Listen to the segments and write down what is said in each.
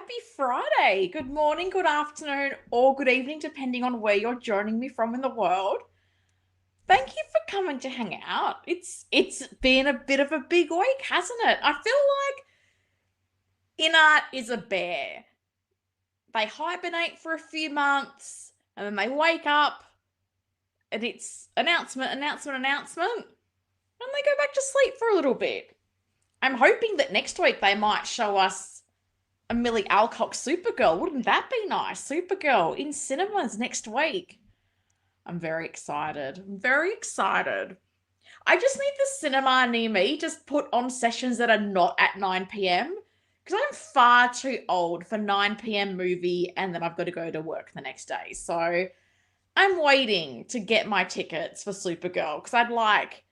Happy Friday. Good morning, good afternoon, or good evening, depending on where you're joining me from in the world. Thank you for coming to hang out. It's been a bit of a big week, hasn't it? I feel like InArt is a bear. They hibernate for a few months and then they wake up and it's announcement, announcement, announcement, and they go back to sleep for a little bit. I'm hoping that next week they might show us a Millie Alcock Supergirl. Wouldn't that be nice? Supergirl in cinemas next week. I'm very excited. I'm very excited. I just need the cinema near me just put on sessions that are not at 9 p.m. because I'm far too old for 9 p.m. movie and then I've got to go to work the next day. So I'm waiting to get my tickets for Supergirl because I'd like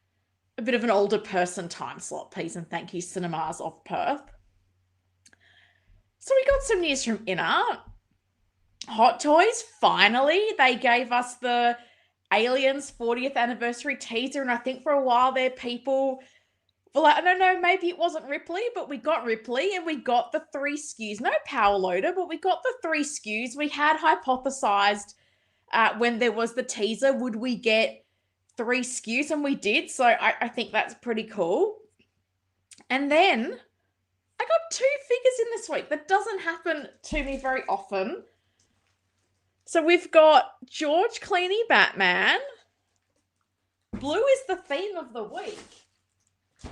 a bit of an older person time slot, please, and thank you, Cinemas of Perth. So we got some news from InArt. Hot Toys, finally, they gave us the Aliens 40th anniversary teaser, and I think for a while there, people were like, no, maybe it wasn't Ripley, but we got Ripley, and we got the 3 SKUs. No power loader, but we got the 3 SKUs. We had hypothesized when there was the teaser, would we get 3 SKUs, and we did, so I think that's pretty cool. And then I got 2 figures in this week. That doesn't happen to me very often. So we've got George Clooney Batman. Blue is the theme of the week. And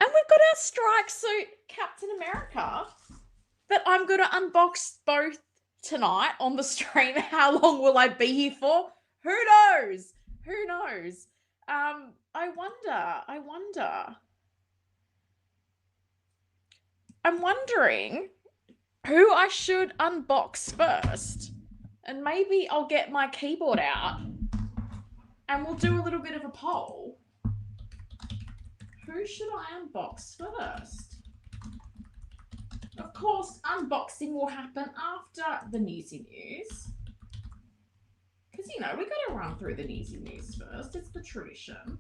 we've got our strike suit Captain America that I'm going to unbox both tonight on the stream. How long will I be here for? Who knows? Who knows? I wonder. I'm wondering who I should unbox first. And maybe I'll get my keyboard out and we'll do a little bit of a poll. Who should I unbox first? Of course, unboxing will happen after the newsy news. Because, we got to run through the newsy news first. It's the tradition.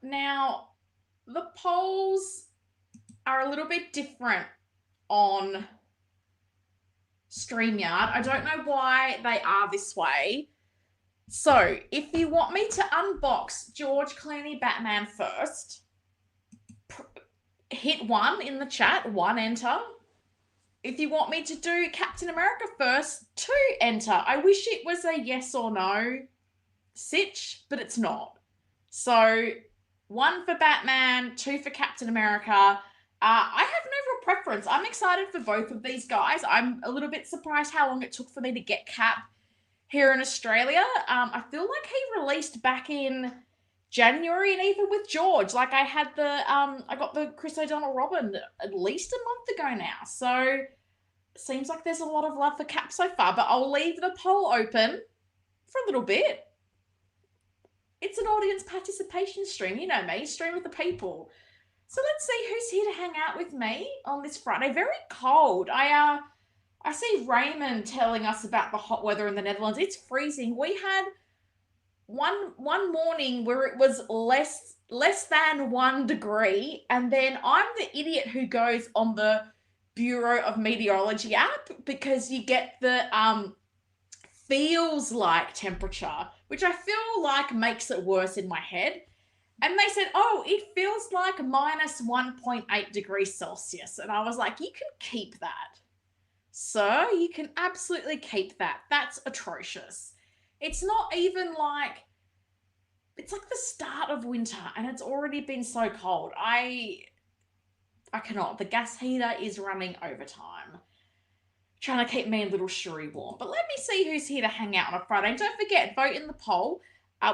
Now, the polls are a little bit different on StreamYard. I don't know why they are this way. So, if you want me to unbox George Clooney Batman first, hit 1 in the chat, 1 enter. If you want me to do Captain America first, 2 enter. I wish it was a yes or no sitch, but it's not. So, 1 for Batman, 2 for Captain America. I have no real preference. I'm excited for both of these guys. I'm a little bit surprised how long it took for me to get Cap here in Australia. I feel like he released back in January, and even with George, like I got the Chris O'Donnell Robin at least a month ago now. So seems like there's a lot of love for Cap so far, but I'll leave the poll open for a little bit. It's an audience participation stream. You know me, stream with the people. So let's see who's here to hang out with me on this Friday. Very cold. I see Raymond telling us about the hot weather in the Netherlands. It's freezing. We had one morning where it was less than 1 degree, and then I'm the idiot who goes on the Bureau of Meteorology app because you get the feels like temperature, which I feel like makes it worse in my head. And they said, it feels like minus 1.8 degrees Celsius. And I was like, you can keep that. Sir, you can absolutely keep that. That's atrocious. It's not even like, it's like the start of winter and it's already been so cold. I cannot. The gas heater is running overtime. Trying to keep me and little Shuri warm. But let me see who's here to hang out on a Friday. And don't forget, vote in the poll.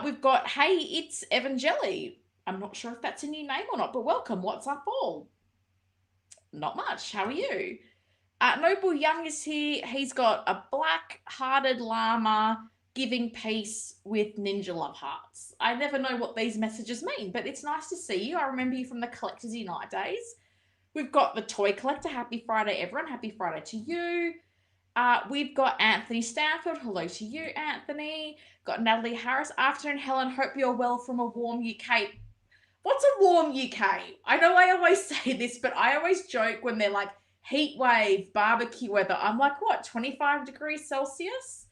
We've got, hey, it's Evangeli. I'm not sure if that's a new name or not, but welcome. What's up, all? Not much. How are you? Noble Young is here. He's got a black-hearted llama giving peace with ninja love hearts. I never know what these messages mean, but it's nice to see you. I remember you from the Collectors Unite days. We've got the Toy Collector. Happy Friday, everyone. Happy Friday to you. We've got Anthony Stanfield. Hello to you, Anthony. Got Natalie Harris. Afternoon, Helen. Hope you're well from a warm UK. What's a warm UK? I know I always say this, but I always joke when they're like heat wave, barbecue weather. I'm like, what, 25 degrees Celsius?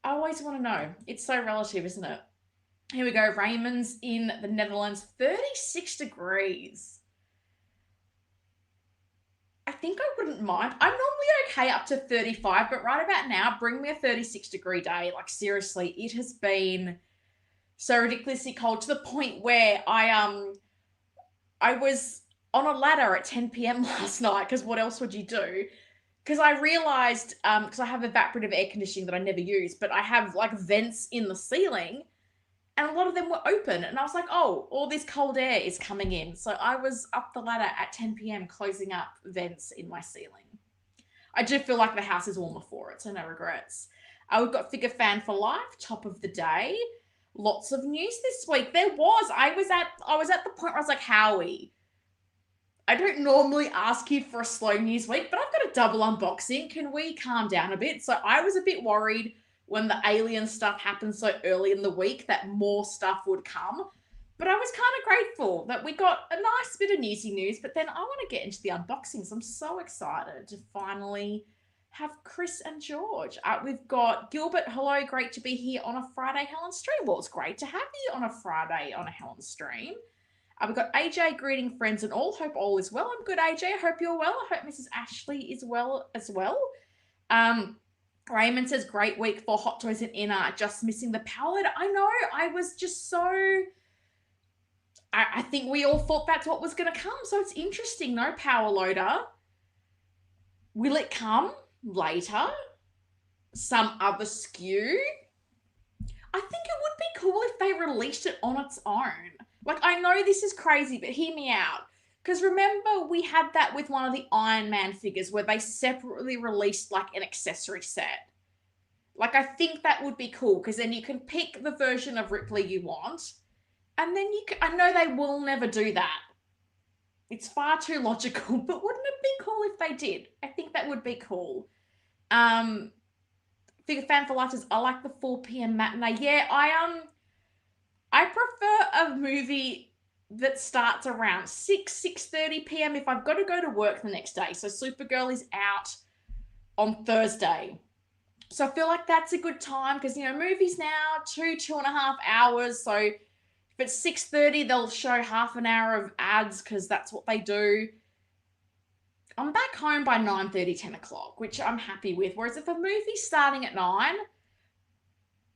I always want to know. It's so relative, isn't it? Here we go. Raymond's in the Netherlands, 36 degrees. I think I wouldn't mind. I'm normally okay up to 35, but right about now, bring me a 36-degree day. Like, seriously, it has been so ridiculously cold to the point where I was on a ladder at 10 p.m. last night, because what else would you do? Because I realized, because I have evaporative air conditioning that I never use, but I have like vents in the ceiling, and a lot of them were open. And I was like, oh, all this cold air is coming in. So I was up the ladder at 10 p.m. closing up vents in my ceiling. I do feel like the house is warmer for it, so no regrets. We've got Figure Fan for Life, top of the day. Lots of news this week. There was. I was at the point where I was like, Howie, I don't normally ask you for a slow news week, but I've got a double unboxing. Can we calm down a bit? So I was a bit worried when the alien stuff happened so early in the week that more stuff would come. But I was kind of grateful that we got a nice bit of newsy news, but then I want to get into the unboxings. I'm so excited to finally have Chris and George. We've got Gilbert. Hello, great to be here on a Friday Helen stream. Well, it's great to have you on a Friday on a Helen stream. We've got AJ greeting friends and all. Hope all is well. I'm good, AJ. I hope you're well. I hope Mrs. Ashley is well as well. Raymond says, great week for Hot Toys and InArt. Just missing the power loader. I know. I was just so... I think we all thought that's what was going to come. So it's interesting. No power loader. Will it come later? Some other SKU? I think it would be cool if they released it on its own. Like, I know this is crazy, but hear me out. Because remember, we had that with one of the Iron Man figures where they separately released, like, an accessory set. Like, I think that would be cool, because then you can pick the version of Ripley you want, and then you can... I know they will never do that. It's far too logical, but wouldn't it be cool if they did? I think that would be cool. Figure Fan for Life says, I like the 4 p.m. matinee. Yeah, I prefer a movie that starts around 6:30 p.m. if I've got to go to work the next day. So Supergirl is out on Thursday. So I feel like that's a good time because, you know, movies now, 2.5 hours. So if it's 6:30, they'll show half an hour of ads because that's what they do. I'm back home by 9:30, 10 o'clock, which I'm happy with. Whereas if a movie's starting at 9,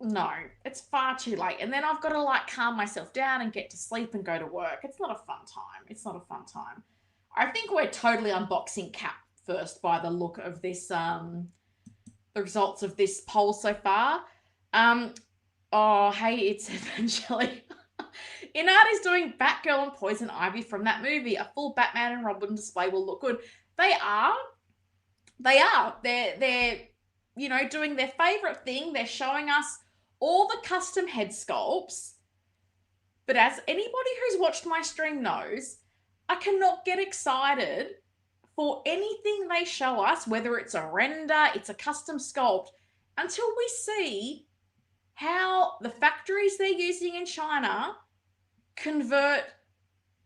no, it's far too late. And then I've got to like calm myself down and get to sleep and go to work. It's not a fun time. It's not a fun time. I think we're totally unboxing Cap first by the look of this, the results of this poll so far. Oh, hey, it's Evangeline. InArt is doing Batgirl and Poison Ivy from that movie. A full Batman and Robin display will look good. They are. They're you know, doing their favorite thing. They're showing us all the custom head sculpts. But as anybody who's watched my stream knows, I cannot get excited for anything they show us, whether it's a render, it's a custom sculpt, until we see how the factories they're using in China convert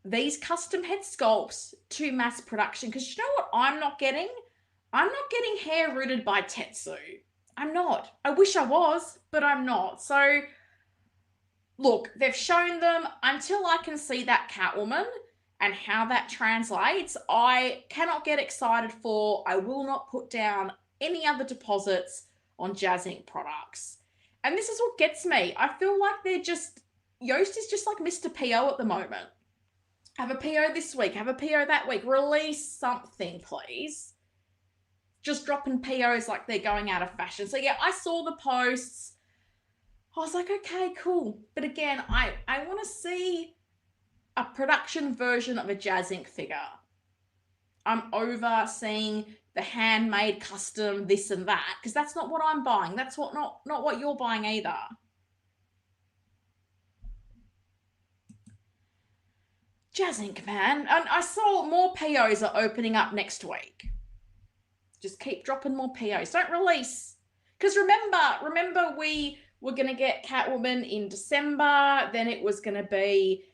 these custom head sculpts to mass production. Because you know what I'm not getting? I'm not getting hair rooted by Tetsu. I'm not. I wish I was, but I'm not. So, look, they've shown them. Until I can see that Catwoman and how that translates, I cannot get excited for. I will not put down any other deposits on Jazz Inc. products. And this is what gets me. I feel like they're just... Yoast is just like Mr. PO at the moment. Have a PO this week. Have a PO that week. Release something, please. Just dropping POs like they're going out of fashion. So, yeah, I saw the posts. I was like, okay, cool. But again, I want to see a production version of a Jazz Inc. figure. I'm over seeing the handmade custom this and that because that's not what I'm buying. That's what not what you're buying either. Jazz Inc., man. And I saw more POs are opening up next week. Just keep dropping more POs. Don't release. Because remember we were going to get Catwoman in December. Then it was going to be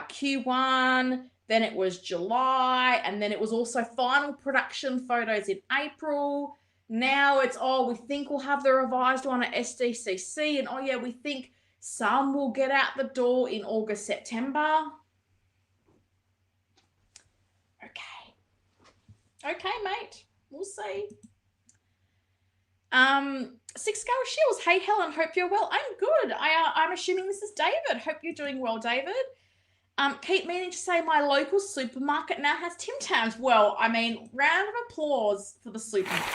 Q1, then it was July, and then it was also final production photos in April. Now it's, we think we'll have the revised one at SDCC, and we think some will get out the door in August, September. Okay, mate. We'll see. Six Scale Shields. Hey, Helen. Hope you're well. I'm good. I'm assuming this is David. Hope you're doing well, David. Keep meaning to say my local supermarket now has Tim Tams. Well, I mean, round of applause for the supermarket.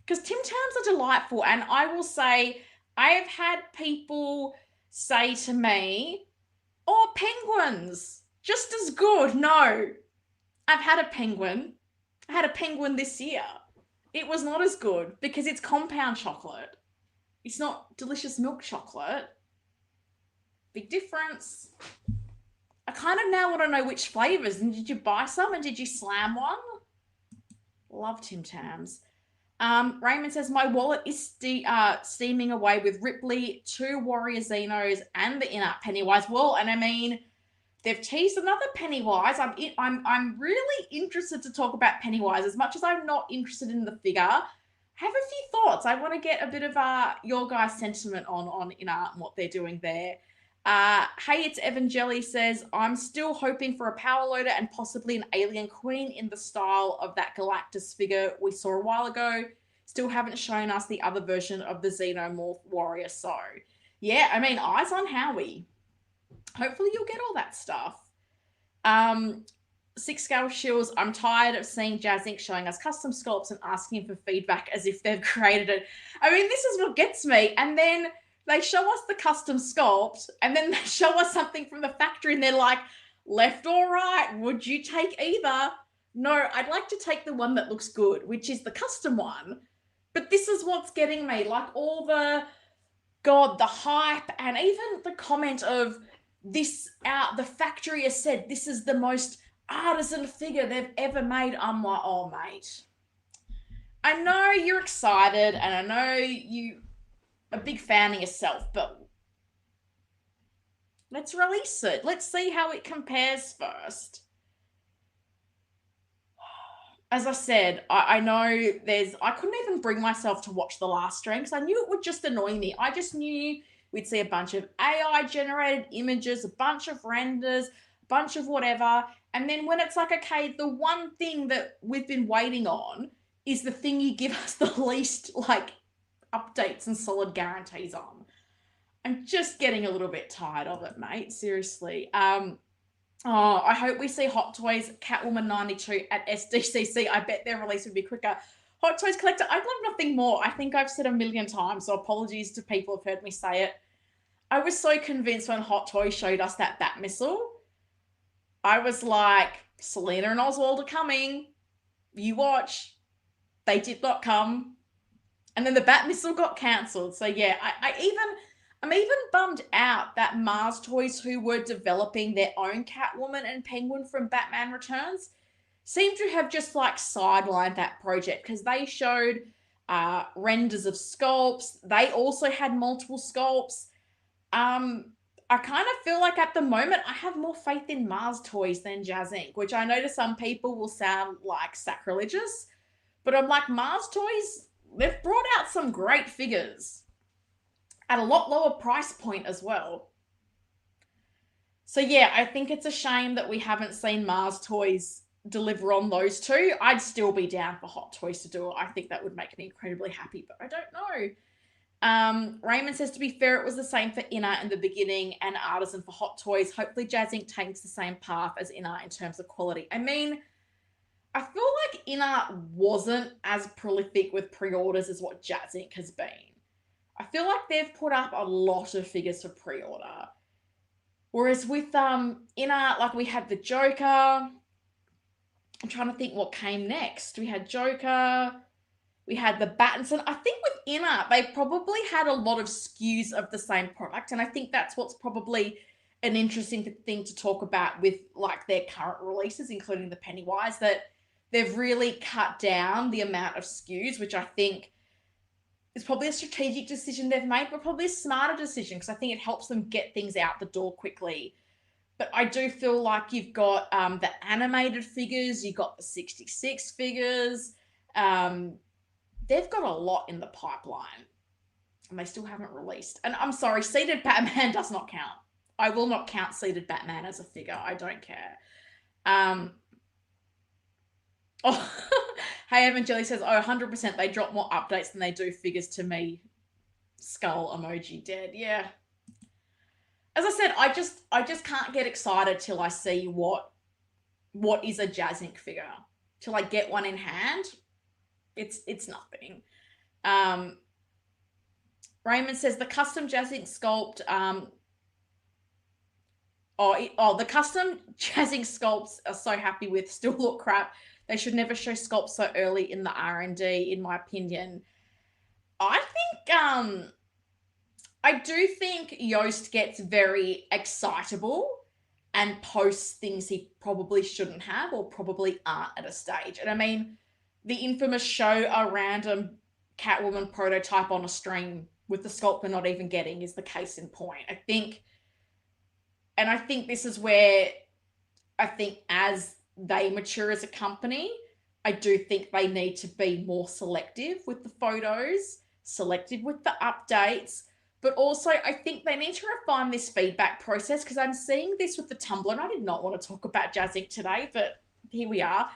Because Tim Tams are delightful. And I will say, I have had people say to me, penguins, just as good. No, I've had a penguin. I had a penguin this year. It was not as good because it's compound chocolate. It's not delicious milk chocolate. Big difference. I kind of now want to know which flavors. And did you buy some and did you slam one? Love Tim Tams. Raymond says, my wallet is steaming away with Ripley, 2 Warrior Xenos, and the InArt Pennywise. Well, and I mean, they've teased another Pennywise. I'm really interested to talk about Pennywise. As much as I'm not interested in the figure, I have a few thoughts. I want to get a bit of your guys' sentiment on InArt and what they're doing there. Hey, it's Evan Jelly says, I'm still hoping for a power loader and possibly an alien queen in the style of that Galactus figure we saw a while ago. Still haven't shown us the other version of the Xenomorph warrior. So, yeah, I mean, eyes on Howie. Hopefully you'll get all that stuff. 6 Scale Shields, I'm tired of seeing Jazz Inc. showing us custom sculpts and asking for feedback as if they've created it. I mean, this is what gets me. And then they show us the custom sculpt, and then they show us something from the factory, and they're like, left or right, would you take either? No, I'd like to take the one that looks good, which is the custom one. But this is what's getting me. Like all the hype, and even the comment of this the factory has said this is the most artisan figure they've ever made. I'm like, oh, mate. I know you're excited, and I know you a big fan of yourself, but let's release it. Let's see how it compares first. As I said, I know I couldn't even bring myself to watch the last stream because I knew it would just annoy me. I just knew we'd see a bunch of AI generated images, a bunch of renders, a bunch of whatever. And then when it's like, okay, the one thing that we've been waiting on is the thing you give us the least like updates and solid guarantees on. I'm just getting a little bit tired of it, mate. Seriously. I hope we see Hot Toys Catwoman 92 at SDCC. I bet their release would be quicker. Hot Toys Collector, I'd love nothing more. I think I've said a million times, so apologies to people who've heard me say it. I was so convinced when Hot Toys showed us that Bat Missile. I was like, Selena and Oswald are coming. You watch. They did not come. And then the Bat Missile got cancelled. So yeah, I'm even bummed out that Mars Toys, who were developing their own Catwoman and Penguin from Batman Returns, seem to have just like sidelined that project because they showed renders of sculpts. They also had multiple sculpts. I kind of feel like at the moment I have more faith in Mars Toys than Jazz Inc., which I know to some people will sound like sacrilegious, but I'm like, Mars Toys, they've brought out some great figures at a lot lower price point as well. So yeah, I think it's a shame that we haven't seen Mars Toys deliver on those two. I'd still be down for Hot Toys to do it. I think that would make me incredibly happy, but I don't know. Raymond says, to be fair, it was the same for InArt in the beginning and Artisan for Hot Toys. Hopefully Jazz Inc. takes the same path as InArt in terms of quality. I mean, I feel like InArt wasn't as prolific with pre-orders as what Jazz Inc. has been. I feel like they've put up a lot of figures for pre-order. Whereas with InArt, like we had the Joker. I'm trying to think what came next. We had Joker. We had the Battinson. I think with InArt, they probably had a lot of SKUs of the same product. And I think that's what's probably an interesting thing to talk about with like their current releases, including the Pennywise, that they've really cut down the amount of SKUs, which I think it's probably a strategic decision they've made, but probably a smarter decision because I think it helps them get things out the door quickly. But I do feel like you've got the animated figures, you've got the 66 figures. They've got a lot in the pipeline and they still haven't released. And I'm sorry, seated Batman does not count. I will not count seated Batman as a figure. I don't care. Oh, hey, Evan Jelly says, 100% they drop more updates than they do figures to me. Skull emoji dead. Yeah. As I said, I just can't get excited till I see what is a Jazz Inc. figure. Till I get one in hand, it's nothing. Raymond says the custom Jazz Inc. sculpt. The custom Jazz Inc. sculpts are so happy with still look crap. They should never show sculpts so early in the R&D, in my opinion. I do think Yost gets very excitable and posts things he probably shouldn't have or probably aren't at a stage. And I mean, the infamous show a random Catwoman prototype on a stream with the sculptor not even getting is the case in point. I think this is where I think as they mature as a company, I do think they need to be more selective with the photos, selective with the updates, but also I think they need to refine this feedback process because I'm seeing this with the Tumblr, and I did not want to talk about Jazz Inc. today, but here we are.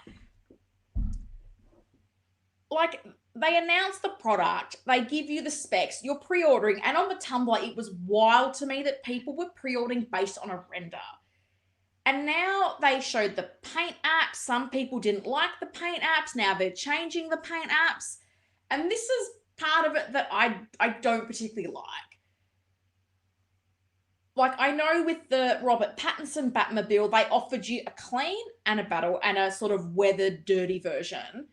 Like, they announce the product, they give you the specs, you're pre-ordering, and on the Tumblr, it was wild to me that people were pre-ordering based on a render. And now they showed the paint apps. Some people didn't like the paint apps. Now they're changing the paint apps. And this is part of it that I don't particularly like. Like, I know with the Robert Pattinson Batmobile, they offered you a clean and a battle and a sort of weathered, dirty version.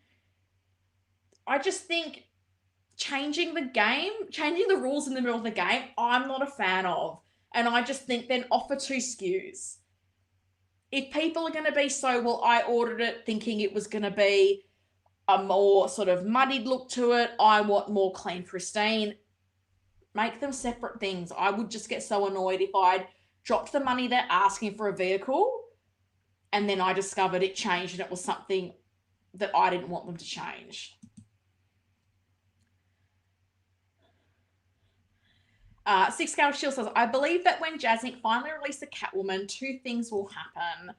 I just think changing the rules in the middle of the game, I'm not a fan of. And I just think then offer 2 SKUs. If people are going to be so, well, I ordered it thinking it was going to be a more sort of muddied look to it, I want more clean, pristine, make them separate things. I would just get so annoyed if I'd dropped the money they're asking for a vehicle and then I discovered it changed and it was something that I didn't want them to change. Six Scale Shield says, I believe that when Jazz Inc. finally release the Catwoman, 2 things will happen.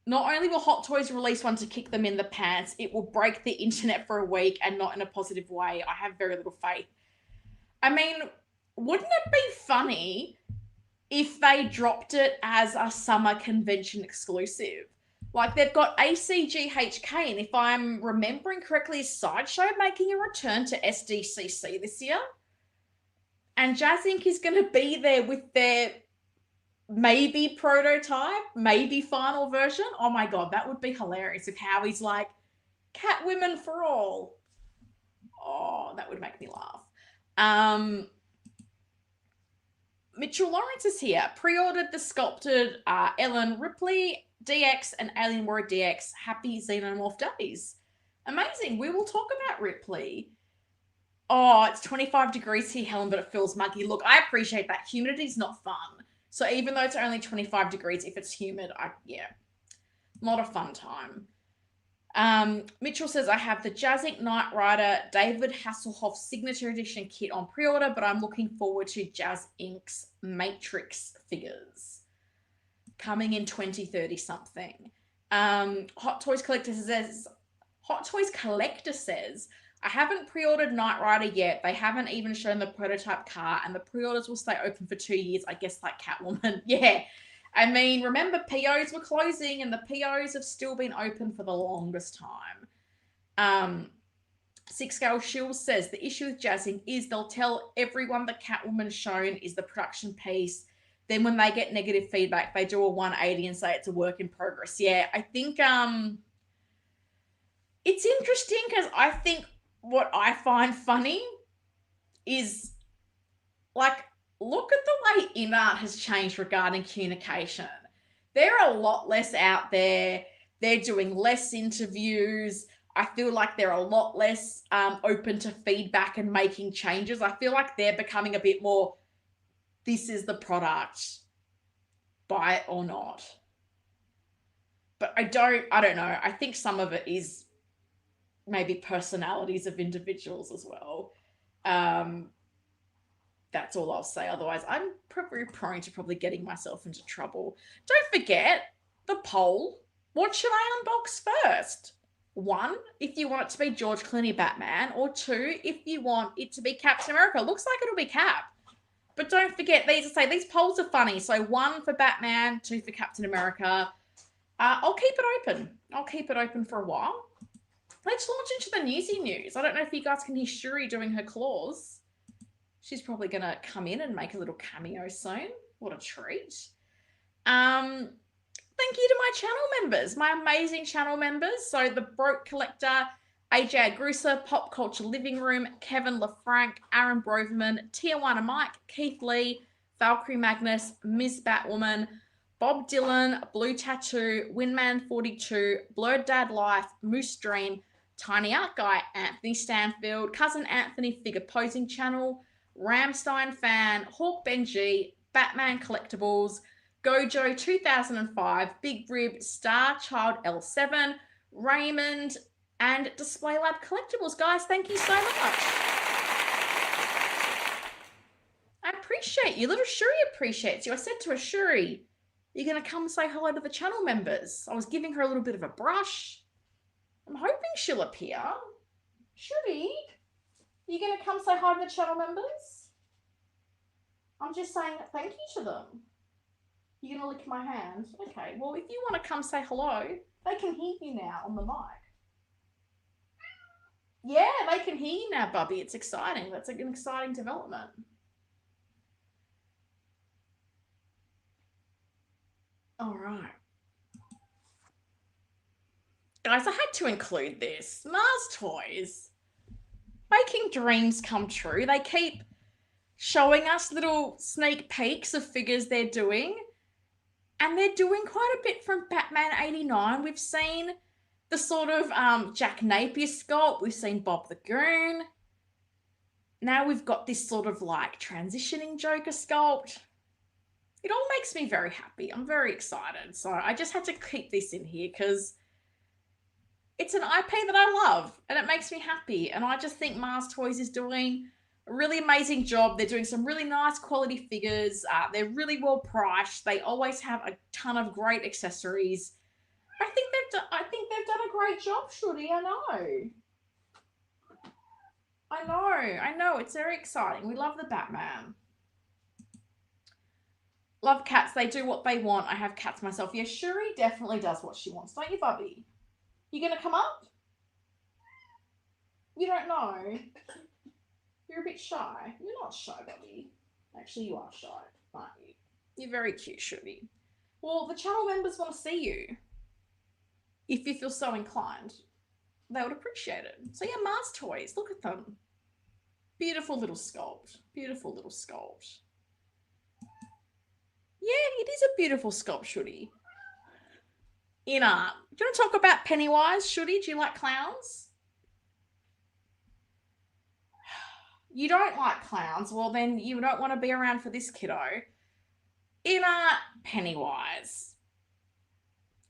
Not only will Hot Toys release one to kick them in the pants, it will break the internet for a week and not in a positive way. I have very little faith. I mean, wouldn't it be funny if they dropped it as a summer convention exclusive? Like, they've got ACGHK, and if I'm remembering correctly, Sideshow making a return to SDCC this year. And Jazz Inc. is going to be there with their maybe prototype, maybe final version. Oh my God, that would be hilarious if Howie's like, Catwomen for all. Oh, that would make me laugh. Mitchell Lawrence is here. Pre-ordered the sculpted Ellen Ripley DX and Alien Warrior DX. Happy Xenomorph days. Amazing. We will talk about Ripley. Oh, it's 25 degrees here, Helen, but it feels muggy. Look, I appreciate that. Humidity's not fun. So even though it's only 25 degrees, if it's humid, not a fun time. Mitchell says, I have the Jazz Inc. Knight Rider David Hasselhoff Signature Edition kit on pre-order, but I'm looking forward to Jazz Inc.'s Matrix figures coming in 2030 something. Hot Toys Collector says, I haven't pre-ordered Knight Rider yet. They haven't even shown the prototype car, and the pre-orders will stay open for 2 years, I guess, like Catwoman. Yeah. I mean, remember, POs were closing, and the POs have still been open for the longest time. Six Scale Shield says, the issue with Jazz Inc. is they'll tell everyone the Catwoman shown is the production piece. Then when they get negative feedback, they do a 180 and say it's a work in progress. Yeah, I think it's interesting because I think what I find funny is, like, look at the way InArt has changed regarding communication. They're a lot less out there. They're doing less interviews. I feel like they're a lot less open to feedback and making changes. I feel like they're becoming a bit more, this is the product, buy it or not. But I don't know. I think some of it is maybe personalities of individuals as well. That's all I'll say. Otherwise, I'm probably prone to probably getting myself into trouble. Don't forget the poll. What should I unbox first? 1, if you want it to be George Clooney Batman, or 2, if you want it to be Captain America. Looks like it'll be Cap. But don't forget, these polls are funny. So 1 for Batman, 2 for Captain America. I'll keep it open. I'll keep it open for a while. Let's launch into the newsy news. I don't know if you guys can hear Shuri doing her claws. She's probably going to come in and make a little cameo soon. What a treat. Thank you to my channel members, my amazing channel members. So the Broke Collector, AJ Agrusa, Pop Culture Living Room, Kevin LaFranc, Aaron Broverman, Tijuana Mike, Keith Lee, Valkyrie Magnus, Ms. Batwoman, Bob Dylan, Blue Tattoo, Winman42, Blurred Dad Life, Moose Dream, Tiny Art Guy, Anthony Stanfield, Cousin Anthony Figure Posing Channel, Ramstein Fan, Hawk Benji, Batman Collectibles, Gojo 2005, Big Rib, Star Child L7, Raymond, and Display Lab Collectibles. Guys, thank you so much. I appreciate you. Little Shuri appreciates you. I said to her, Shuri, you're going to come say hello to the channel members. I was giving her a little bit of a brush. I'm hoping she'll appear. Shuri, are you going to come say hi to the channel members? I'm just saying thank you to them. You're going to lick my hand? Okay, well, if you want to come say hello, they can hear you now on the mic. Yeah, they can hear you now, Bubby. It's exciting. That's an exciting development. All right. Guys, I had to include this. Mars Toys. Making dreams come true. They keep showing us little sneak peeks of figures they're doing. And they're doing quite a bit from Batman 89. We've seen the sort of Jack Napier sculpt. We've seen Bob the Goon. Now we've got this sort of like transitioning Joker sculpt. It all makes me very happy. I'm very excited. So I just had to keep this in here because it's an IP that I love and it makes me happy. And I just think Mars Toys is doing a really amazing job. They're doing some really nice quality figures. They're really well priced. They always have a ton of great accessories. I think they've done a great job, Shuri. I know. It's very exciting. We love the Batman. Love cats. They do what they want. I have cats myself. Yeah, Shuri definitely does what she wants. Don't you, Bubby? You going to come up? You don't know. You're a bit shy. You're not shy, Bubby. Actually, you are shy, aren't you? You're very cute, Shuri. Well, the channel members want to see you. If you feel so inclined, they would appreciate it. So yeah, Mars Toys. Look at them. Beautiful little sculpt. Beautiful little sculpt. Yeah, it is a beautiful sculpt, Shuri. InArt. Do you want to talk about Pennywise, Shuri? Do you like clowns? You don't like clowns. Well, then you don't want to be around for this kiddo. InArt Pennywise.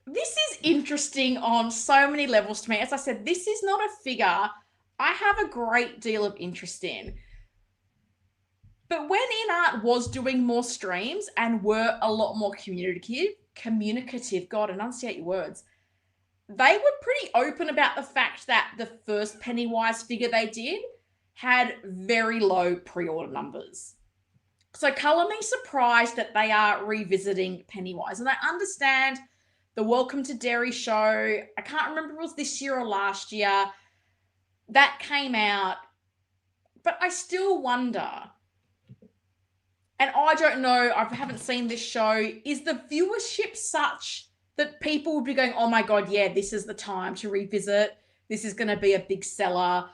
This is interesting on so many levels to me. As I said, this is not a figure I have a great deal of interest in. But when InArt was doing more streams and were a lot more communicative, God, enunciate your words, they were pretty open about the fact that the first Pennywise figure they did had very low pre-order numbers. So color me surprised that they are revisiting Pennywise. And I understand the Welcome to Derry show, I can't remember if it was this year or last year, that came out, but I still wonder, and I don't know, I haven't seen this show, is the viewership such that people would be going, oh my God, yeah, this is the time to revisit. This is going to be a big seller.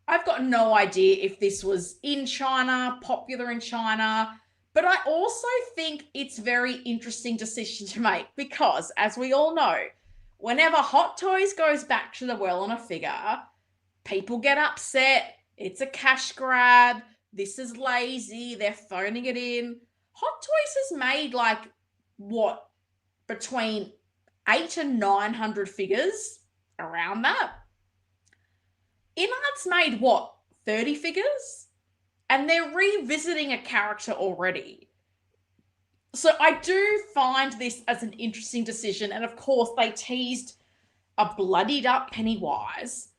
I've got no idea if this was in China, popular in China, but I also think it's very interesting decision to make because, as we all know, whenever Hot Toys goes back to the well on a figure, people get upset. It's a cash grab. This is lazy. They're phoning it in. Hot Toys has made like what, between 800 and 900 figures, around that. InArt's made what, 30 figures? And they're revisiting a character already. So I do find this as an interesting decision. And of course, they teased a bloodied up Pennywise.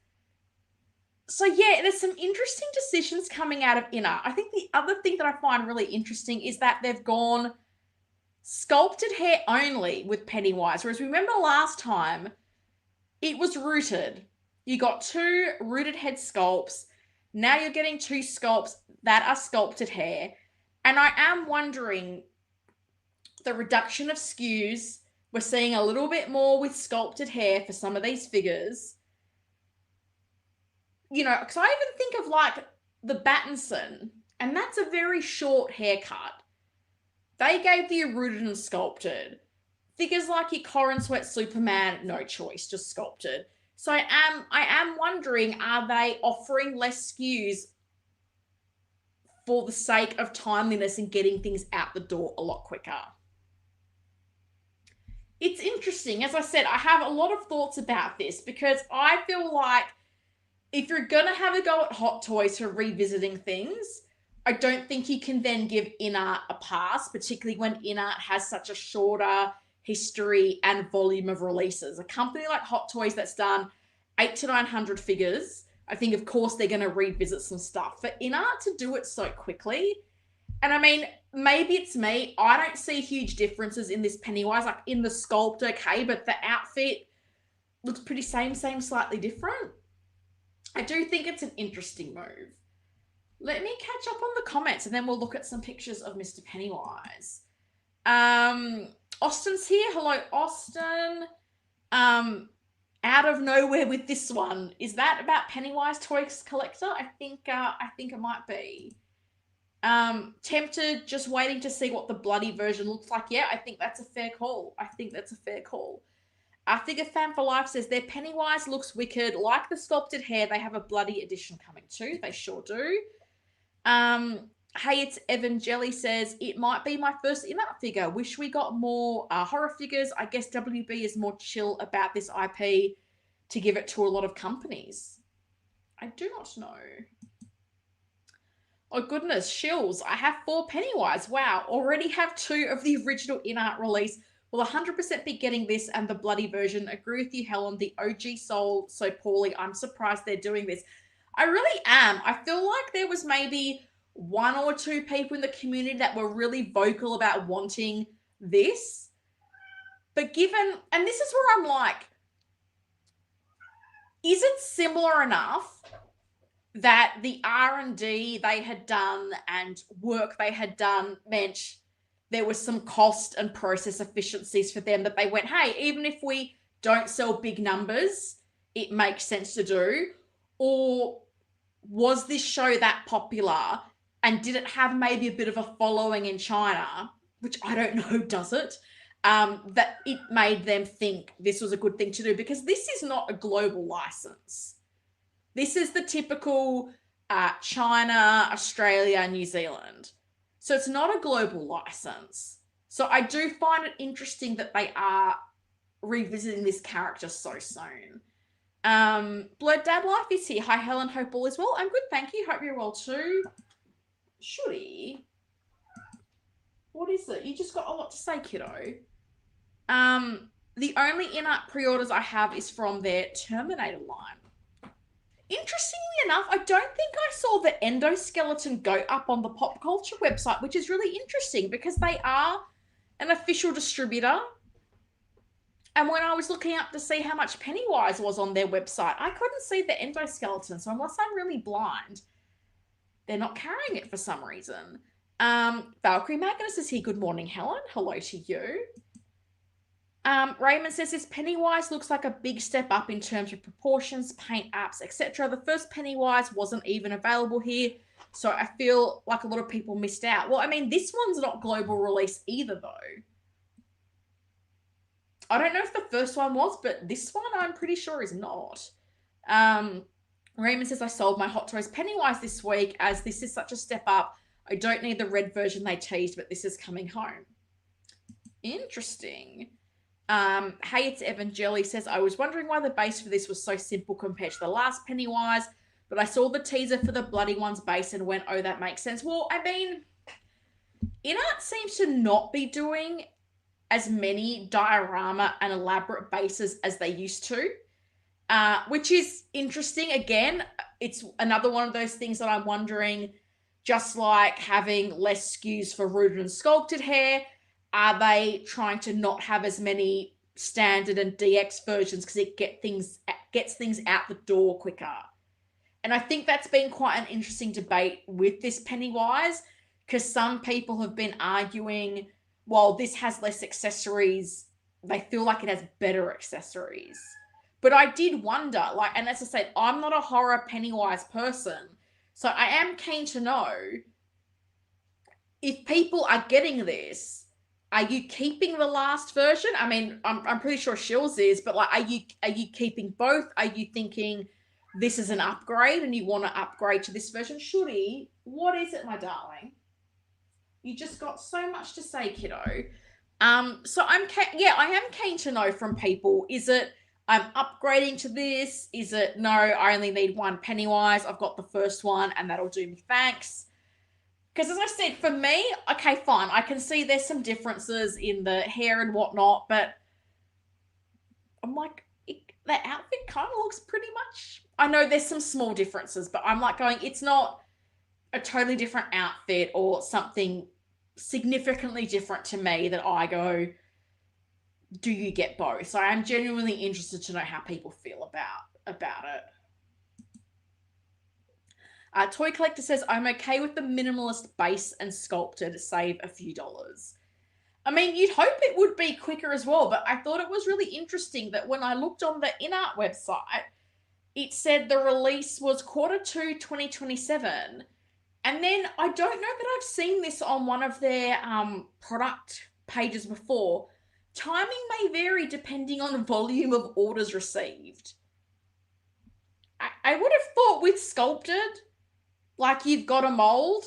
So yeah, there's some interesting decisions coming out of InArt. I think the other thing that I find really interesting is that they've gone sculpted hair only with Pennywise. Whereas remember last time, it was rooted. You got 2 rooted head sculpts. Now you're getting 2 sculpts that are sculpted hair. And I am wondering, the reduction of SKUs, we're seeing a little bit more with sculpted hair for some of these figures. You know, because I even think of like the Battinson, and that's a very short haircut. They gave the rooted and sculpted. Figures like your Corin Sweat Superman, no choice, just sculpted. So I am wondering, are they offering less SKUs for the sake of timeliness and getting things out the door a lot quicker? It's interesting. As I said, I have a lot of thoughts about this because I feel like if you're going to have a go at Hot Toys for revisiting things, I don't think you can then give InArt a pass, particularly when InArt has such a shorter history and volume of releases. A company like Hot Toys that's done 800 to 900 figures, I think, of course, they're going to revisit some stuff. For InArt to do it so quickly, and I mean, maybe it's me, I don't see huge differences in this Pennywise. Like in the sculpt, okay, but the outfit looks pretty same, slightly different. I do think it's an interesting move. Let me catch up on the comments and then we'll look at some pictures of Mr. Pennywise. Austin's here. Hello, Austin. Out of nowhere with this one. Is that about Pennywise Toys Collector? I think it might be. Tempted, just waiting to see what the bloody version looks like. Yeah, I think that's a fair call. Figure Fan for Life says their Pennywise looks wicked. Like the sculpted hair, they have a bloody edition coming too. They sure do. Hey, it's Evan Jelly says, it might be my first InArt figure. Wish we got more horror figures. I guess WB is more chill about this IP to give it to a lot of companies. I do not know. Oh, goodness. Shills. I have 4 Pennywise. Wow. Already have 2 of the original InArt release. Will 100% be getting this and the bloody version. Agree with you, Helen. The OG sold so poorly. I'm surprised they're doing this. I really am. I feel like there was maybe 1 or 2 people in the community that were really vocal about wanting this. But given, and this is where I'm like, is it similar enough that the R&D they had done and work they had done meant there was some cost and process efficiencies for them that they went, hey, even if we don't sell big numbers, it makes sense to do? Or was this show that popular and did it have maybe a bit of a following in China, which I don't know, does it? That it made them think this was a good thing to do, because this is not a global license. This is the typical China, Australia, New Zealand. So it's not a global license. So I do find it interesting that they are revisiting this character so soon. Blood Dad Life is here. Hi, Helen. Hope all is well. I'm good, thank you. Hope you're well too. Shooty. What is it? You just got a lot to say, kiddo. The only InArt pre-orders I have is from their Terminator line. Interestingly enough, I don't think I saw the endoskeleton go up on the Pop Culture website, which is really interesting because they are an official distributor. And when I was looking up to see how much Pennywise was on their website, I couldn't see the endoskeleton. So unless I'm really blind, they're not carrying it for some reason. Valkyrie Magnus is here. Good morning, Helen. Hello to you. Raymond says this Pennywise looks like a big step up in terms of proportions, paint apps, etc. The first Pennywise wasn't even available here, so I feel like a lot of people missed out. Well, I mean, this one's not global release either, though. I don't know if the first one was, but this one I'm pretty sure is not. Raymond says, I sold my Hot Toys Pennywise this week as this is such a step up. I don't need the red version they teased, but this is coming home. Interesting. Hey, it's Evan Jelly says, I was wondering why the base for this was so simple compared to the last Pennywise, but I saw the teaser for the Bloody One's base and went, oh, that makes sense. Well, I mean, InArt seems to not be doing as many diorama and elaborate bases as they used to, which is interesting. Again, it's another one of those things that I'm wondering, just like having less SKUs for rooted and sculpted hair, are they trying to not have as many standard and DX versions because it gets things out the door quicker? And I think that's been quite an interesting debate with this Pennywise, because some people have been arguing, while this has less accessories, they feel like it has better accessories. But I did wonder, like, and as I said, I'm not a horror Pennywise person, so I am keen to know if people are getting this, are you keeping the last version? I mean, I'm pretty sure Shills is, but like, are you keeping both? Are you thinking this is an upgrade and you want to upgrade to this version? Shooty, what is it, my darling? You just got so much to say, kiddo. So I am keen to know from people, is it I'm upgrading to this? Is it no, I only need one Pennywise, I've got the first one and that'll do me, thanks? Because as I said, for me, okay, fine, I can see there's some differences in the hair and whatnot, but I'm like, the outfit kind of looks pretty much, I know there's some small differences, but I'm like going, it's not a totally different outfit or something significantly different to me that I go, do you get both? So I'm genuinely interested to know how people feel about it. Toy Collector says, I'm okay with the minimalist base and sculpted to save a few dollars. I mean, you'd hope it would be quicker as well, but I thought it was really interesting that when I looked on the InArt website, it said the release was Q2 2027. And then I don't know that I've seen this on one of their product pages before. Timing may vary depending on the volume of orders received. I would have thought with sculpted, like you've got a mold.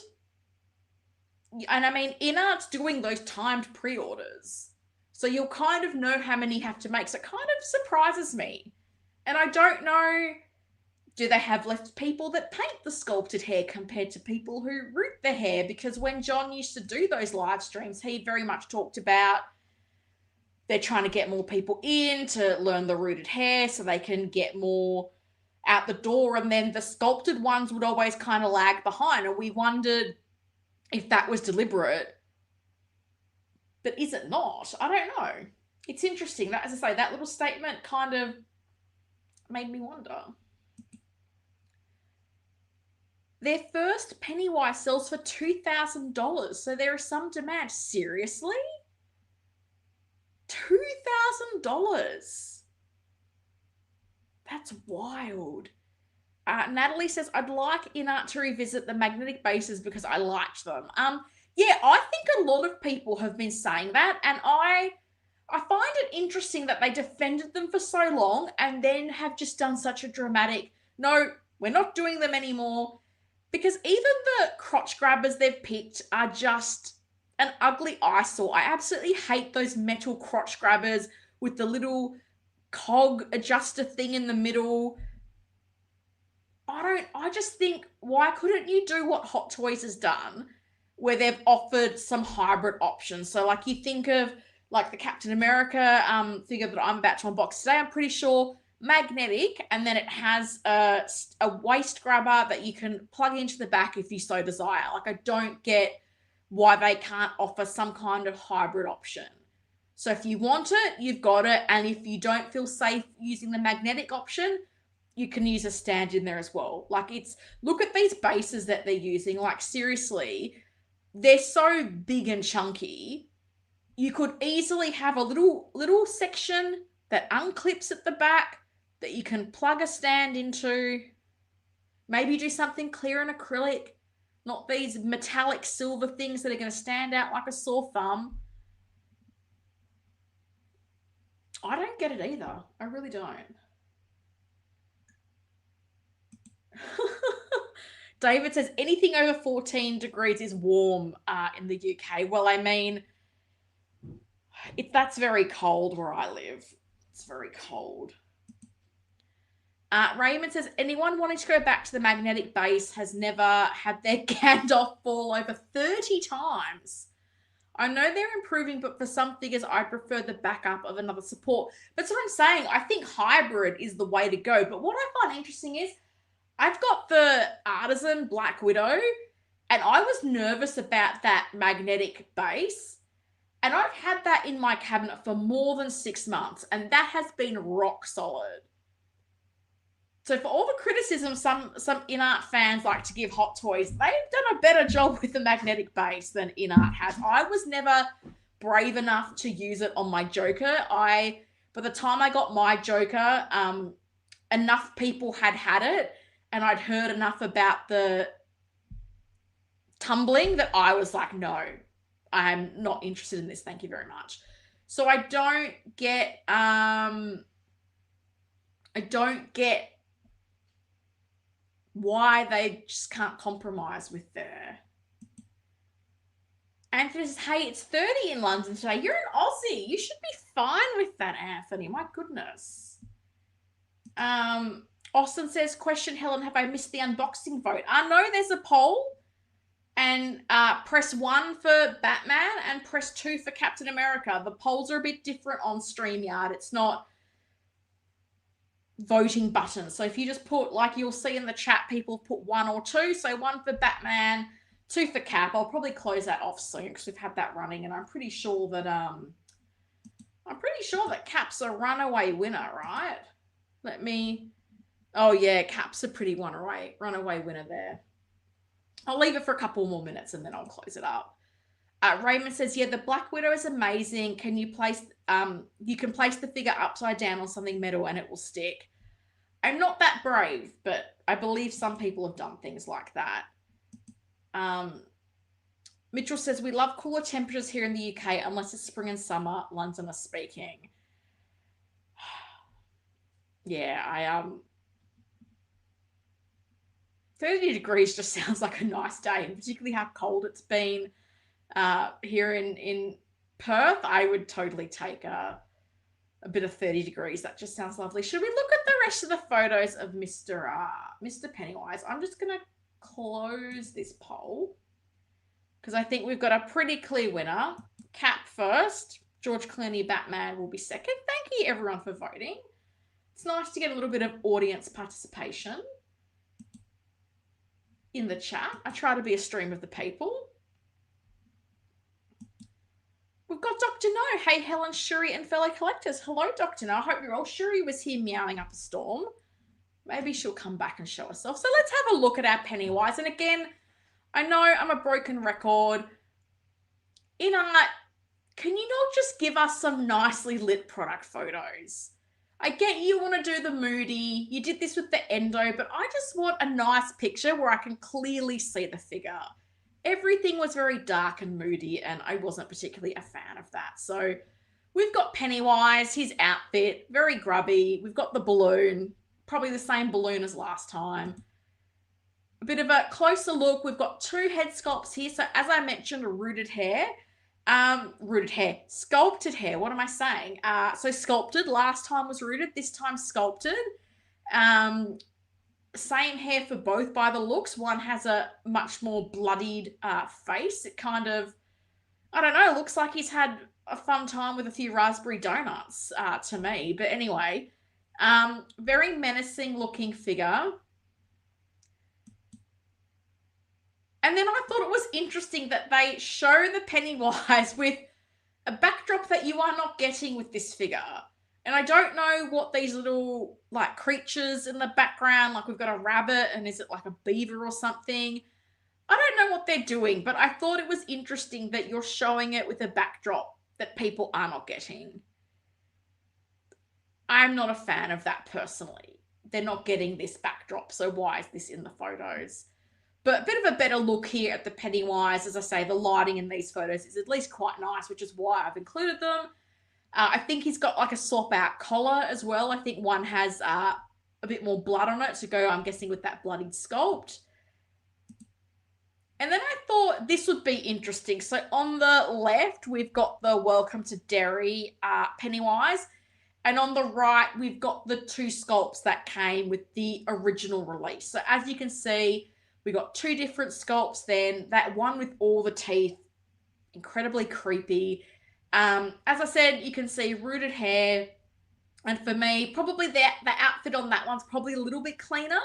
And I mean, InArt's doing those timed pre-orders. So you'll kind of know how many you have to make. So it kind of surprises me. And I don't know, do they have less people that paint the sculpted hair compared to people who root the hair? Because when John used to do those live streams, he very much talked about they're trying to get more people in to learn the rooted hair so they can get more out the door. And then the sculpted ones would always kind of lag behind. And we wondered if that was deliberate. But is it not? I don't know. It's interesting. That, as I say, that little statement kind of made me wonder. Their first Pennywise sells for $2,000, so there is some demand. Seriously? $2,000? That's wild. Natalie says, I'd like InArt to revisit the magnetic bases because I liked them. Yeah, I think a lot of people have been saying that, and I find it interesting that they defended them for so long and then have just done such a dramatic, no, we're not doing them anymore. Because even the crotch grabbers they've picked are just an ugly eyesore. I absolutely hate those metal crotch grabbers with the little cog adjuster thing in the middle. I just think, why couldn't you do what Hot Toys has done, where they've offered some hybrid options? So like you think of like the Captain America figure that I'm about to unbox today, I'm pretty sure magnetic, and then it has a waist grabber that you can plug into the back if you so desire. Like, I don't get why they can't offer some kind of hybrid option. So if you want it, you've got it, and if you don't feel safe using the magnetic option, you can use a stand in there as well. Like, it's, look at these bases that they're using. Like, seriously, they're so big and chunky. You could easily have a little section that unclips at the back that you can plug a stand into. Maybe do something clear and acrylic, not these metallic silver things that are going to stand out like a sore thumb. get it either. I really don't. David says anything over 14 degrees is warm in the UK. Well, I mean, that's very cold where I live. It's very cold. Raymond says, anyone wanting to go back to the magnetic base has never had their Gandalf fall over 30 times. I know they're improving, but for some figures, I prefer the backup of another support. That's what I'm saying. I think hybrid is the way to go. But what I find interesting is I've got the Artisan Black Widow, and I was nervous about that magnetic base. And I've had that in my cabinet for more than 6 months, and that has been rock solid. So for all the criticism some InArt fans like to give Hot Toys, they've done a better job with the magnetic base than InArt has. I was never brave enough to use it on my Joker. By the time I got my Joker, enough people had it, and I'd heard enough about the tumbling that I was like, no, I'm not interested in this. Thank you very much. So I don't get why they just can't compromise with their. Anthony says, hey, it's 30 in London today. You're an Aussie. You should be fine with that, Anthony. My goodness. Austin says, question, Helen, have I missed the unboxing vote? No, there's a poll. And press 1 for Batman and press 2 for Captain America. The polls are a bit different on StreamYard. It's not voting buttons. So if you just put, like you'll see in the chat, people put 1 or 2. So 1 for Batman, 2 for Cap. I'll probably close that off soon because we've had that running, and I'm pretty sure that Cap's a runaway winner, right? Oh yeah, Cap's a pretty runaway winner there. I'll leave it for a couple more minutes and then I'll close it up. Raymond says, yeah, the Black Widow is amazing. Can you place, you can place the figure upside down on something metal and it will stick. I'm not that brave, but I believe some people have done things like that. Mitchell says, we love cooler temperatures here in the UK unless it's spring and summer, London are speaking. Yeah, 30 degrees just sounds like a nice day, and particularly how cold it's been here in Perth. I would totally take a bit of 30 degrees. That just sounds lovely. Should we look at the rest of the photos of Mr. Pennywise? I'm just going to close this poll because I think we've got a pretty clear winner. Cap first. George Clooney Batman will be second. Thank you, everyone, for voting. It's nice to get a little bit of audience participation in the chat. I try to be a stream of the people. We've got Dr. No. Hey, Helen, Shuri, and fellow collectors. Hello, Dr. No. I hope you're all. Shuri was here meowing up a storm. Maybe she'll come back and show herself. So let's have a look at our Pennywise. And again, I know I'm a broken record. InArt, can you not just give us some nicely lit product photos? I get you want to do the moody. You did this with the endo, but I just want a nice picture where I can clearly see the figure. Everything was very dark and moody, and I wasn't particularly a fan of that. So we've got Pennywise, his outfit, very grubby. We've got the balloon, probably the same balloon as last time. A bit of a closer look. We've got 2 head sculpts here. So as I mentioned, sculpted hair. What am I saying? So sculpted. Last time was rooted. This time sculpted. Same hair for both by the looks. One has a much more bloodied face. It kind of, I don't know, looks like he's had a fun time with a few raspberry donuts to me. But anyway, very menacing looking figure. And then I thought it was interesting that they show the Pennywise with a backdrop that you are not getting with this figure. And I don't know what these little like creatures in the background, like we've got a rabbit and is it like a beaver or something? I don't know what they're doing, but I thought it was interesting that you're showing it with a backdrop that people are not getting. I'm not a fan of that personally. They're not getting this backdrop, so why is this in the photos? But a bit of a better look here at the Pennywise. As I say, the lighting in these photos is at least quite nice, which is why I've included them. I think he's got like a swap out collar as well. I think one has a bit more blood on it to go, I'm guessing, with that bloodied sculpt. And then I thought this would be interesting. So on the left, we've got the Welcome to Derry Pennywise. And on the right, we've got the two sculpts that came with the original release. So as you can see, we got two different sculpts then. That one with all the teeth, incredibly creepy. As I said, you can see rooted hair. And for me, probably the outfit on that one's probably a little bit cleaner.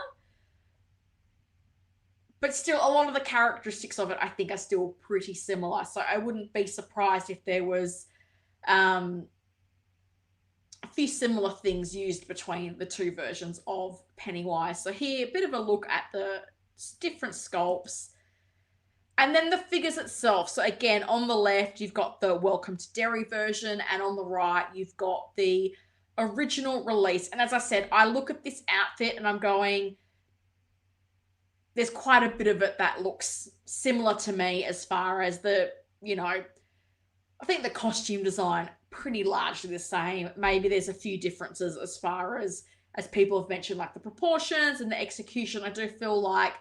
But still, a lot of the characteristics of it, I think, are still pretty similar. So I wouldn't be surprised if there was a few similar things used between the two versions of Pennywise. So here, a bit of a look at the different sculpts. And then the figures itself. So again, on the left, you've got the Welcome to Derry version. And on the right, you've got the original release. And as I said, I look at this outfit and I'm going, there's quite a bit of it that looks similar to me as far as the, I think the costume design pretty largely the same. Maybe there's a few differences as far as people have mentioned, like the proportions and the execution. I do feel like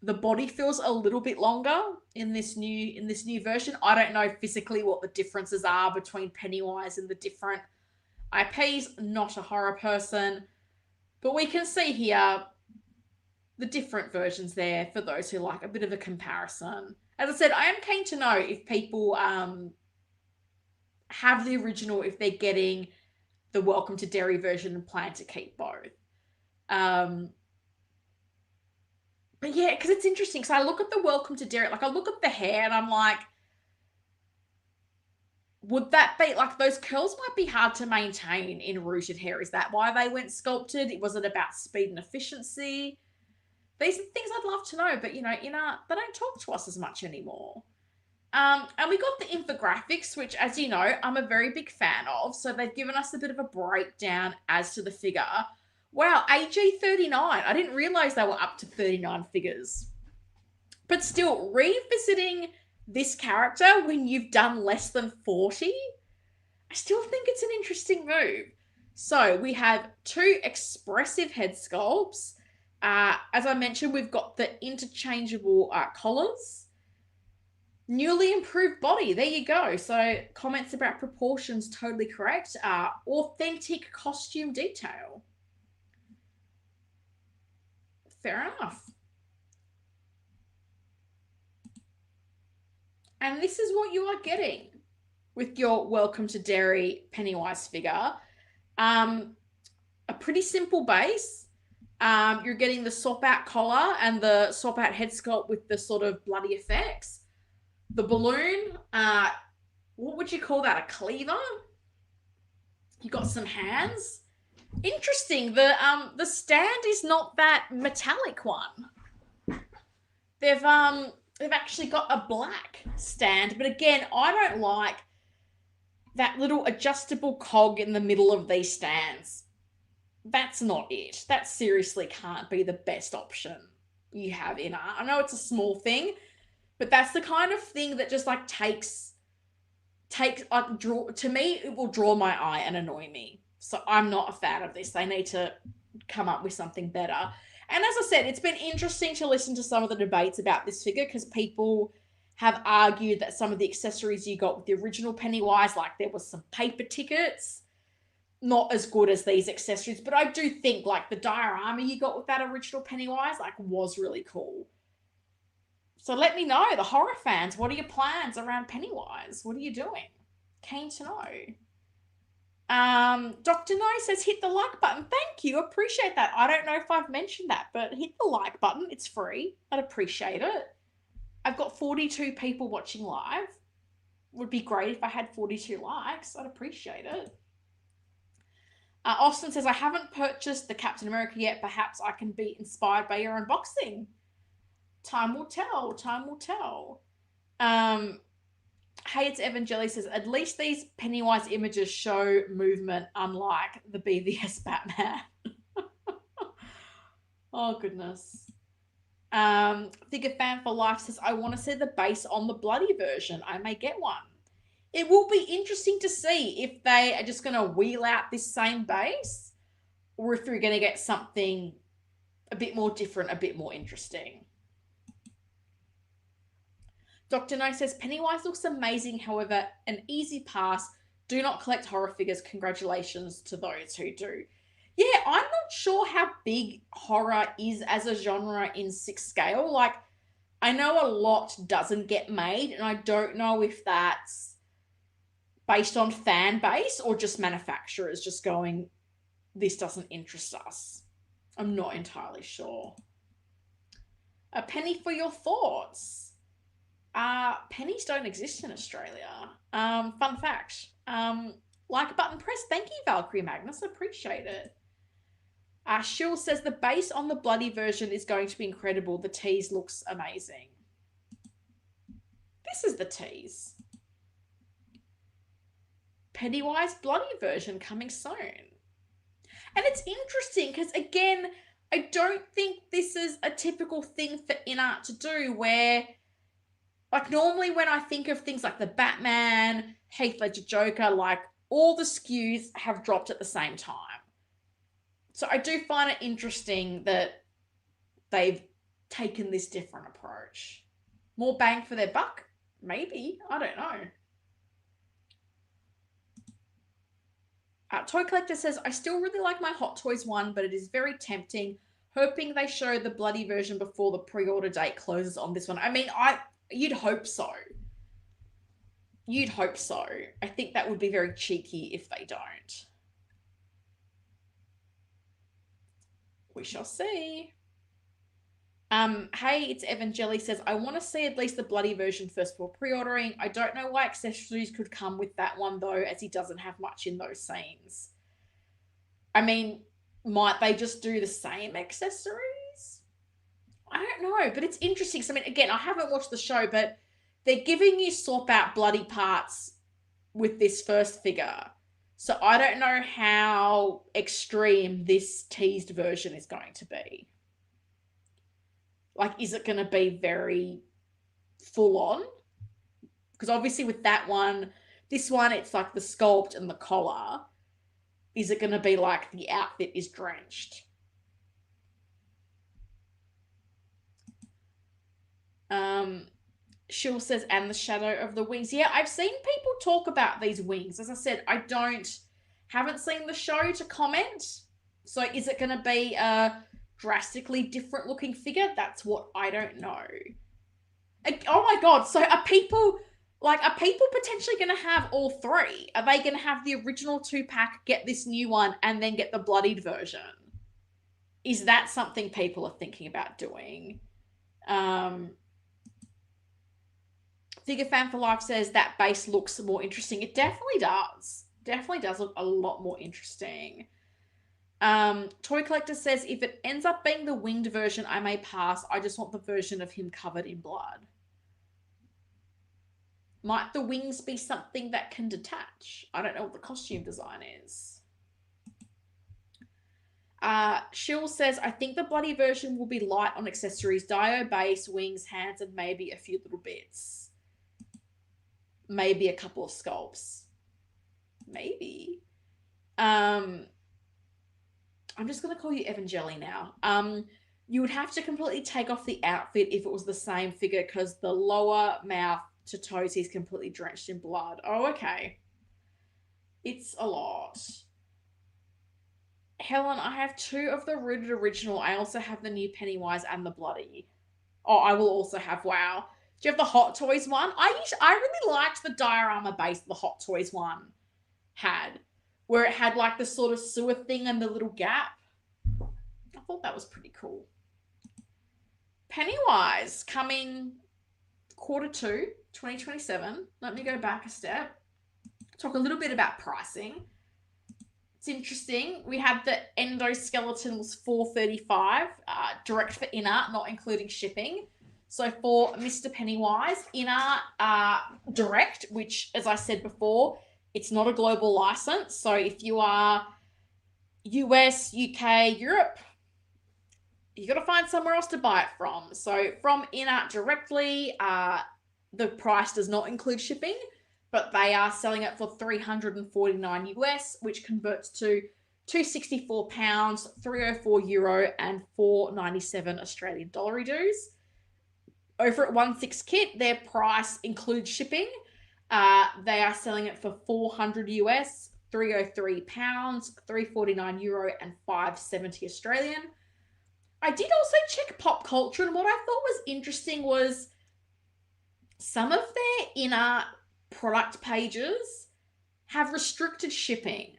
the body feels a little bit longer in this new version. I don't know physically what the differences are between Pennywise and the different IPs. Not a horror person, but we can see here the different versions there for those who like a bit of a comparison. As I said, I am keen to know if people have the original, if they're getting the Welcome to Derry version and plan to keep both. But yeah, because it's interesting. So I look at the Welcome to Derry, like I look at the hair and I'm like, would that be, like, those curls might be hard to maintain in rooted hair. Is that why they went sculpted? Was it about speed and efficiency? These are things I'd love to know, but, InArt, they don't talk to us as much anymore. And we got the infographics, which, as you know, I'm a very big fan of. So they've given us a bit of a breakdown as to the figure. Wow, AG 39. I didn't realize they were up to 39 figures. But still, revisiting this character when you've done less than 40, I still think it's an interesting move. So we have two expressive head sculpts. As I mentioned, we've got the interchangeable collars. Newly improved body. There you go. So comments about proportions, totally correct. Authentic costume detail. Fair enough. And this is what you are getting with your Welcome to Derry Pennywise figure. A pretty simple base. You're getting the swap out collar and the swap out head sculpt with the sort of bloody effects. The balloon, what would you call that? A cleaver? You got some hands. Interesting. The stand is not that metallic one. They've actually got a black stand, but again, I don't like that little adjustable cog in the middle of these stands. That's not it. That seriously can't be the best option you have in art. I know it's a small thing, but that's the kind of thing that just like takes to me, it will draw my eye and annoy me. So I'm not a fan of this. They need to come up with something better. And as I said, it's been interesting to listen to some of the debates about this figure because people have argued that some of the accessories you got with the original Pennywise, like there was some paper tickets, not as good as these accessories. But I do think like the diorama you got with that original Pennywise, like, was really cool. So let me know, the horror fans, what are your plans around Pennywise? What are you doing? Keen to know. Dr. No says hit the like button. Thank you. Appreciate that. I don't know if I've mentioned that, but hit the like button. It's free. I'd appreciate it. I've got 42 people watching live. Would be great if I had 42 likes. I'd appreciate it. Austin says, I haven't purchased the Captain America yet. Perhaps I can be inspired by your unboxing. Time will tell. Time will tell. Hey, it's Evan Jelly says, at least these Pennywise images show movement, unlike the BVS Batman. Oh, goodness. Figure Fan for Life says, I want to see the base on the bloody version. I may get one. It will be interesting to see if they are just going to wheel out this same base or if we're going to get something a bit more different, a bit more interesting. Dr. No says, Pennywise looks amazing, however, an easy pass. Do not collect horror figures. Congratulations to those who do. Yeah, I'm not sure how big horror is as a genre in 6 scale. Like, I know a lot doesn't get made, and I don't know if that's based on fan base or just manufacturers just going, this doesn't interest us. I'm not entirely sure. A penny for your thoughts. Pennies don't exist in Australia. Fun fact. Like button press. Thank you, Valkyrie Magnus. Appreciate it. Shill says the base on the bloody version is going to be incredible. The tease looks amazing. This is the tease. Pennywise bloody version coming soon. And it's interesting because, again, I don't think this is a typical thing for InArt to do where, like, normally when I think of things like the Batman, Heath Ledger Joker, like, all the SKUs have dropped at the same time. So I do find it interesting that they've taken this different approach. More bang for their buck? Maybe. I don't know. Toy Collector says, I still really like my Hot Toys one, but it is very tempting. Hoping they show the bloody version before the pre-order date closes on this one. I mean, you'd hope so. You'd hope so. I think that would be very cheeky if they don't. We shall see. Hey, it's Evan Jelly says, I want to see at least the bloody version first before pre-ordering. I don't know why accessories could come with that one, though, as he doesn't have much in those scenes. I mean, might they just do the same accessories? I don't know, but it's interesting. So, I mean, again, I haven't watched the show, but they're giving you swap out bloody parts with this first figure. So I don't know how extreme this teased version is going to be. Like, is it going to be very full on? Because obviously with that one, this one, it's like the sculpt and the collar. Is it going to be like the outfit is drenched? Shill says, and the shadow of the wings. Yeah, I've seen people talk about these wings. As I said, haven't seen the show to comment. So is it going to be a drastically different looking figure? That's what I don't know. Oh my God. So are people potentially going to have all three? Are they going to have the original 2-pack, get this new one, and then get the bloodied version? Is that something people are thinking about doing? Figure Fan for Life says that base looks more interesting. It definitely does. Definitely does look a lot more interesting. Toy Collector says, if it ends up being the winged version, I may pass. I just want the version of him covered in blood. Might the wings be something that can detach? I don't know what the costume design is. Shill says, I think the bloody version will be light on accessories. Dio base, wings, hands, and maybe a few little bits. Maybe a couple of sculpts. Maybe. I'm just going to call you Evan Jelly now. You would have to completely take off the outfit if it was the same figure because the lower mouth to toes is completely drenched in blood. Oh, okay. It's a lot. Helen, I have 2 of the rooted original. I also have the new Pennywise and the bloody. Oh, I will also have, wow. Do you have the Hot Toys one? I really liked the diorama base the Hot Toys one had, where it had like the sort of sewer thing and the little gap. I thought that was pretty cool. Pennywise coming Q2 2027. Let me go back a step. Talk a little bit about pricing. It's interesting. We had the endoskeleton was $435, direct for InArt, not including shipping. So for Mr. Pennywise, InArt direct, which, as I said before, it's not a global license. So if you are US, UK, Europe, you got to find somewhere else to buy it from. So from InArt directly, the price does not include shipping, but they are selling it for $349 US, which converts to £264, €304, and $4.97 Australian dollar dues. Over at 1/6 kit, their price includes shipping. They are selling it for $400 US, £303, €349, and $5.70 Australian. I did also check pop culture, and what I thought was interesting was some of their InArt product pages have restricted shipping.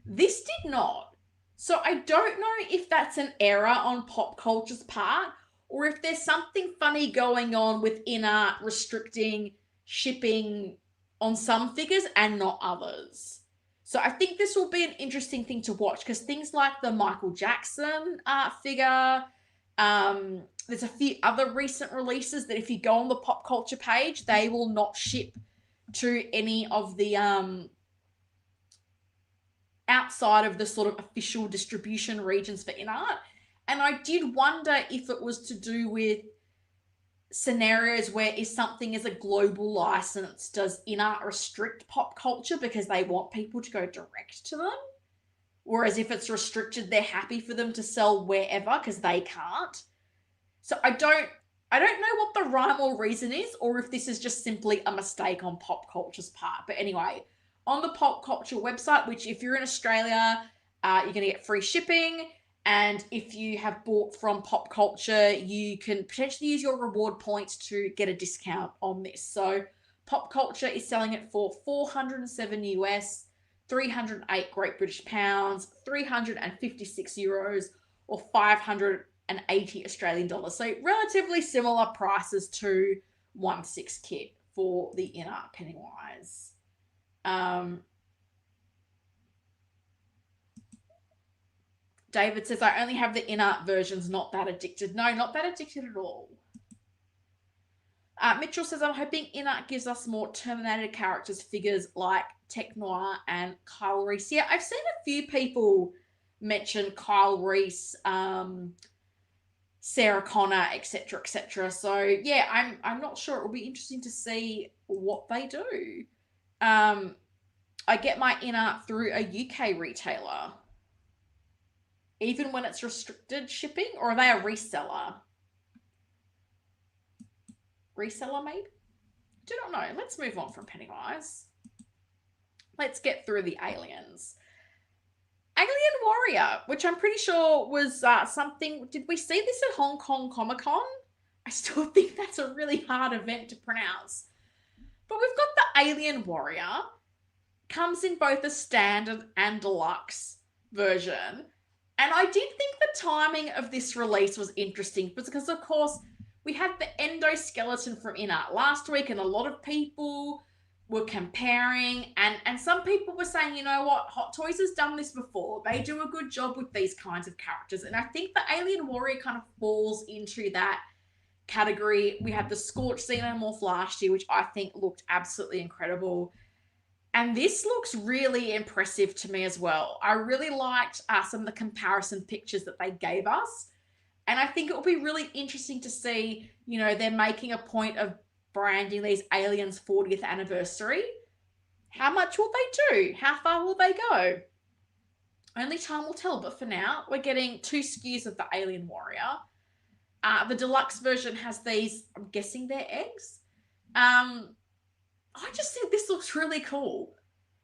This did not. So I don't know if that's an error on pop culture's part, or if there's something funny going on with InArt restricting shipping on some figures and not others. So I think this will be an interesting thing to watch, because things like the Michael Jackson figure, there's a few other recent releases that if you go on the pop culture page, they will not ship to any of the outside of the sort of official distribution regions for InArt. And I did wonder if it was to do with scenarios where if something is a global license, does InArt restrict pop culture because they want people to go direct to them? Whereas if it's restricted, they're happy for them to sell wherever because they can't. So I don't know what the rhyme or reason is, or if this is just simply a mistake on pop culture's part. But anyway, on the pop culture website, which if you're in Australia, you're going to get free shipping. And if you have bought from pop culture, you can potentially use your reward points to get a discount on this. So pop culture is selling it for $407 US, 308 Great British pounds, 356 euros, or 580 Australian dollars. So relatively similar prices to 1/6 kit for the InArt Pennywise. David says, I only have the InArt versions, not that addicted. No, not that addicted at all. Mitchell says, I'm hoping InArt gives us more Terminator characters figures like Tech Noir and Kyle Reese. Yeah, I've seen a few people mention Kyle Reese, Sarah Connor, etc., etc. So yeah, I'm not sure. It will be interesting to see what they do. I get my InArt through a UK retailer, even when it's restricted shipping, or are they a reseller? Reseller, maybe? Do not know. Let's move on from Pennywise. Let's get through the aliens. Alien Warrior, which I'm pretty sure was something... Did we see this at Hong Kong Comic Con? I still think that's a really hard event to pronounce. But we've got the Alien Warrior. Comes in both a standard and deluxe version. And I did think the timing of this release was interesting because, of course, we had the endoskeleton from InArt last week, and a lot of people were comparing, and some people were saying, you know what, Hot Toys has done this before. They do a good job with these kinds of characters. And I think the Alien Warrior kind of falls into that category. We had the Scorched Xenomorph last year, which I think looked absolutely incredible. And this looks really impressive to me as well. I really liked some of the comparison pictures that they gave us. And I think it will be really interesting to see, you know, they're making a point of branding these aliens' 40th anniversary. How much will they do? How far will they go? Only time will tell. But for now, we're getting 2 SKUs of the Alien Warrior. The deluxe version has these, I'm guessing they're eggs. I just think this looks really cool.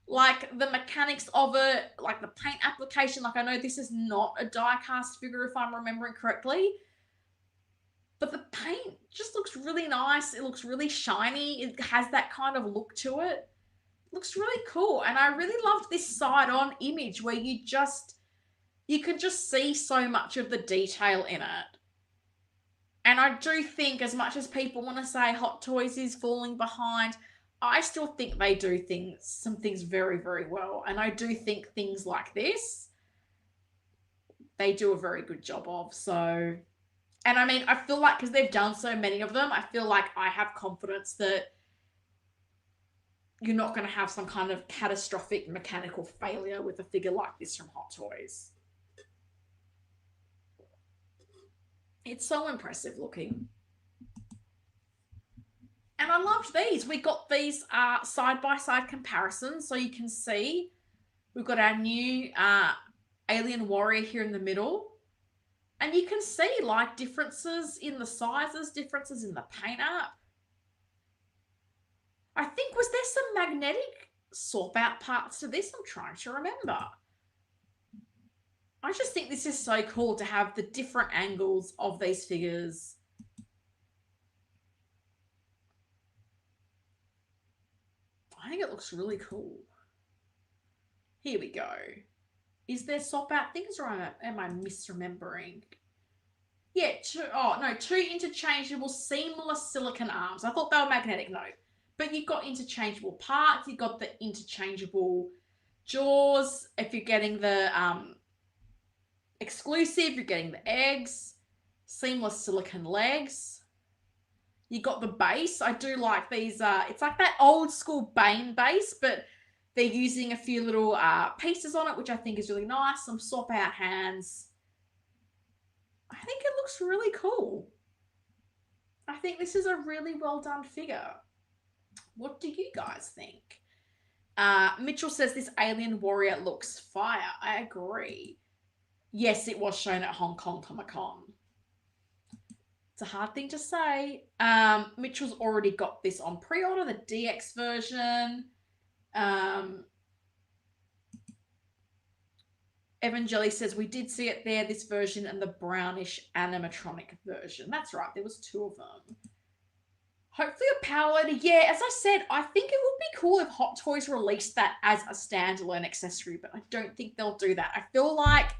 Like the mechanics of it, like the paint application. Like I know this is not a die-cast figure if I'm remembering correctly. But the paint just looks really nice. It looks really shiny. It has that kind of look to it. It looks really cool. And I really loved this side-on image where you can just see so much of the detail in it. And I do think, as much as people want to say Hot Toys is falling behind, I still think they do some things very, very well. And I do think things like this, they do a very good job of. So, and I mean, I feel like because they've done so many of them, I feel like I have confidence that you're not going to have some kind of catastrophic mechanical failure with a figure like this from Hot Toys. It's so impressive looking. And I loved these. We got these side-by-side comparisons, so you can see we've got our new alien warrior here in the middle. And you can see like differences in the sizes, differences in the paint up. I think, was there some magnetic swap out parts to this? I'm trying to remember. I just think this is so cool to have the different angles of these figures. I think it looks really cool. Here we go. Is there swap out things, or am I misremembering? Yeah, two interchangeable seamless silicone arms. I thought they were magnetic, no. But you've got interchangeable parts. You've got the interchangeable jaws. If you're getting the exclusive, you're getting the eggs. Seamless silicone legs. You got the base. I do like these. It's like that old school Bane base, but they're using a few little pieces on it, which I think is really nice. Some swap out hands. I think it looks really cool. I think this is a really well done figure. What do you guys think? Mitchell says this alien warrior looks fire. I agree. Yes, it was shown at Hong Kong Comic Con. It's a hard thing to say. Mitchell's already got this on pre-order, the DX version. Evan Jelly says we did see it there, this version and the brownish animatronic version. That's right, there was two of them. Hopefully a power loader. Yeah, as I said, I think it would be cool if Hot Toys released that as a standalone accessory, but I don't think they'll do that. I feel like,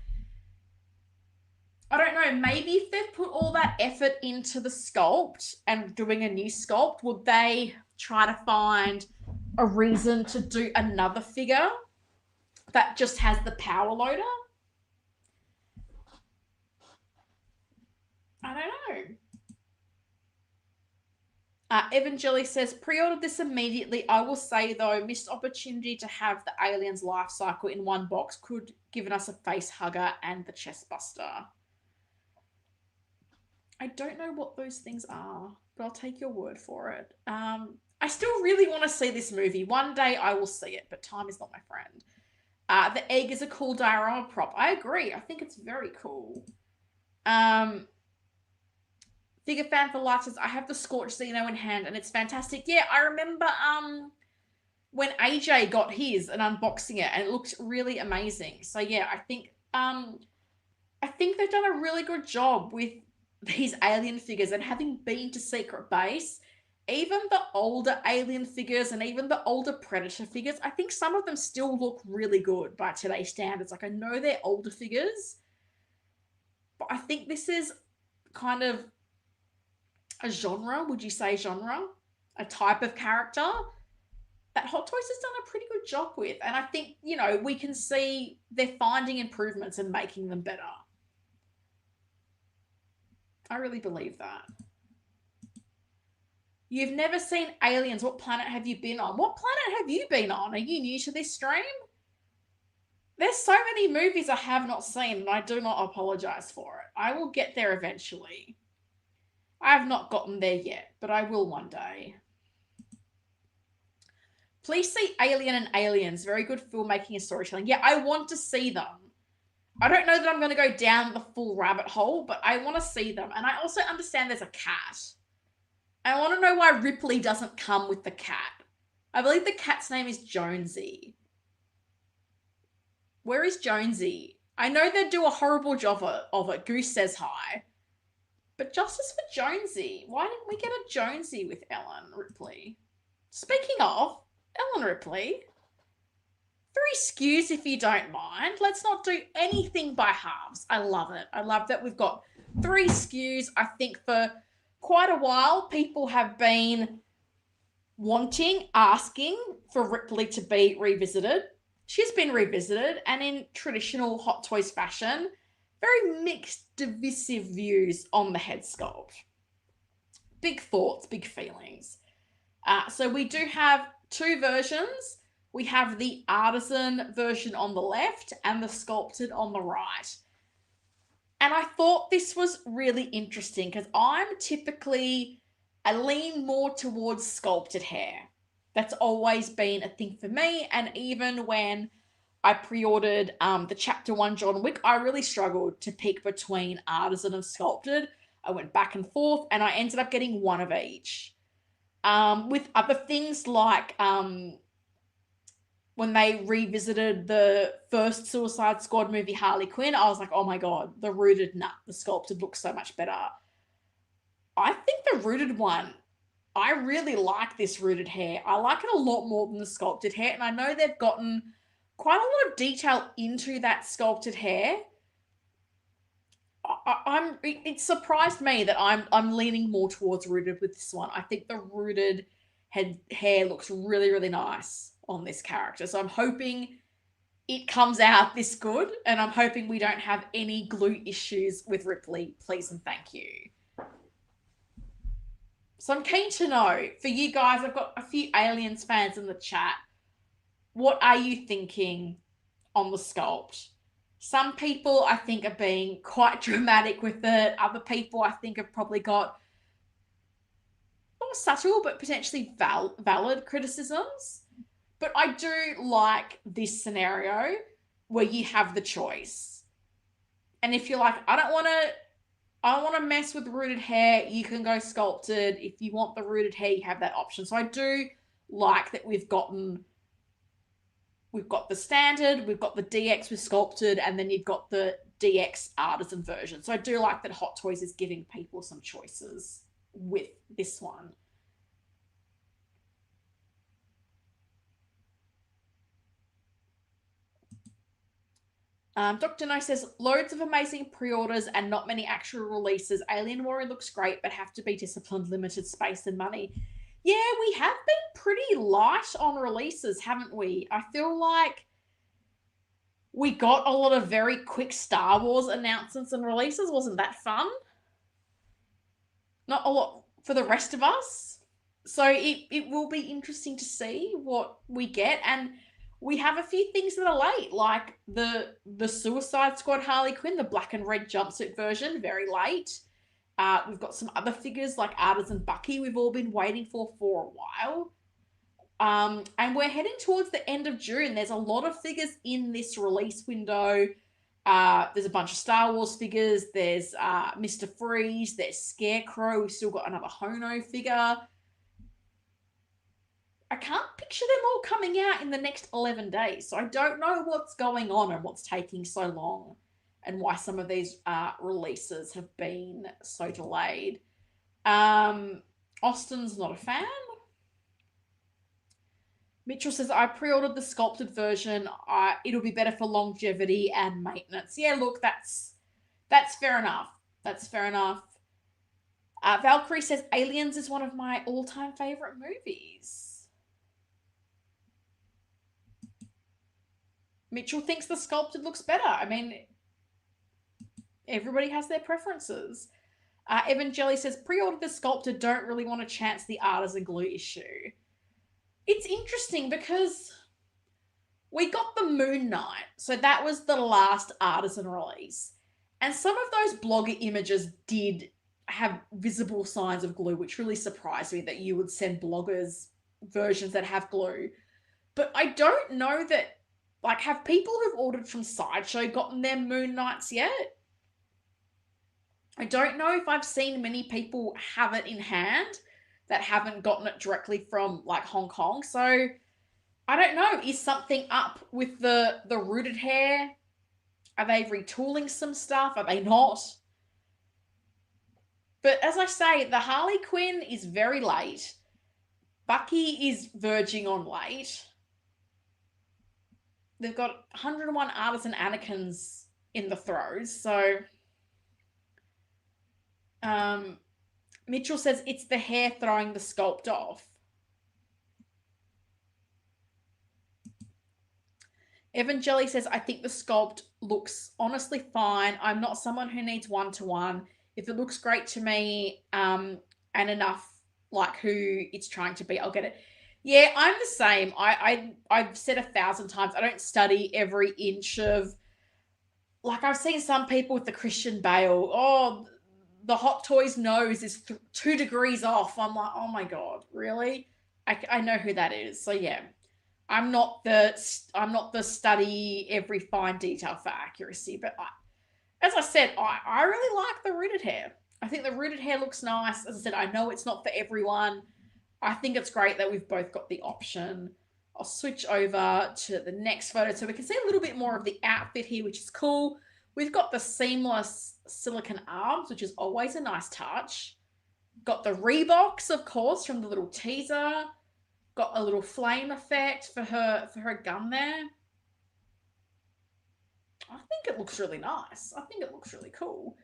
I don't know, maybe if they've put all that effort into the sculpt and doing a new sculpt, would they try to find a reason to do another figure that just has the power loader? I don't know. Evan Jelly says, pre-ordered this immediately. I will say, though, missed opportunity to have the alien's life cycle in one box. Could given us a face hugger and the chest buster. I don't know what those things are, but I'll take your word for it. I still really want to see this movie. One day I will see it, but time is not my friend. The egg is a cool diorama prop. I agree. I think it's very cool. Figure fan for life says, I have the Scorch Xeno in hand and it's fantastic. Yeah, I remember when AJ got his and unboxing it, and it looked really amazing. So yeah, I think they've done a really good job with these alien figures, and having been to Secret Base, even the older alien figures and even the older Predator figures, I think some of them still look really good by today's standards. Like, I know they're older figures, but I think this is kind of a genre, would you say genre? A type of character that Hot Toys has done a pretty good job with. And I think, you know, we can see they're finding improvements and making them better. I really believe that. You've never seen Aliens. What planet have you been on? What planet have you been on? Are you new to this stream? There's so many movies I have not seen, and I do not apologize for it. I will get there eventually. I have not gotten there yet, but I will one day. Please see Alien and Aliens. Very good filmmaking and storytelling. Yeah, I want to see them. I don't know that I'm going to go down the full rabbit hole, but I want to see them. And I also understand there's a cat. I want to know why Ripley doesn't come with the cat. I believe the cat's name is Jonesy. Where is Jonesy? I know they do a horrible job of it. Goose says hi. But justice for Jonesy. Why didn't we get a Jonesy with Ellen Ripley? Speaking of, Ellen Ripley, 3 SKUs if you don't mind. Let's not do anything by halves. I love it. I love that we've got 3 SKUs. I think for quite a while, people have been asking for Ripley to be revisited. She's been revisited, and in traditional Hot Toys fashion, very mixed, divisive views on the head sculpt. Big thoughts, big feelings. So we do have 2 versions. We have the artisan version on the left and the sculpted on the right. And I thought this was really interesting because I'm typically I lean more towards sculpted hair. That's always been a thing for me. And even when I pre-ordered the Chapter 1 John Wick, I really struggled to pick between artisan and sculpted. I went back and forth, and I ended up getting one of each. With other things like when they revisited the first Suicide Squad movie, Harley Quinn, I was like, oh my God, the rooted, the sculpted looks so much better. I think the rooted one, I really like this rooted hair. I like it a lot more than the sculpted hair, and I know they've gotten quite a lot of detail into that sculpted hair. It surprised me that I'm leaning more towards rooted with this one. I think the rooted hair looks really, really nice on this character. So I'm hoping it comes out this good, and I'm hoping we don't have any glue issues with Ripley. Please and thank you. So I'm keen to know, for you guys, I've got a few Aliens fans in the chat. What are you thinking on the sculpt? Some people, I think, are being quite dramatic with it. Other people, I think, have probably got not subtle, but potentially valid criticisms. But I do like this scenario where you have the choice. And if you're like, I don't want to mess with rooted hair, you can go sculpted. If you want the rooted hair, you have that option. So I do like that we've got the standard, we've got the DX with sculpted, and then you've got the DX artisan version. So I do like that Hot Toys is giving people some choices with this one. Dr. No says, loads of amazing pre-orders and not many actual releases. Alien Warrior looks great, but have to be disciplined, limited space and money. Yeah, we have been pretty light on releases, haven't we? I feel like we got a lot of very quick Star Wars announcements and releases. Wasn't that fun? Not a lot for the rest of us. So it will be interesting to see what we get. And we have a few things that are late, like the Suicide Squad Harley Quinn, the black and red jumpsuit version, very late. We've got some other figures like Artisan Bucky we've all been waiting for a while. And we're heading towards the end of June. There's a lot of figures in this release window. There's a bunch of Star Wars figures. There's Mr. Freeze. There's Scarecrow. We've still got another Hono figure. I can't picture them all coming out in the next 11 days. So I don't know what's going on and what's taking so long and why some of these releases have been so delayed. Austin's not a fan. Mitchell says, I pre-ordered the sculpted version. It'll be better for longevity and maintenance. Yeah, look, that's fair enough. That's fair enough. Valkyrie says, Aliens is one of my all-time favorite movies. Mitchell thinks the sculpted looks better. I mean, everybody has their preferences. Evan Jelly says, pre-ordered the sculpted, don't really want to chance the artisan glue issue. It's interesting because we got the Moon Knight. So that was the last artisan release. And some of those blogger images did have visible signs of glue, which really surprised me that you would send bloggers versions that have glue. But I don't know that, like, have people who've ordered from Sideshow gotten their Moon Knights yet? I don't know if I've seen many people have it in hand that haven't gotten it directly from, like, Hong Kong. So I don't know. Is something up with the rooted hair? Are they retooling some stuff? Are they not? But as I say, the Harley Quinn is very late. Bucky is verging on late. They've got 101 Artisan Anakins in the throes. So Mitchell says it's the hair throwing the sculpt off. Evan Jelly says, I think the sculpt looks honestly fine. I'm not someone who needs one-to-one. If it looks great to me and enough like who it's trying to be, I'll get it. Yeah, I'm the same. I've said 1,000 times, I don't study every inch of, like, I've seen some people with the Christian Bale. Oh, the Hot Toys nose is 2 degrees off. I'm like, oh my God, really? I know who that is. So yeah, I'm not the study every fine detail for accuracy, but as I said, I really like the rooted hair. I think the rooted hair looks nice. As I said, I know it's not for everyone. I think it's great that we've both got the option. I'll switch over to the next photo so we can see a little bit more of the outfit here, which is cool. We've got the seamless silicone arms, which is always a nice touch. Got the Reeboks, of course, from the little teaser. Got a little flame effect for her gun there. I think it looks really nice. I think it looks really cool.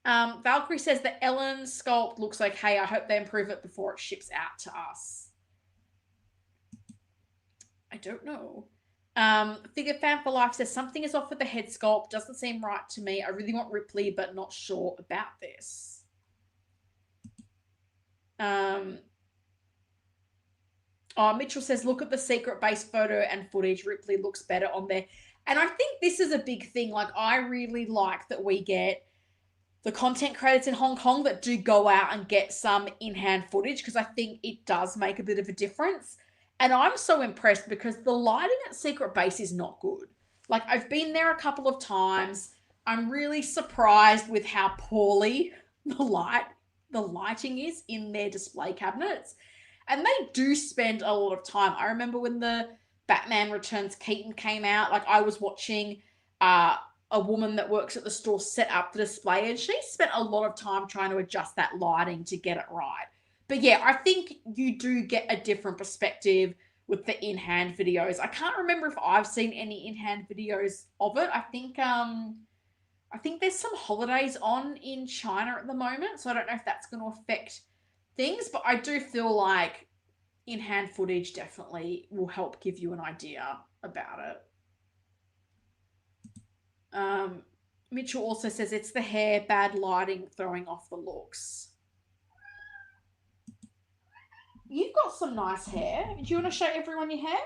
Valkyrie says the Ellen sculpt looks okay. I hope they improve it before it ships out to us. I don't know. Figure Fan for Life says something is off with the head sculpt. Doesn't seem right to me. I really want Ripley, but not sure about this. Mitchell says, look at the secret base photo and footage. Ripley looks better on there. And I think this is a big thing. Like, I really like that we get the content creators in Hong Kong that do go out and get some in-hand footage, because I think it does make a bit of a difference. And I'm so impressed because the lighting at Secret Base is not good. Like, I've been there a couple of times. I'm really surprised with how poorly the lighting is in their display cabinets. And they do spend a lot of time. I remember when the Batman Returns Keaton came out, like, I was watching a woman that works at the store set up the display, and she spent a lot of time trying to adjust that lighting to get it right. But yeah, I think you do get a different perspective with the in-hand videos. I can't remember if I've seen any in-hand videos of it. I think there's some holidays on in China at the moment, so I don't know if that's going to affect things, but I do feel like in-hand footage definitely will help give you an idea about it. Mitchell also says it's the hair, bad lighting, throwing off the looks. You've got some nice hair. Do you want to show everyone your hair?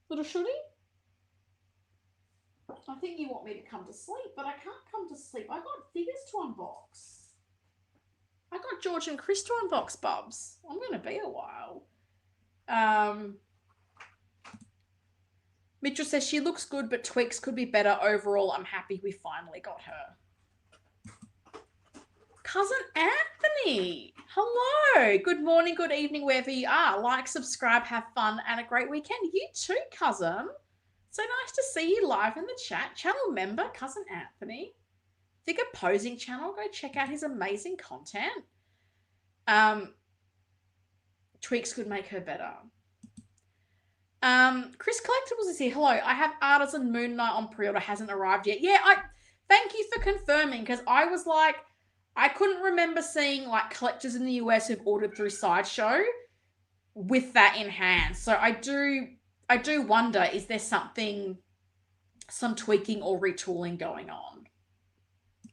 Little shooty? I think you want me to come to sleep, but I can't come to sleep. I got figures to unbox. I got George and Chris to unbox, Bubs. I'm going to be a while. Mitchell says she looks good, but tweaks could be better. Overall, I'm happy we finally got her. Cousin Anthony, hello. Good morning, good evening, wherever you are. Like, subscribe, have fun, and a great weekend. You too, cousin. So nice to see you live in the chat. Channel member, Cousin Anthony. Figure posing channel. Go check out his amazing content. Tweaks could make her better. Chris Collectibles is here. Hello. I have Artisan Moon Knight on pre-order. Hasn't arrived yet. Yeah, thank you for confirming, because I was like, I couldn't remember seeing like collectors in the US who've ordered through Sideshow with that in hand. So I do wonder, is there some tweaking or retooling going on?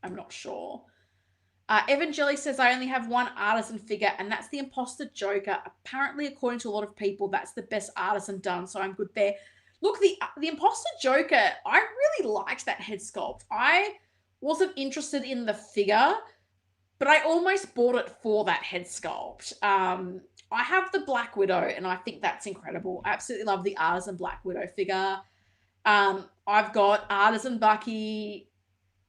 I'm not sure. Evan Jelly says, I only have one Artisan figure, and that's the Imposter Joker. Apparently, according to a lot of people, that's the best Artisan done, so I'm good there. Look, the Imposter Joker, I really liked that head sculpt. I wasn't interested in the figure, but I almost bought it for that head sculpt. I have the Black Widow, and I think that's incredible. I absolutely love the Artisan Black Widow figure. I've got Artisan Bucky,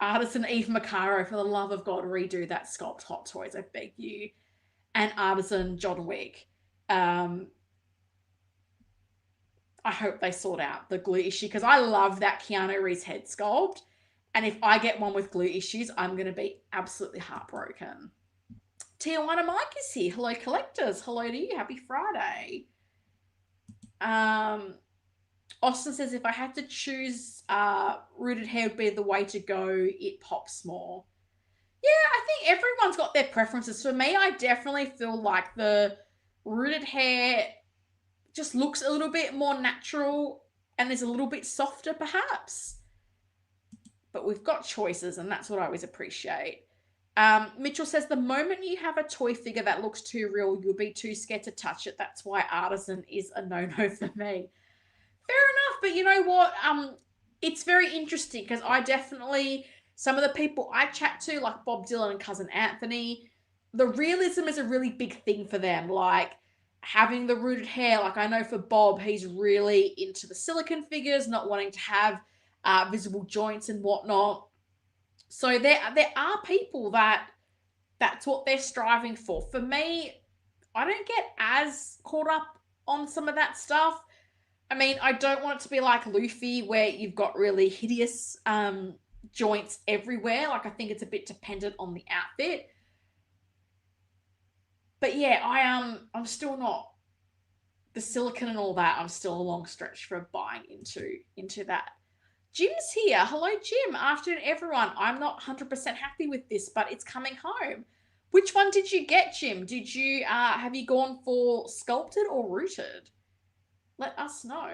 Artisan Eve Macaro. For the love of God, redo that sculpt, Hot Toys, I beg you. And Artisan John Wick. I hope they sort out the glue issue, because I love that Keanu Reeves head sculpt. And if I get one with glue issues, I'm going to be absolutely heartbroken. Tijuana Mike is here. Hello, collectors. Hello to you. Happy Friday. Austin says, if I had to choose, rooted hair would be the way to go. It pops more. Yeah, I think everyone's got their preferences. For me, I definitely feel like the rooted hair just looks a little bit more natural and is a little bit softer, perhaps. But we've got choices, and that's what I always appreciate. Mitchell says, the moment you have a toy figure that looks too real, you'll be too scared to touch it. That's why Artisan is a no-no for me. Fair enough, but you know what? It's very interesting, because I definitely Some of the people I chat to, like Bob Dylan and Cousin Anthony, the realism is a really big thing for them. Like having the rooted hair. Like I know for Bob, he's really into the silicone figures, not wanting to have visible joints and whatnot. So there are people that's what they're striving for. For me, I don't get as caught up on some of that stuff. I mean, I don't want it to be like Luffy where you've got really hideous joints everywhere. Like I think it's a bit dependent on the outfit. But yeah, I'm still not the silicone and all that. I'm still a long stretch for buying into that. Jim's here. Hello, Jim. Afternoon, everyone. I'm not 100% happy with this, but it's coming home. Which one did you get, Jim? Did you have you gone for sculpted or rooted? Let us know.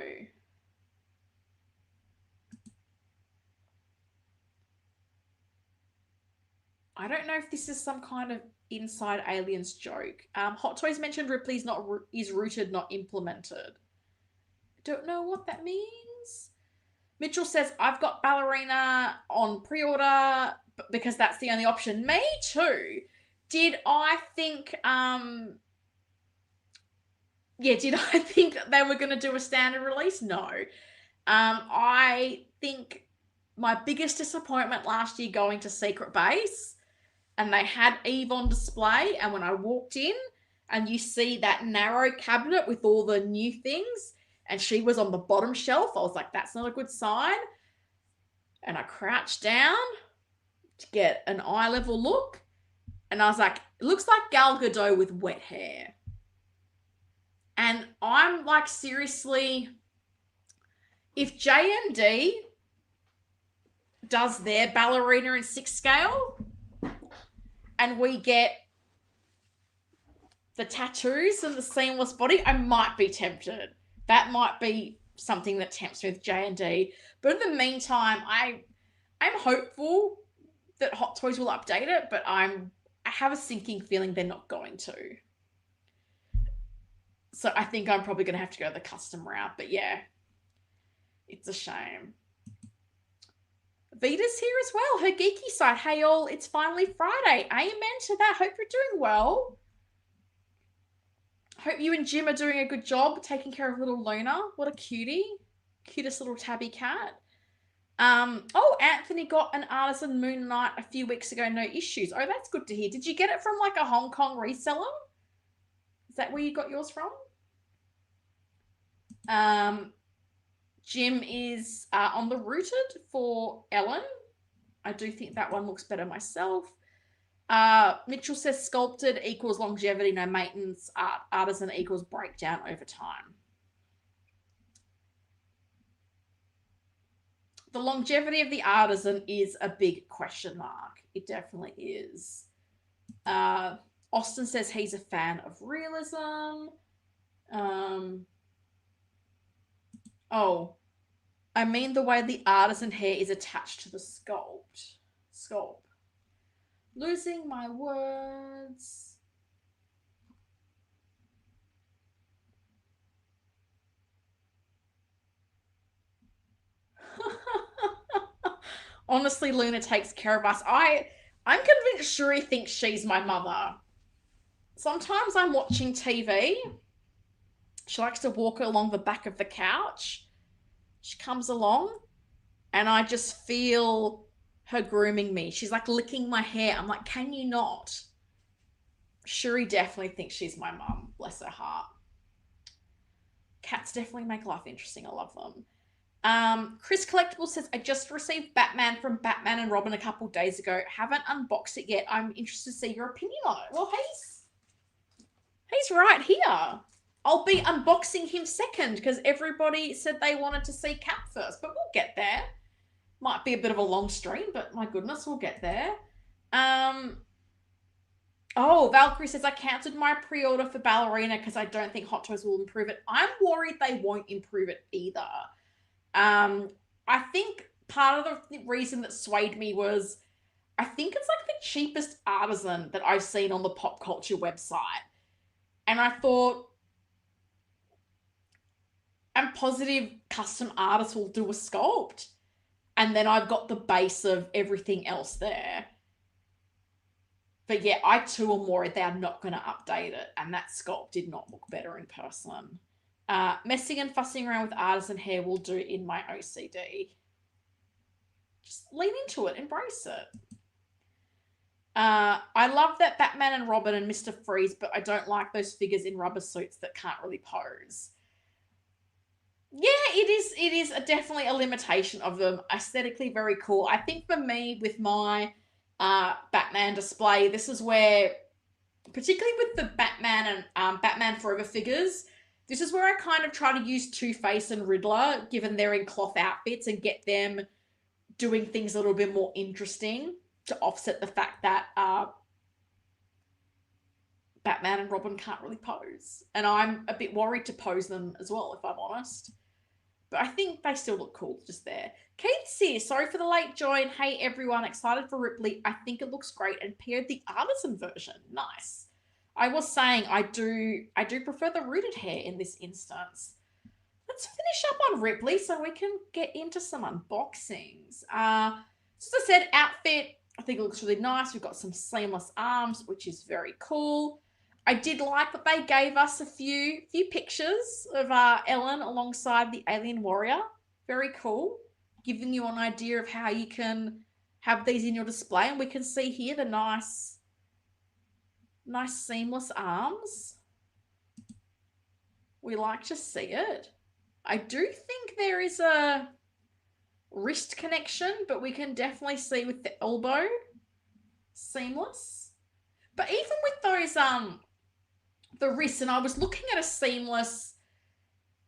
I don't know if this is some kind of inside aliens joke. Hot Toys mentioned Ripley's is rooted, not implemented. Don't know what that means. Mitchell says, I've got ballerina on pre-order because that's the only option. Me too. Did I think did I think they were going to do a standard release? No. I think my biggest disappointment last year going to Secret Base, and they had Eve on display, and when I walked in and you see that narrow cabinet with all the new things, and she was on the bottom shelf, I was like, that's not a good sign. And I crouched down to get an eye level look, and I was like, it looks like Gal Gadot with wet hair. And I'm like, seriously, if J&D does their ballerina in 6 scale and we get the tattoos and the seamless body, I might be tempted. That might be something that tempts me with J&D. But in the meantime, I'm hopeful that Hot Toys will update it, but I have a sinking feeling they're not going to. So I think I'm probably going to have to go the custom route. But yeah, it's a shame. Vita's here as well. Her geeky side. Hey all, it's finally Friday. Amen to that. Hope you're doing well. Hope you and Jim are doing a good job taking care of little Luna. What a cutie. Cutest little tabby cat. Anthony got an Artisan Moon Knight a few weeks ago. No issues. Oh, that's good to hear. Did you get it from like a Hong Kong reseller? Is that where you got yours from? Jim is on the rooted for Ellen. I do think that one looks better myself. Mitchell says sculpted equals longevity, no maintenance. Artisan equals breakdown over time. The longevity of the Artisan is a big question mark. It definitely is. Austin says he's a fan of realism. I mean the way the Artisan hair is attached to the sculpt. Losing my words. Honestly, Luna takes care of us. I'm convinced Shuri thinks she's my mother. Sometimes I'm watching TV. She likes to walk along the back of the couch. She comes along and I just feel her grooming me. She's like licking my hair. I'm like, can you not? Shuri definitely thinks she's my mum. Bless her heart. Cats definitely make life interesting. I love them. Chris Collectible says, I just received Batman from Batman and Robin a couple days ago. Haven't unboxed it yet. I'm interested to see your opinion on it. Well, he's right here. I'll be unboxing him second because everybody said they wanted to see Cap first, but we'll get there. Might be a bit of a long stream, but my goodness, we'll get there. Valkyrie says, I cancelled my pre-order for Ballerina because I don't think Hot Toys will improve it. I'm worried they won't improve it either. I think part of the reason that swayed me was I think it's like the cheapest Artisan that I've seen on the pop culture website. And I thought, I'm positive custom artists will do a sculpt. And then I've got the base of everything else there. But yeah, I too am worried they are not going to update it. And that sculpt did not look better in person. Messing and fussing around with artisan hair will do in my OCD. Just lean into it, embrace it. I love that Batman and Robin and Mr. Freeze, but I don't like those figures in rubber suits that can't really pose. Yeah, it is definitely a limitation of them. Aesthetically very cool. I think for me, with my Batman display, this is where, particularly with the Batman and Batman Forever figures, this is where I kind of try to use Two-Face and Riddler, given they're in cloth outfits, and get them doing things a little bit more interesting to offset the fact that Batman and Robin can't really pose. And I'm a bit worried to pose them as well, if I'm honest. But I think they still look cool just there. Kate says, sorry for the late join. Hey everyone, excited for Ripley. I think it looks great and paired the artisan version. Nice. I was saying I do prefer the rooted hair in this instance. Let's finish up on Ripley so we can get into some unboxings. As I said, outfit, I think it looks really nice. We've got some seamless arms, which is very cool. I did like that they gave us a few pictures of Ellen alongside the alien warrior. Very cool. Giving you an idea of how you can have these in your display. And we can see here the nice seamless arms. We like to see it. I do think there is a wrist connection, but we can definitely see with the elbow seamless. But even with those the wrists, and I was looking at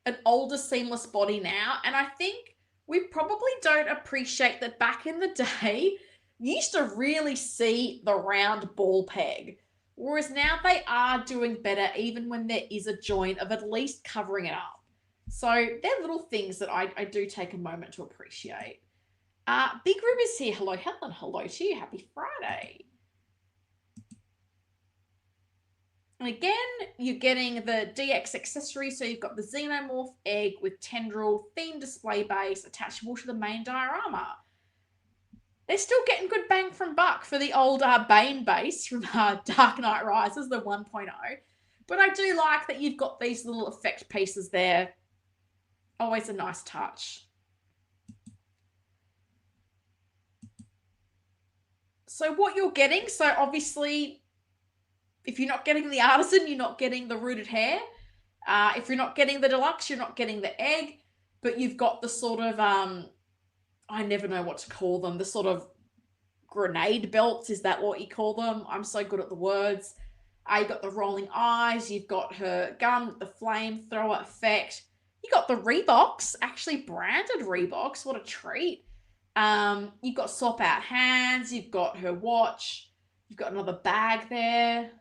an older seamless body now, and I think we probably don't appreciate that back in the day, you used to really see the round ball peg. Whereas now they are doing better even when there is a joint of at least covering it up. So they're little things that I do take a moment to appreciate. Big Rib is here. Hello, Helen. Hello to you. Happy Friday. And again, you're getting the DX accessory. So you've got the Xenomorph egg with tendril, theme display base, attachable to the main diorama. They're still getting good bang from buck for the old Bane base from Dark Knight Rises, the 1.0. But I do like that you've got these little effect pieces there. Always a nice touch. So what you're getting, so obviously, if you're not getting the artisan, you're not getting the rooted hair. If you're not getting the deluxe, you're not getting the egg. But you've got the sort of, I never know what to call them, the sort of grenade belts. Is that what you call them? I'm so good at the words. You've got the rolling eyes. You've got her gun with the flamethrower effect. You got the Reeboks, actually branded Reeboks. What a treat. You've got swap out hands. You've got her watch. You've got another bag there.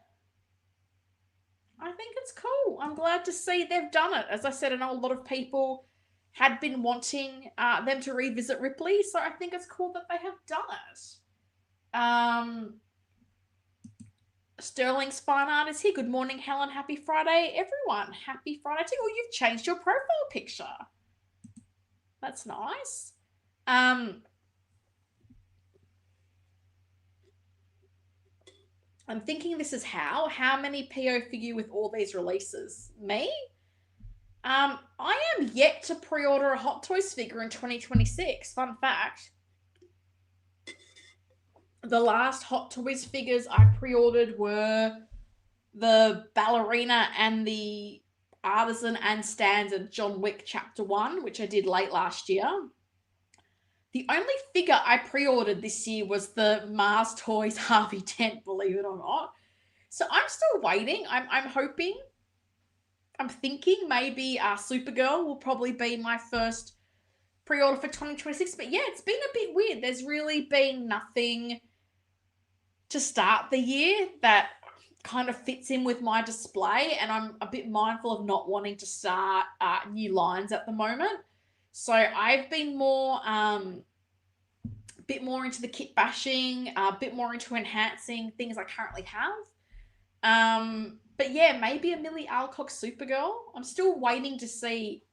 I think it's cool. I'm glad to see they've done it. As I said, I know a lot of people had been wanting them to revisit Ripley, so I think it's cool that they have done it. Sterling's Fine Art is here. Good morning, Helen. Happy Friday, everyone. Happy Friday to you. Oh, you've changed your profile picture. That's nice. I'm thinking this is how many PO figure with all these releases? Me? I am yet to pre-order a Hot Toys figure in 2026. Fun fact. The last Hot Toys figures I pre-ordered were the ballerina and the artisan and standard John Wick Chapter 1, which I did late last year. The only figure I pre-ordered this year was the Mars Toys Harvey Dent, believe it or not. So I'm still waiting. I'm hoping, I'm thinking maybe Supergirl will probably be my first pre-order for 2026. But yeah, it's been a bit weird. There's really been nothing to start the year that kind of fits in with my display. And I'm a bit mindful of not wanting to start new lines at the moment. So I've been more, bit more into the kit bashing, a bit more into enhancing things I currently have. But yeah, maybe a Millie Alcock Supergirl. I'm still waiting to see.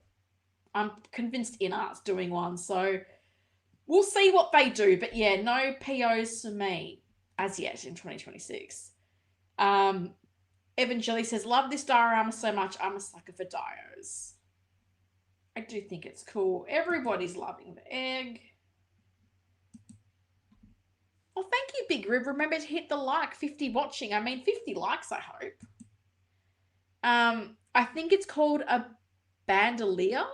I'm convinced InArt's doing one. So We'll see what they do. But yeah, no POs for me as yet in 2026. Evan Jelly says, love this diorama so much. I'm a sucker for dios. I do think it's cool. Everybody's loving the egg. Oh, thank you, Big Rib. Remember to hit the like. 50 watching. I mean, 50 likes, I hope. I think it's called a bandolier.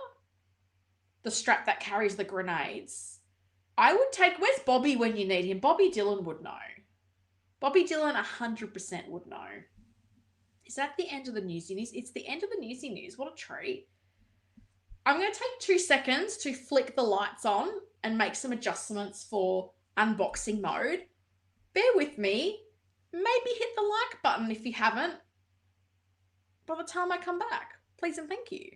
The strap that carries the grenades. I would take... Where's Bobby when you need him? Bobby Dillon would know. Bobby Dillon 100% would know. Is that the end of the newsy news? It's the end of the newsy news. What a treat. I'm going to take 2 seconds to flick the lights on and make some adjustments for unboxing mode. Bear with me. Maybe hit the like button if you haven't by the time I come back. Please and thank you.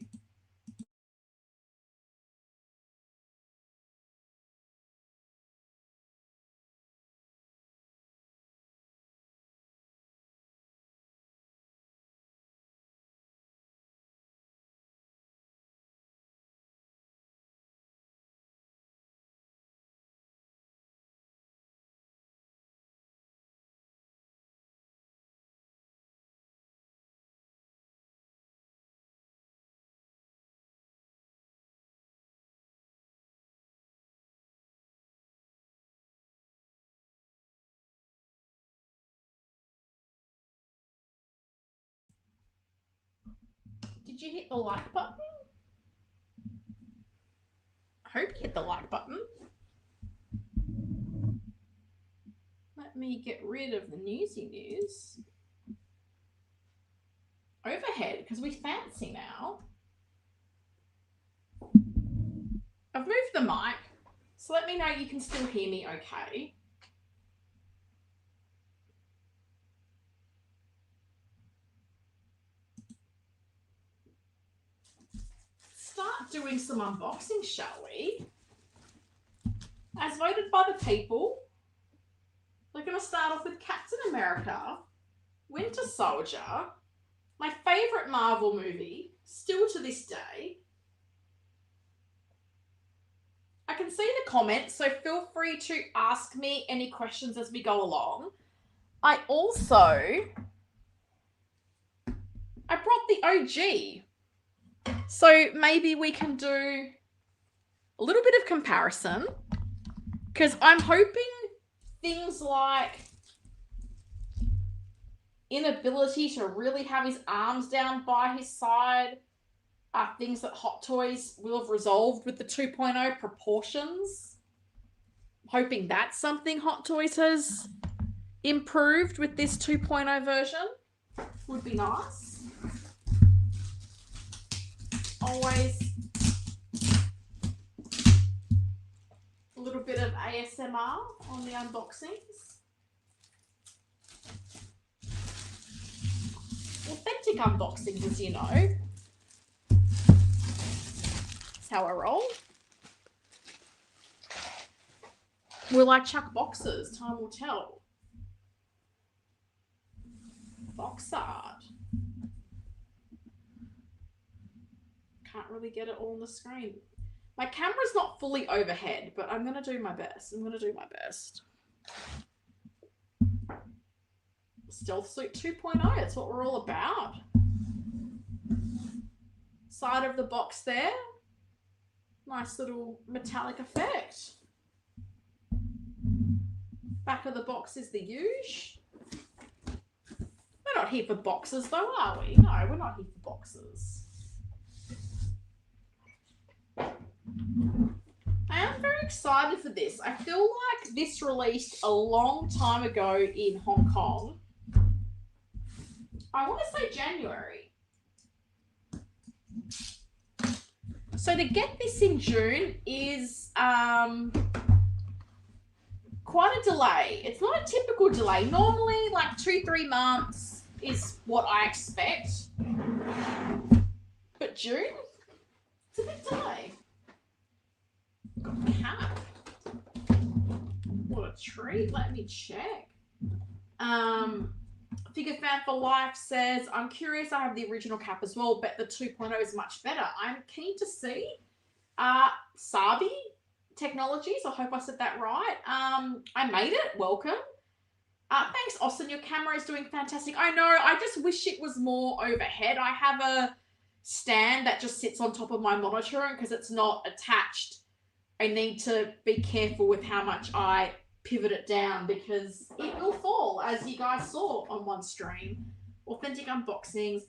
Did you hit the like button? I hope you hit the like button. Let me get rid of the newsy news. Overhead, because we fancy now. I've moved the mic, so let me know you can still hear me okay. Start doing some unboxing, shall we? As voted by the people, we're going to start off with Captain America, Winter Soldier, my favourite Marvel movie, still to this day. I can see the comments, so feel free to ask me any questions as we go along. I brought the OG. So maybe we can do a little bit of comparison, because I'm hoping things like inability to really have his arms down by his side are things that Hot Toys will have resolved with the 2.0 proportions. I'm hoping that's something Hot Toys has improved with this 2.0 version. Would be nice. Always a little bit of ASMR on the unboxings. Authentic unboxings, as you know. That's how I roll. Will I chuck boxes? Time will tell. Box art. Can't really get it all on the screen. My camera's not fully overhead, but I'm going to do my best. Stealth Suit 2.0, that's what we're all about. Side of the box there. Nice little metallic effect. Back of the box is the huge. We're not here for boxes though, are we? No, we're not here for boxes. I am very excited for this. I feel like this released a long time ago in Hong Kong. I want to say January. So to get this in June is quite a delay. It's not a typical delay. Normally like 2-3 months is what I expect. But June, it's a bit delay. Got cap. What a treat. Let me check. Figure Fan for Life says, I'm curious, I have the original cap as well, but the 2.0 is much better. I'm keen to see. Sabi, Technologies. I hope I said that right. I made it. Welcome. Thanks, Austin. Your camera is doing fantastic. I know. I just wish it was more overhead. I have a stand that just sits on top of my monitor, and because it's not attached, I need to be careful with how much I pivot it down because it will fall, as you guys saw on one stream. Authentic unboxings.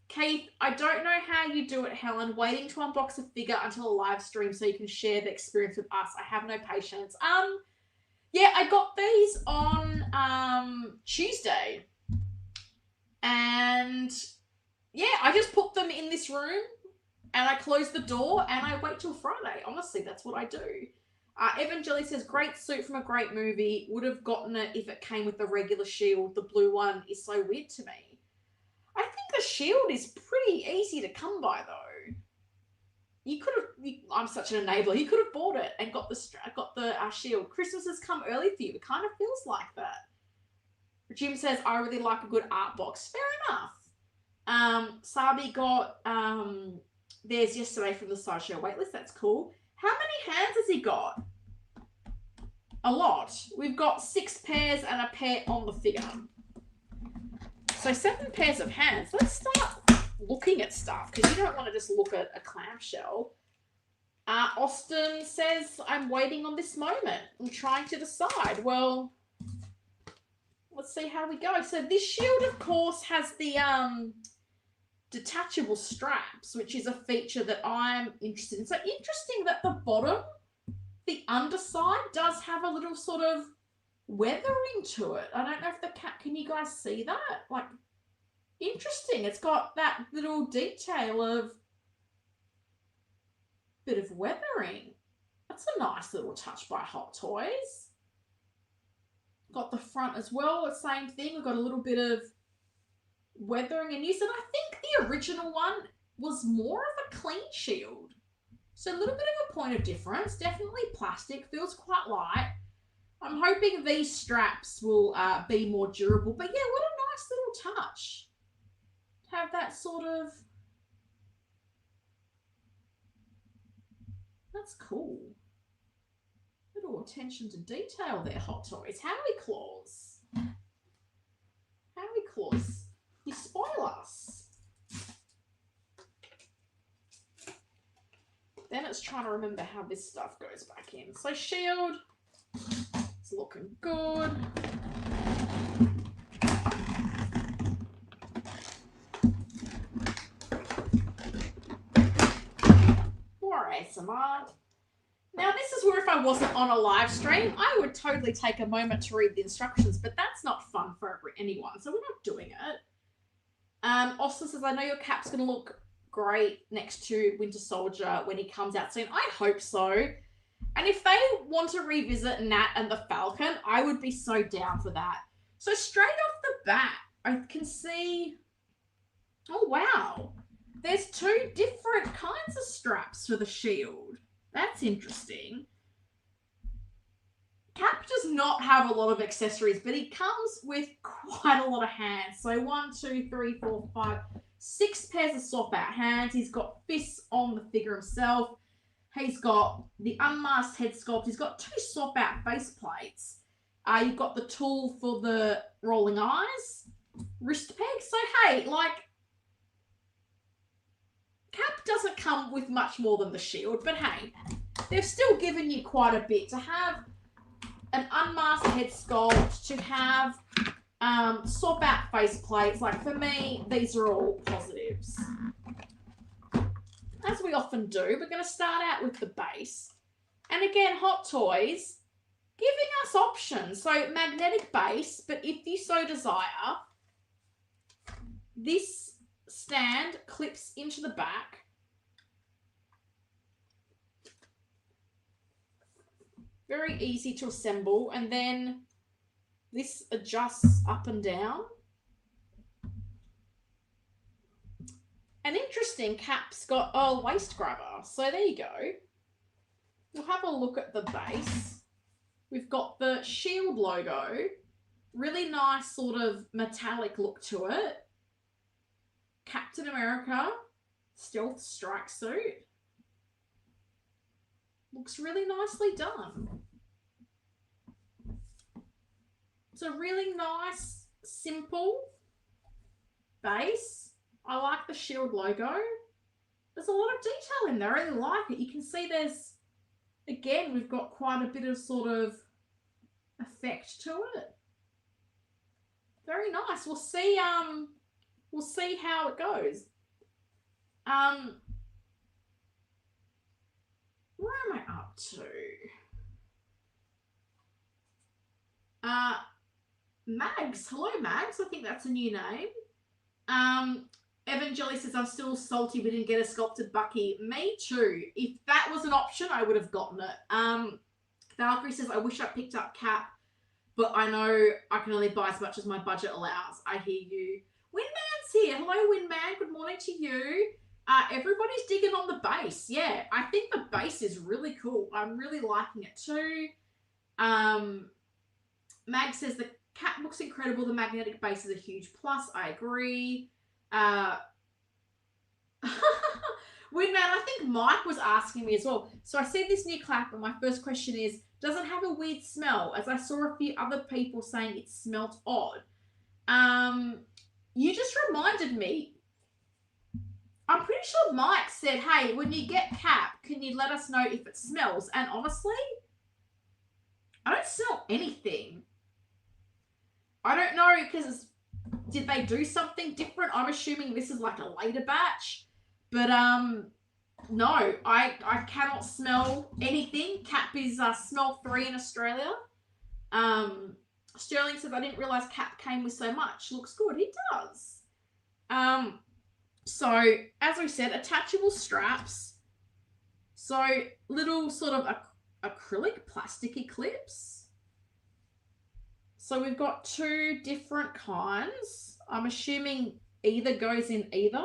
Keith, I don't know how you do it, Helen. Waiting to unbox a figure until a live stream so you can share the experience with us. I have no patience. Yeah, I got these on Tuesday. And yeah, I just put them in this room and I close the door and I wait till Friday. Honestly, that's what I do. Evan Jelly says, great suit from a great movie. Would have gotten it if it came with the regular shield. The blue one is so weird to me. I think the shield is pretty easy to come by, though. You could have. I'm such an enabler. You could have bought it and got the shield. Christmas has come early for you. It kind of feels like that. Jim says, I really like a good art box. Fair enough. Sabi got theirs yesterday from the sideshow waitlist. That's cool. How many hands has he got? A lot. We've got 6 pairs and a pair on the figure. So 7 pairs of hands. Let's start looking at stuff because you don't want to just look at a clamshell. Austin says, I'm waiting on this moment. I'm trying to decide. Well, let's see how we go. So this shield, of course, has the detachable straps, which is a feature that I'm interested in. So interesting that the bottom, the underside, does have a little sort of weathering to it. I don't know if the cat, can you guys see that? Like, interesting. It's got that little detail of bit of weathering. That's a nice little touch by Hot Toys. Got the front as well, the same thing. We've got a little bit of weathering and use. And I think the original one was more of a clean shield. So a little bit of a point of difference. Definitely plastic, feels quite light. I'm hoping these straps will be more durable. But yeah, what a nice little touch. Have that sort of... That's cool. Little attention to detail there, Hot Toys. Howie Claws. Howie Claws. You spoil us. Then it's trying to remember how this stuff goes back in. So shield. It's looking good. More ASMR. Now this is where if I wasn't on a live stream, I would totally take a moment to read the instructions, but that's not fun for anyone, so we're not doing it. Austin says, I know your cap's going to look great next to Winter Soldier when he comes out soon. I hope so. And if they want to revisit Nat and the Falcon, I would be so down for that. So straight off the bat, I can see... Oh, wow. There's 2 different kinds of straps for the shield. That's interesting. Cap does not have a lot of accessories, but he comes with quite a lot of hands. So 1, 2, 3, 4, 5, 6 pairs of swap-out hands. He's got fists on the figure himself. He's got the unmasked head sculpt. He's got 2 swap-out face plates. You've got the tool for the rolling eyes, wrist peg. So, hey, like, Cap doesn't come with much more than the shield, but hey, they've still given you quite a bit to have an unmasked head sculpt, to have swap out face plates. Like for me, these are all positives. As we often do, we're going to start out with the base. And again, Hot Toys giving us options. So magnetic base, but if you so desire, this stand clips into the back. Very easy to assemble, and then this adjusts up and down. An interesting cap's got a waist grabber, so there you go. We'll have a look at the base. We've got the shield logo, really nice sort of metallic look to it. Captain America, stealth strike suit. Looks really nicely done. It's a really nice, simple base. I like the Shield logo. There's a lot of detail in there. I really like it. You can see there's, again, we've got quite a bit of sort of effect to it. Very nice. We'll see how it goes. Where am I up to? Mags. Hello, Mags. I think that's a new name. Evan Jelly says, I'm still salty we didn't get a sculpted Bucky. Me too. If that was an option, I would have gotten it. Valkyrie says, I wish I picked up Cap, but I know I can only buy as much as my budget allows. I hear you. Winman's here. Hello, Winman. Good morning to you. Everybody's digging on the base. Yeah, I think the base is really cool. I'm really liking it too. Mag says the Cap looks incredible. The magnetic base is a huge plus. I agree. Winman, I think Mike was asking me as well. So I see this new clap, and my first question is, does it have a weird smell? As I saw a few other people saying it smelled odd. You just reminded me. I'm pretty sure Mike said, hey, when you get Cap, can you let us know if it smells? And honestly, I don't smell anything. I don't know, because did they do something different? I'm assuming this is like a later batch. But no, I cannot smell anything. Cap is smell 3 in Australia. Sterling says, I didn't realise Cap came with so much. Looks good. He does. So, as we said, attachable straps. So, little sort of acrylic plasticky clips. So, we've got 2 different kinds. I'm assuming either goes in either.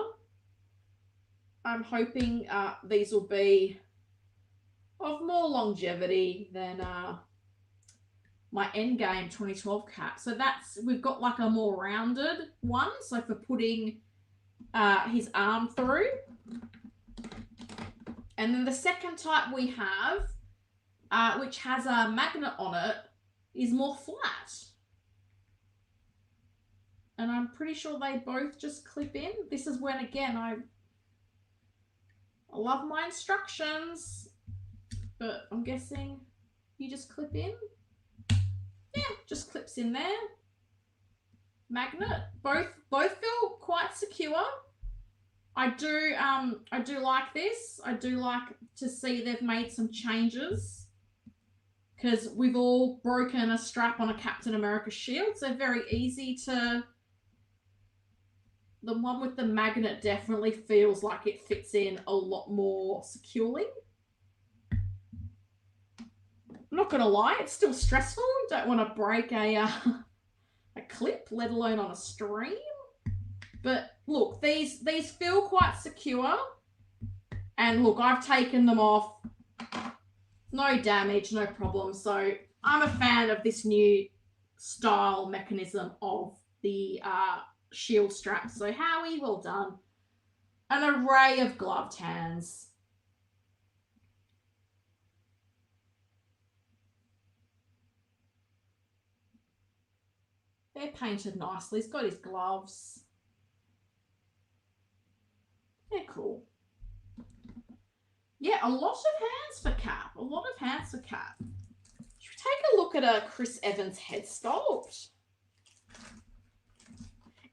I'm hoping these will be of more longevity than my Endgame 2012 Cap. So we've got like a more rounded one. So for putting his arm through. And then the second type we have, which has a magnet on it, is more flat. And I'm pretty sure they both just clip in. This is when, again, I love my instructions, but I'm guessing you just clip in. Yeah, just clips in there. Magnet. Both feel quite secure. I do like this. I do like to see they've made some changes, because we've all broken a strap on a Captain America shield, so very easy to. The one with the magnet definitely feels like it fits in a lot more securely. I'm not going to lie, it's still stressful. Don't want to break a clip, let alone on a stream. But look, these feel quite secure. And look, I've taken them off. No damage, no problem. So I'm a fan of this new style mechanism of the shield strap. So Howie, well done. An array of gloved hands. They're painted nicely. He's got his gloves. They're cool. Yeah, a lot of hands for Cap. A lot of hands for Cap. Should we take a look at a Chris Evans head sculpt?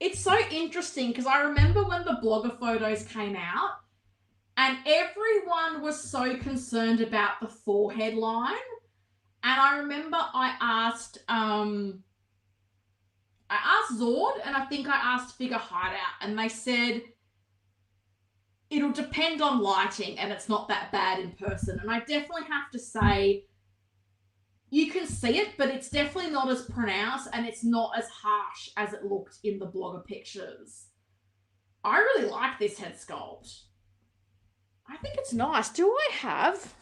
It's so interesting because I remember when the blogger photos came out and everyone was so concerned about the forehead line. And I remember I asked Zord, and I think I asked Figure Hideout, and they said it'll depend on lighting and it's not that bad in person. And I definitely have to say, you can see it, but it's definitely not as pronounced and it's not as harsh as it looked in the blogger pictures. I really like this head sculpt. I think it's nice. Do I have...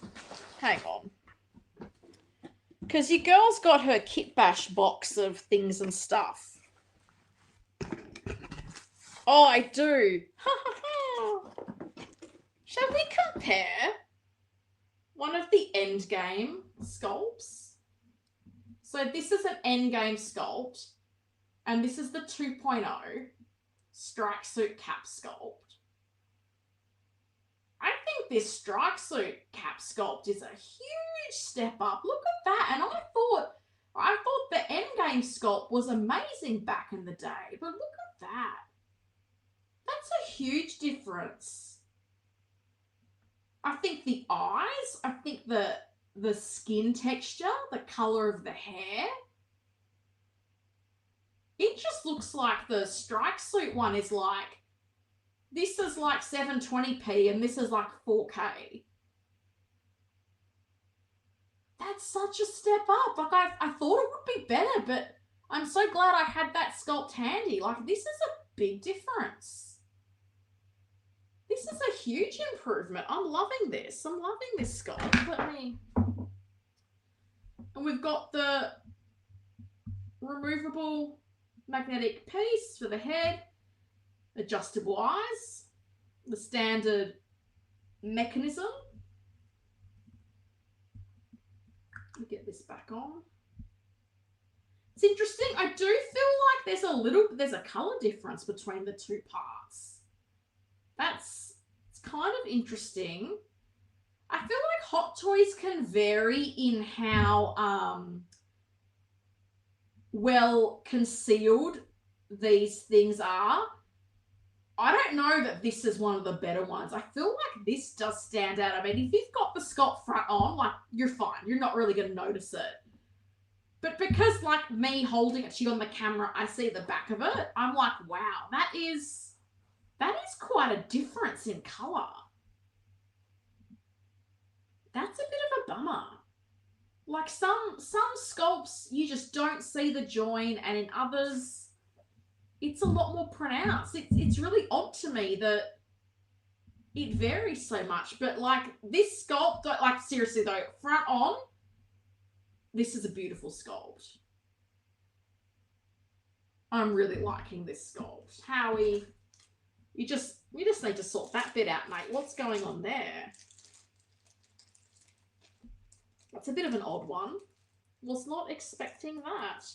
Hang on. Because your girl's got her Kit Bash box of things and stuff. Oh, I do. Shall we compare? one of the Endgame sculpts. So this is an Endgame sculpt, and this is the 2.0 strike suit cap sculpt. I think this strike suit cap sculpt is a huge step up. Look at that. And I thought the Endgame sculpt was amazing back in the day, but look at that. That's a huge difference. I think the eyes, I think the skin texture, the color of the hair, it just looks like the strike suit one is like, this is like 720p and this is like 4K. That's such a step up. Like I thought it would be better, but I'm so glad I had that sculpt handy. Like this is a big difference. This is a huge improvement. I'm loving this. I'm loving this sculpt. And we've got the removable magnetic piece for the head, adjustable eyes, the standard mechanism. Let me get this back on. It's interesting. I do feel like there's a color difference between the two parts. It's kind of interesting. I feel like Hot Toys can vary in how well concealed these things are. I don't know that this is one of the better ones. I feel like this does stand out. I mean, if you've got the sculpt front on, like, you're fine. You're not really going to notice it. But because, like, me holding it to you on the camera, I see the back of it, I'm like, wow, that is quite a difference in colour. That's a bit of a bummer. Like some sculpts, you just don't see the join, and in others, it's a lot more pronounced. It's really odd to me that it varies so much. But like this sculpt, like seriously though, front on, this is a beautiful sculpt. I'm really liking this sculpt. Howie, we just need to sort that bit out, mate. What's going on there? That's a bit of an odd one. Was not expecting that.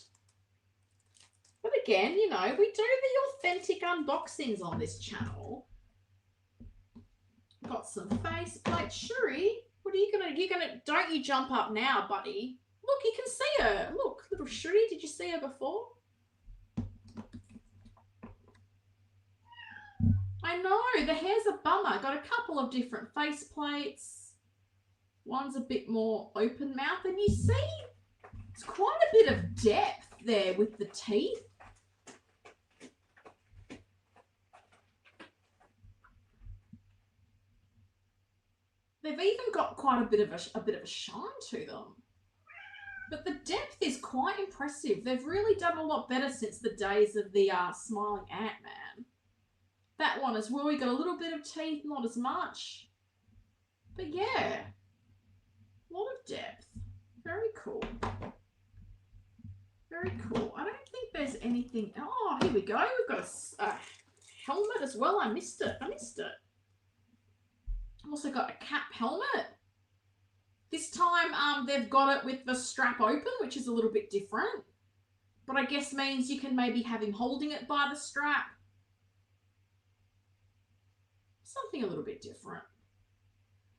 But again, you know, we do the authentic unboxings on this channel. Got some faceplate. Shuri, what are you gonna, don't you jump up now, buddy. Look, you can see her. Look, little Shuri, did you see her before? I know, the hair's a bummer. Got a couple of different face plates. One's a bit more open mouth, and you see it's quite a bit of depth there with the teeth. They've even got quite a bit of a shine to them. But the depth is quite impressive. They've really done a lot better since the days of the Smiling Ant-Man. That one as well, we got a little bit of teeth, not as much. But yeah, a lot of depth. Very cool. Very cool. I don't think there's anything. Oh, here we go. We've got a helmet as well. I missed it. Also got a cap helmet. This time they've got it with the strap open, which is a little bit different. But I guess means you can maybe have him holding it by the strap. Something a little bit different.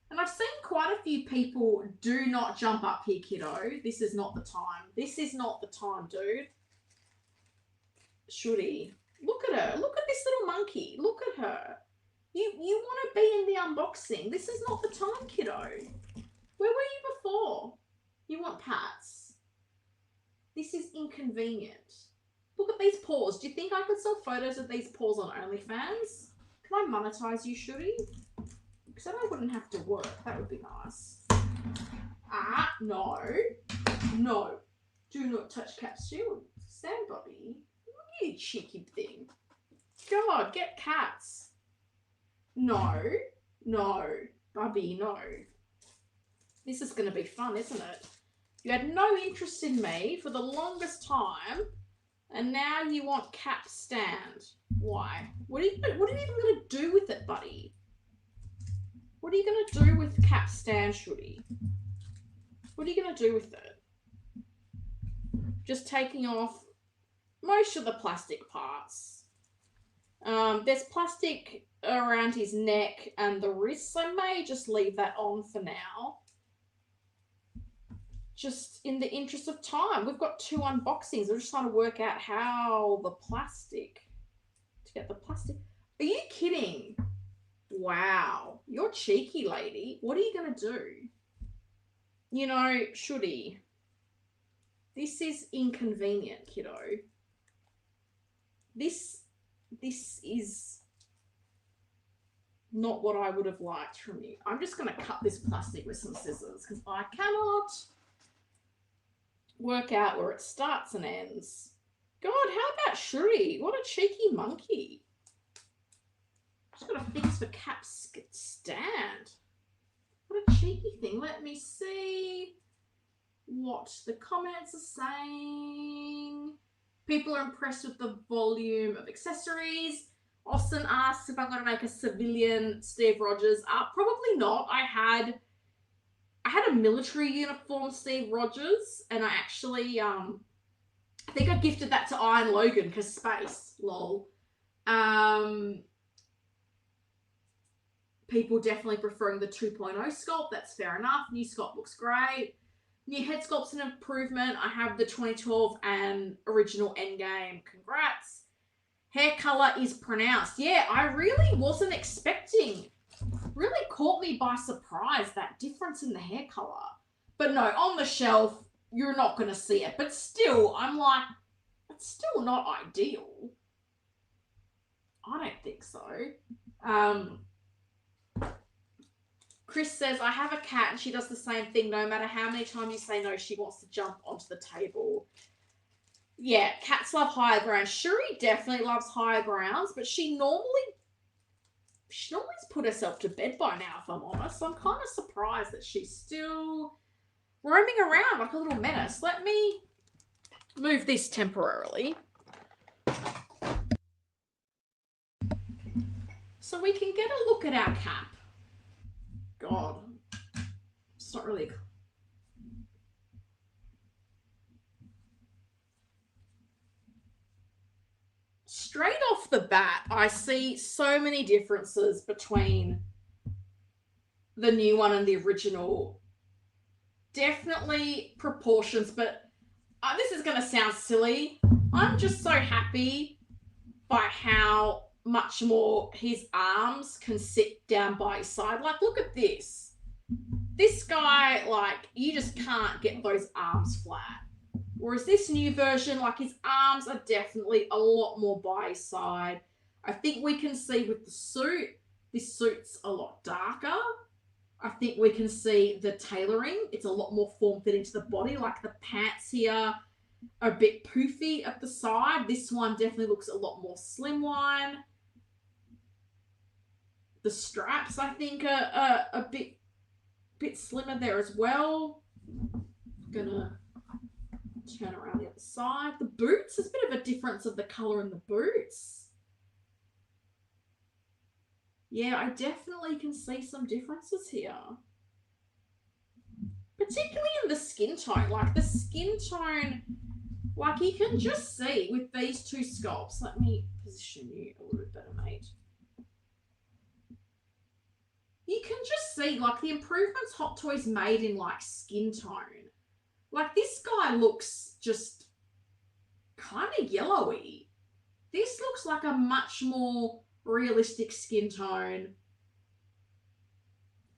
And I've seen quite a few people do not jump up here, kiddo. This is not the time. This is not the time, dude. Should he? Look at her. Look at this little monkey. Look at her. You want to be in the unboxing. This is not the time, kiddo. Where were you before? You want pats. This is inconvenient. Look at these paws. Do you think I could sell photos of these paws on OnlyFans? Can I monetize you, Shuri? Because then I wouldn't have to work. That would be nice. Ah, no. No. Do not touch capsule. Stand, Bobby. You cheeky thing. God, get cats. No. No. Bubby, no. This is going to be fun, isn't it? You had no interest in me for the longest time, and now you want cap stand. Why? What are you even going to do with it, buddy? What are you going to do with capstan Shooty? What are you going to do with it? Just taking off most of the plastic parts. There's plastic around his neck and the wrists. I may just leave that on for now. Just in the interest of time. We've got 2 unboxings. We're just trying to work out how to get the plastic. Are you kidding? Wow. You're cheeky, lady. What are you going to do? You know, Shooty, this is inconvenient, kiddo. This is not what I would have liked from you. I'm just going to cut this plastic with some scissors because I cannot work out where it starts and ends. God, how about Shuri? What a cheeky monkey. She's got a fix for Cap's stand. What a cheeky thing. Let me see what the comments are saying. People are impressed with the volume of accessories. Austin asks if I'm going to make a civilian Steve Rogers. Probably not. I had a military uniform Steve Rogers, and I actually, I think I gifted that to Iron Logan because space, lol. People definitely preferring the 2.0 sculpt. That's fair enough. New sculpt looks great. New head sculpt's an improvement. I have the 2012 and original Endgame. Congrats. Hair color is pronounced. Yeah, I really wasn't expecting. Really caught me by surprise, that difference in the hair color. But no, on the shelf, you're not going to see it. But still, I'm like, it's still not ideal. I don't think so. Chris says, I have a cat and she does the same thing. No matter how many times you say no, she wants to jump onto the table. Yeah, cats love higher grounds. Shuri definitely loves higher grounds, but she normally put herself to bed by now, if I'm honest. So I'm kind of surprised that she's still roaming around like a little menace. Let me move this temporarily so we can get a look at our cap. God, it's not really... Straight off the bat, I see so many differences between the new one and the original. Definitely proportions, but this is going to sound silly. I'm just so happy by how much more his arms can sit down by his side. Like, look at this. This guy, like, you just can't get those arms flat. Whereas this new version, like, his arms are definitely a lot more by his side. I think we can see with the suit, this suit's a lot darker. I think we can see the tailoring. It's a lot more form-fitting to the body. Like, the pants here are a bit poofy at the side. This one definitely looks a lot more slimline. The straps, I think, are a bit slimmer there as well. I'm gonna turn around the other side. The boots, there's a bit of a difference of the colour in the boots. Yeah, I definitely can see some differences here. Particularly in the skin tone. Like, the skin tone, like, you can just see with these two sculpts. Let me position you a little bit better, mate. You can just see, like, the improvements Hot Toys made in, like, skin tone. Like, this guy looks just kind of yellowy. This looks like a much more realistic skin tone.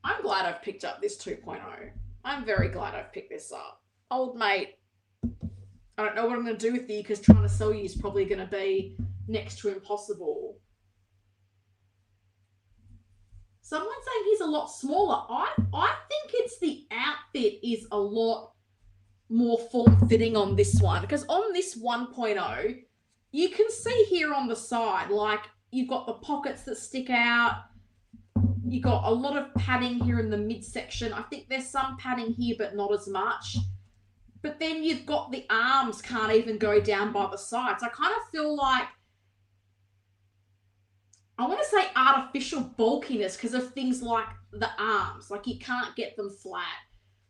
I'm glad I've picked up this 2.0. I'm very glad I've picked this up. Old mate, I don't know what I'm going to do with you because trying to sell you is probably going to be next to impossible. Someone's saying he's a lot smaller. I think it's the outfit is a lot more form-fitting on this one, because on this 1.0, you can see here on the side, like, you've got the pockets that stick out. You've got a lot of padding here in the midsection. I think there's some padding here, but not as much. But then you've got the arms can't even go down by the sides. I kind of feel like I want to say artificial bulkiness because of things like the arms. Like you can't get them flat.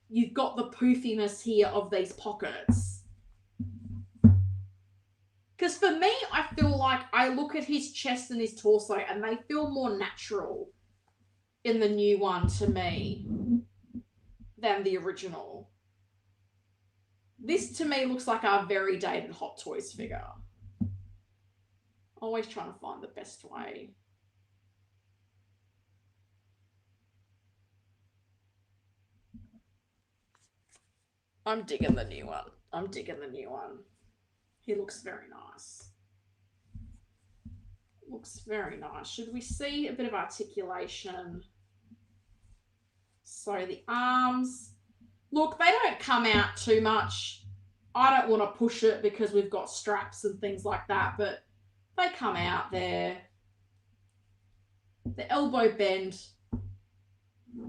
You've got the poofiness here of these pockets. Because for me, I feel like I look at his chest and his torso and they feel more natural in the new one to me than the original. This to me looks like a very dated Hot Toys figure. Always trying to find the best way. I'm digging the new one. I'm digging the new one. He looks very nice. Looks very nice. Should we see a bit of articulation? So the arms, look, they don't come out too much. I don't want to push it because we've got straps and things like that, but they come out there. The elbow bend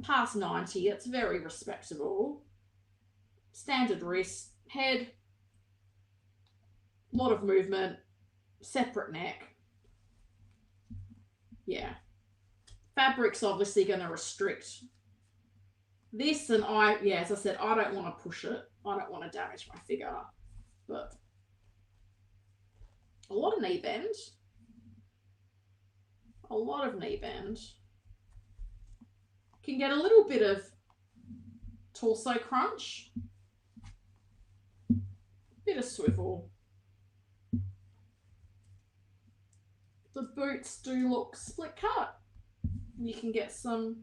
past 90, it's very respectable. Standard wrist, head, a lot of movement, separate neck. Yeah. Fabric's obviously going to restrict this, and as I said, I don't want to push it. I don't want to damage my figure, but a lot of knee bend. A lot of knee bend. Can get a little bit of torso crunch. Bit of swivel. The boots do look split cut. You can get some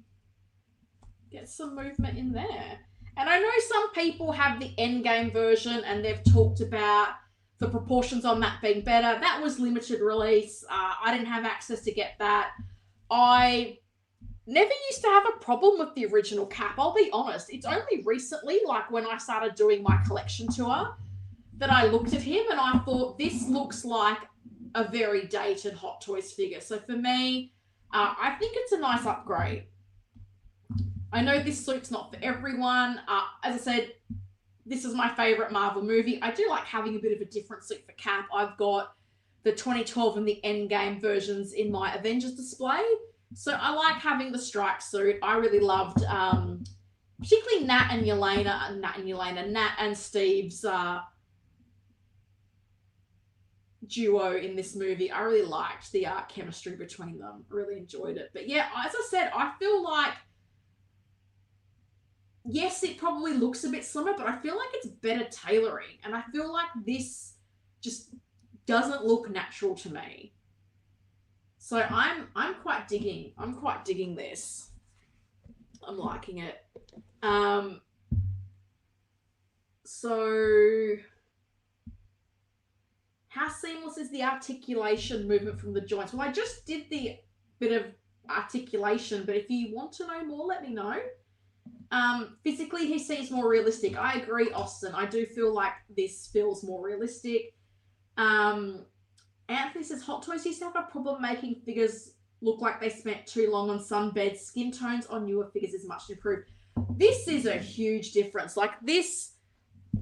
movement in there. And I know some people have the endgame version and they've talked about the proportions on that being better. That was limited release. I didn't have access to get that. I never used to have a problem with the original Cap. I'll be honest. It's only recently, like when I started doing my collection tour, that I looked at him and I thought, this looks like a very dated Hot Toys figure. So for me, I think it's a nice upgrade. I know this suit's not for everyone. As I said, this is my favorite Marvel movie. I do like having a bit of a different suit for Cap. I've got the 2012 and the Endgame versions in my Avengers display. So I like having the strike suit. I really loved, particularly Nat and Steve's duo in this movie. I really liked the chemistry between them. Really enjoyed it. But yeah, as I said, I feel like, yes, it probably looks a bit slimmer, but I feel like it's better tailoring. And I feel like this just doesn't look natural to me. So I'm quite digging this. I'm liking it. So how seamless is the articulation movement from the joints? Well, I just did the bit of articulation, but if you want to know more, let me know. Physically, he seems more realistic. I agree, Austin. I do feel like this feels more realistic. Anthony says, Hot Toys used to have a problem making figures look like they spent too long on sunbeds. Skin tones on newer figures is much improved. This is a huge difference. Like this,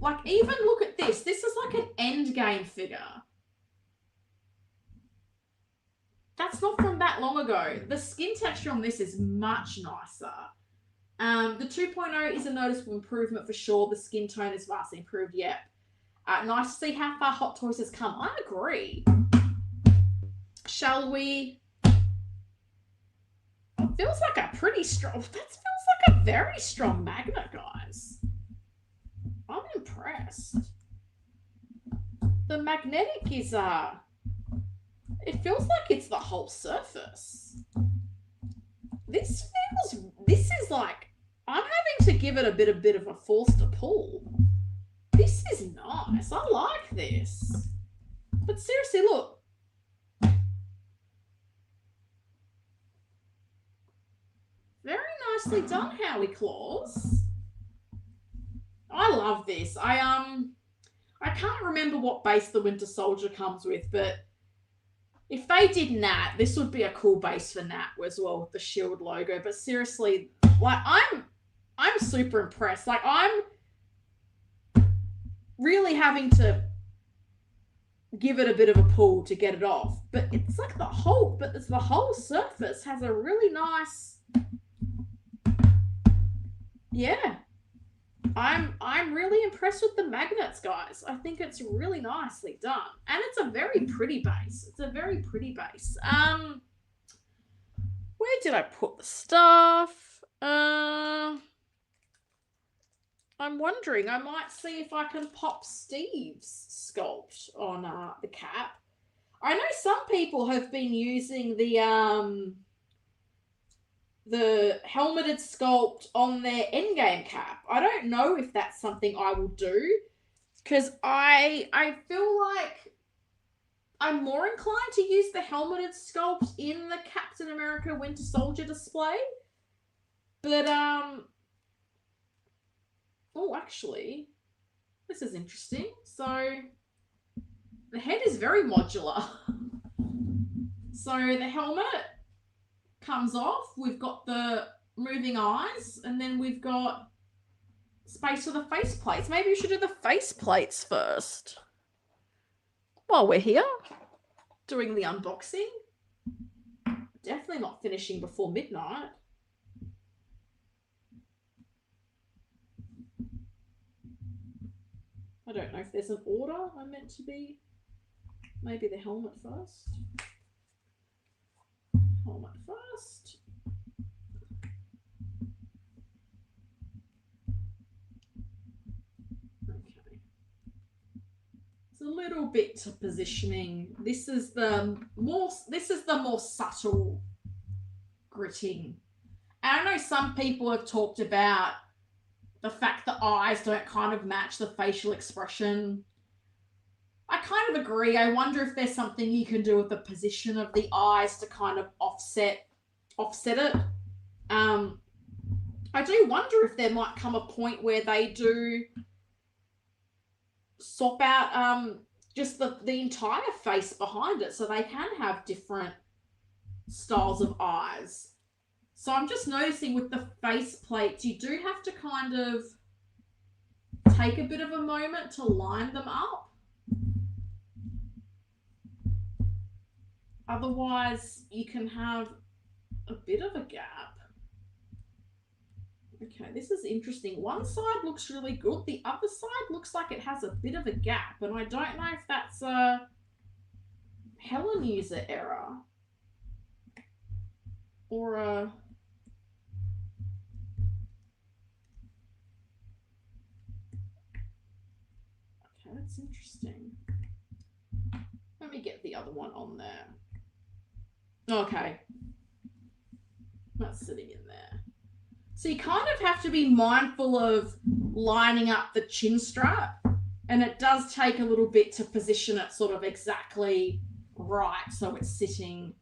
like even look at this. This is like an Endgame figure. That's not from that long ago. The skin texture on this is much nicer. The 2.0 is a noticeable improvement for sure. The skin tone is vastly improved. Yep. Nice to see how far Hot Toys has come. I agree. Shall we? It feels like a pretty strong. That feels like a very strong magnet, guys. I'm impressed. The magnetic is it feels like it's the whole surface. This is like, I'm having to give it a bit of a force to pull. This is nice. I like this. But seriously, look. Very nicely done, Howie Claus. I love this. I can't remember what base the Winter Soldier comes with, but if they did Nat, this would be a cool base for Nat as well with the Shield logo. But seriously, like I'm super impressed. Like I'm really having to give it a bit of a pull to get it off. But it's like the whole surface has a really nice, yeah. I'm really impressed with the magnets, guys. I think it's really nicely done. And it's a very pretty base. It's a very pretty base. Where did I put the stuff? I'm wondering, I might see if I can pop Steve's sculpt on the cap. I know some people have been using the helmeted sculpt on their endgame cap. I don't know if that's something I will do, because I feel like I'm more inclined to use the helmeted sculpt in the Captain America Winter Soldier display. But oh, actually, this is interesting. So the head is very modular. So the helmet comes off. We've got the moving eyes, and then we've got space for the face plates. Maybe we should do the face plates first while we're here doing the unboxing. Definitely not finishing before midnight. I don't know if there's an order I'm meant to be. Maybe the helmet first. Helmet first. Okay. It's a little bit to positioning. This is the more subtle gritting. And I know some people have talked about the fact the eyes don't kind of match the facial expression. I kind of agree. I wonder if there's something you can do with the position of the eyes to kind of offset it. I do wonder if there might come a point where they do swap out just the entire face behind it, so they can have different styles of eyes. So I'm just noticing with the face plates, you do have to kind of take a bit of a moment to line them up. Otherwise, you can have a bit of a gap. Okay, this is interesting. One side looks really good. The other side looks like it has a bit of a gap, and I don't know if that's a Helen user error or a... Okay, that's interesting. Let me get the other one on there. Okay. That's sitting in there. So you kind of have to be mindful of lining up the chin strap, and it does take a little bit to position it sort of exactly right so it's sitting.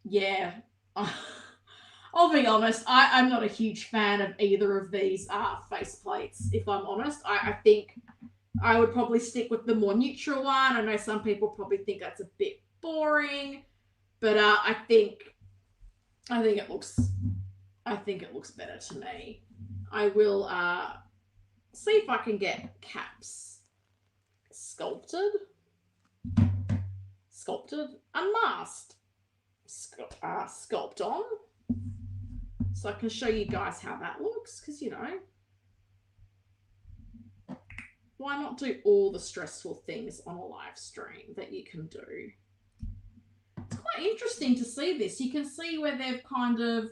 Yeah. I'll be honest, I'm not a huge fan of either of these face plates, if I'm honest. I think I would probably stick with the more neutral one. I know some people probably think that's a bit boring, but I think it looks better to me. I will see if I can get caps sculpted, unmasked, sculpt on, so I can show you guys how that looks, because, you know, why not do all the stressful things on a live stream that you can do? It's quite interesting to see this. You can see where they've kind of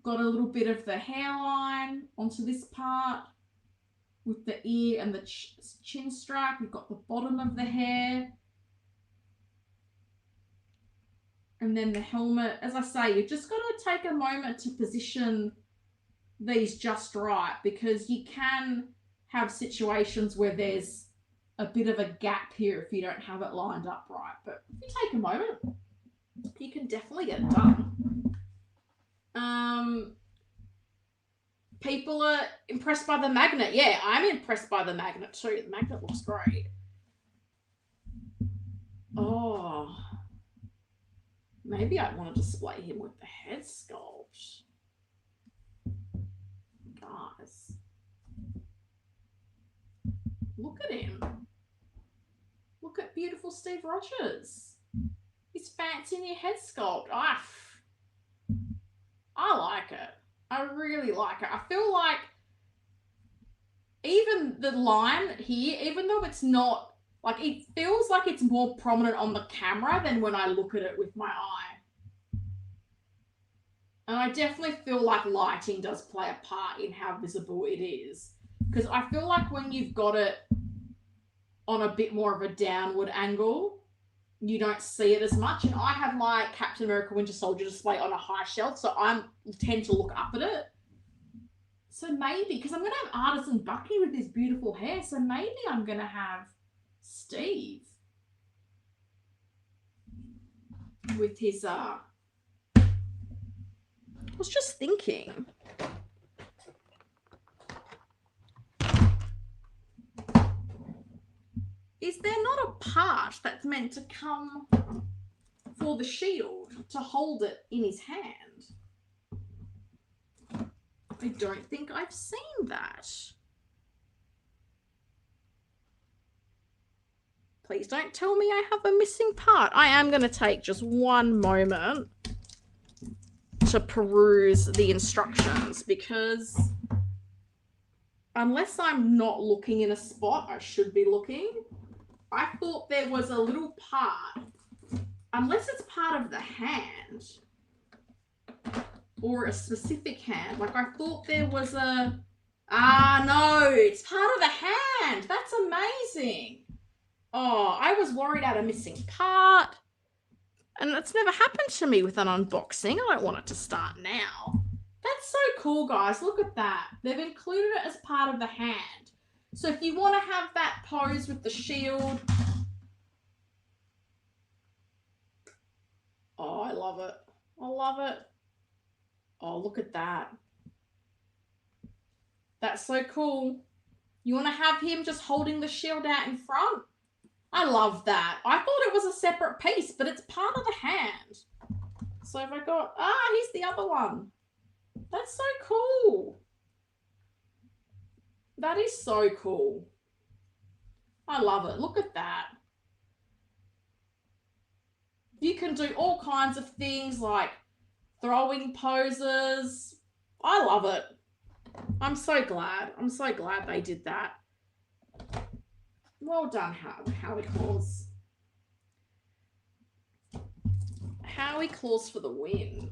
got a little bit of the hairline onto this part with the ear and the chin strap. You've got the bottom of the hair. And then the helmet. As I say, you've just got to take a moment to position these just right, because you can have situations where there's a bit of a gap here if you don't have it lined up right. But if you take a moment, you can definitely get it done. People are impressed by the magnet. Yeah, I'm impressed by the magnet too. The magnet looks great. Oh, maybe I want to display him with the head sculpt. Guys, look at him. Look at beautiful Steve Rogers. His fancy new head sculpt. I like it. I really like it. I feel like even the line here, even though it's not, like, it feels like it's more prominent on the camera than when I look at it with my eye. And I definitely feel like lighting does play a part in how visible it is. Because I feel like when you've got it on a bit more of a downward angle, you don't see it as much. And I have my Captain America Winter Soldier display on a high shelf, so I tend to look up at it. So maybe, because I'm going to have Artisan Bucky with his beautiful hair, so maybe I'm going to have Steve with his, I was just thinking. Is there not a part that's meant to come for the shield to hold it in his hand? I don't think I've seen that. Please don't tell me I have a missing part. I am going to take just one moment to peruse the instructions, because unless I'm not looking in a spot I should be looking, I thought there was a little part, unless it's part of the hand or a specific hand. Like, I thought there was no, it's part of the hand. That's amazing. Oh, I was worried I had a missing part. And it's never happened to me with an unboxing. I don't want it to start now. That's so cool, guys. Look at that. They've included it as part of the hand. So if you want to have that pose with the shield. Oh, I love it. I love it. Oh, look at that. That's so cool. You want to have him just holding the shield out in front? I love that. I thought it was a separate piece, but it's part of the hand. So if I got, here's the other one. That's so cool. That is so cool. I love it. Look at that. You can do all kinds of things like throwing poses. I love it. I'm so glad. I'm so glad they did that. Well done, Howie Claus. Howie Claus for the win.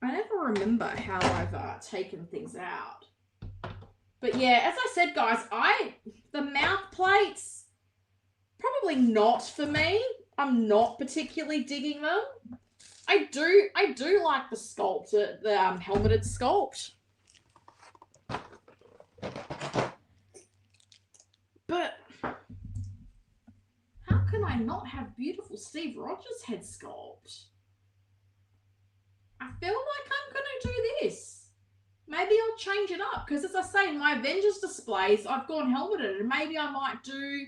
I never remember how I've taken things out. But yeah, as I said, guys, the mouth plates, probably not for me. I'm not particularly digging them. I do like the sculpt, the helmeted sculpt. But how can I not have beautiful Steve Rogers head sculpt? I feel like I'm going to do this. Maybe I'll change it up, because as I say, in my Avengers displays, I've gone helmeted, and maybe I might do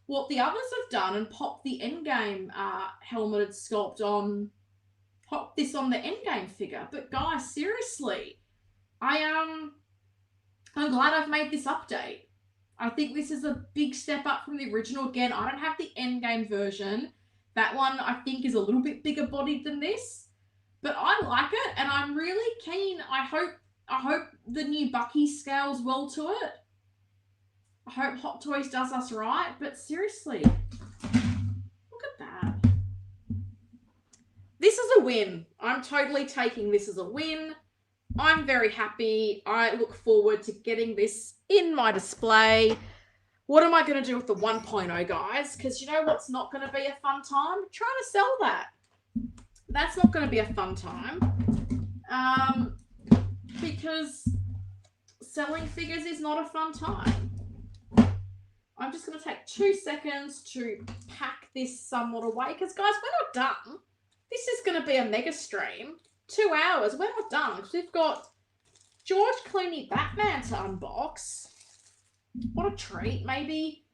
what the others have done and pop the Endgame helmeted sculpt on, pop this on the Endgame figure. But guys, seriously, I'm glad I've made this update. I think this is a big step up from the original. Again, I don't have the Endgame version. That one I think is a little bit bigger bodied than this, but I like it, and I'm really keen. I hope the new Bucky scales well to it. I hope Hot Toys does us right, but seriously, look at that. This is a win. I'm totally taking this as a win. I'm very happy. I look forward to getting this in my display. What am I going to do with the 1.0, guys? Because you know what's not going to be a fun time? Trying to sell that. That's not going to be a fun time. Because selling figures is not a fun time. I'm just going to take 2 seconds to pack this somewhat away. Because, guys, we're not done. This is going to be a mega stream. 2 hours. We're not done. Because we've got George Clooney Batman to unbox. What a treat. Maybe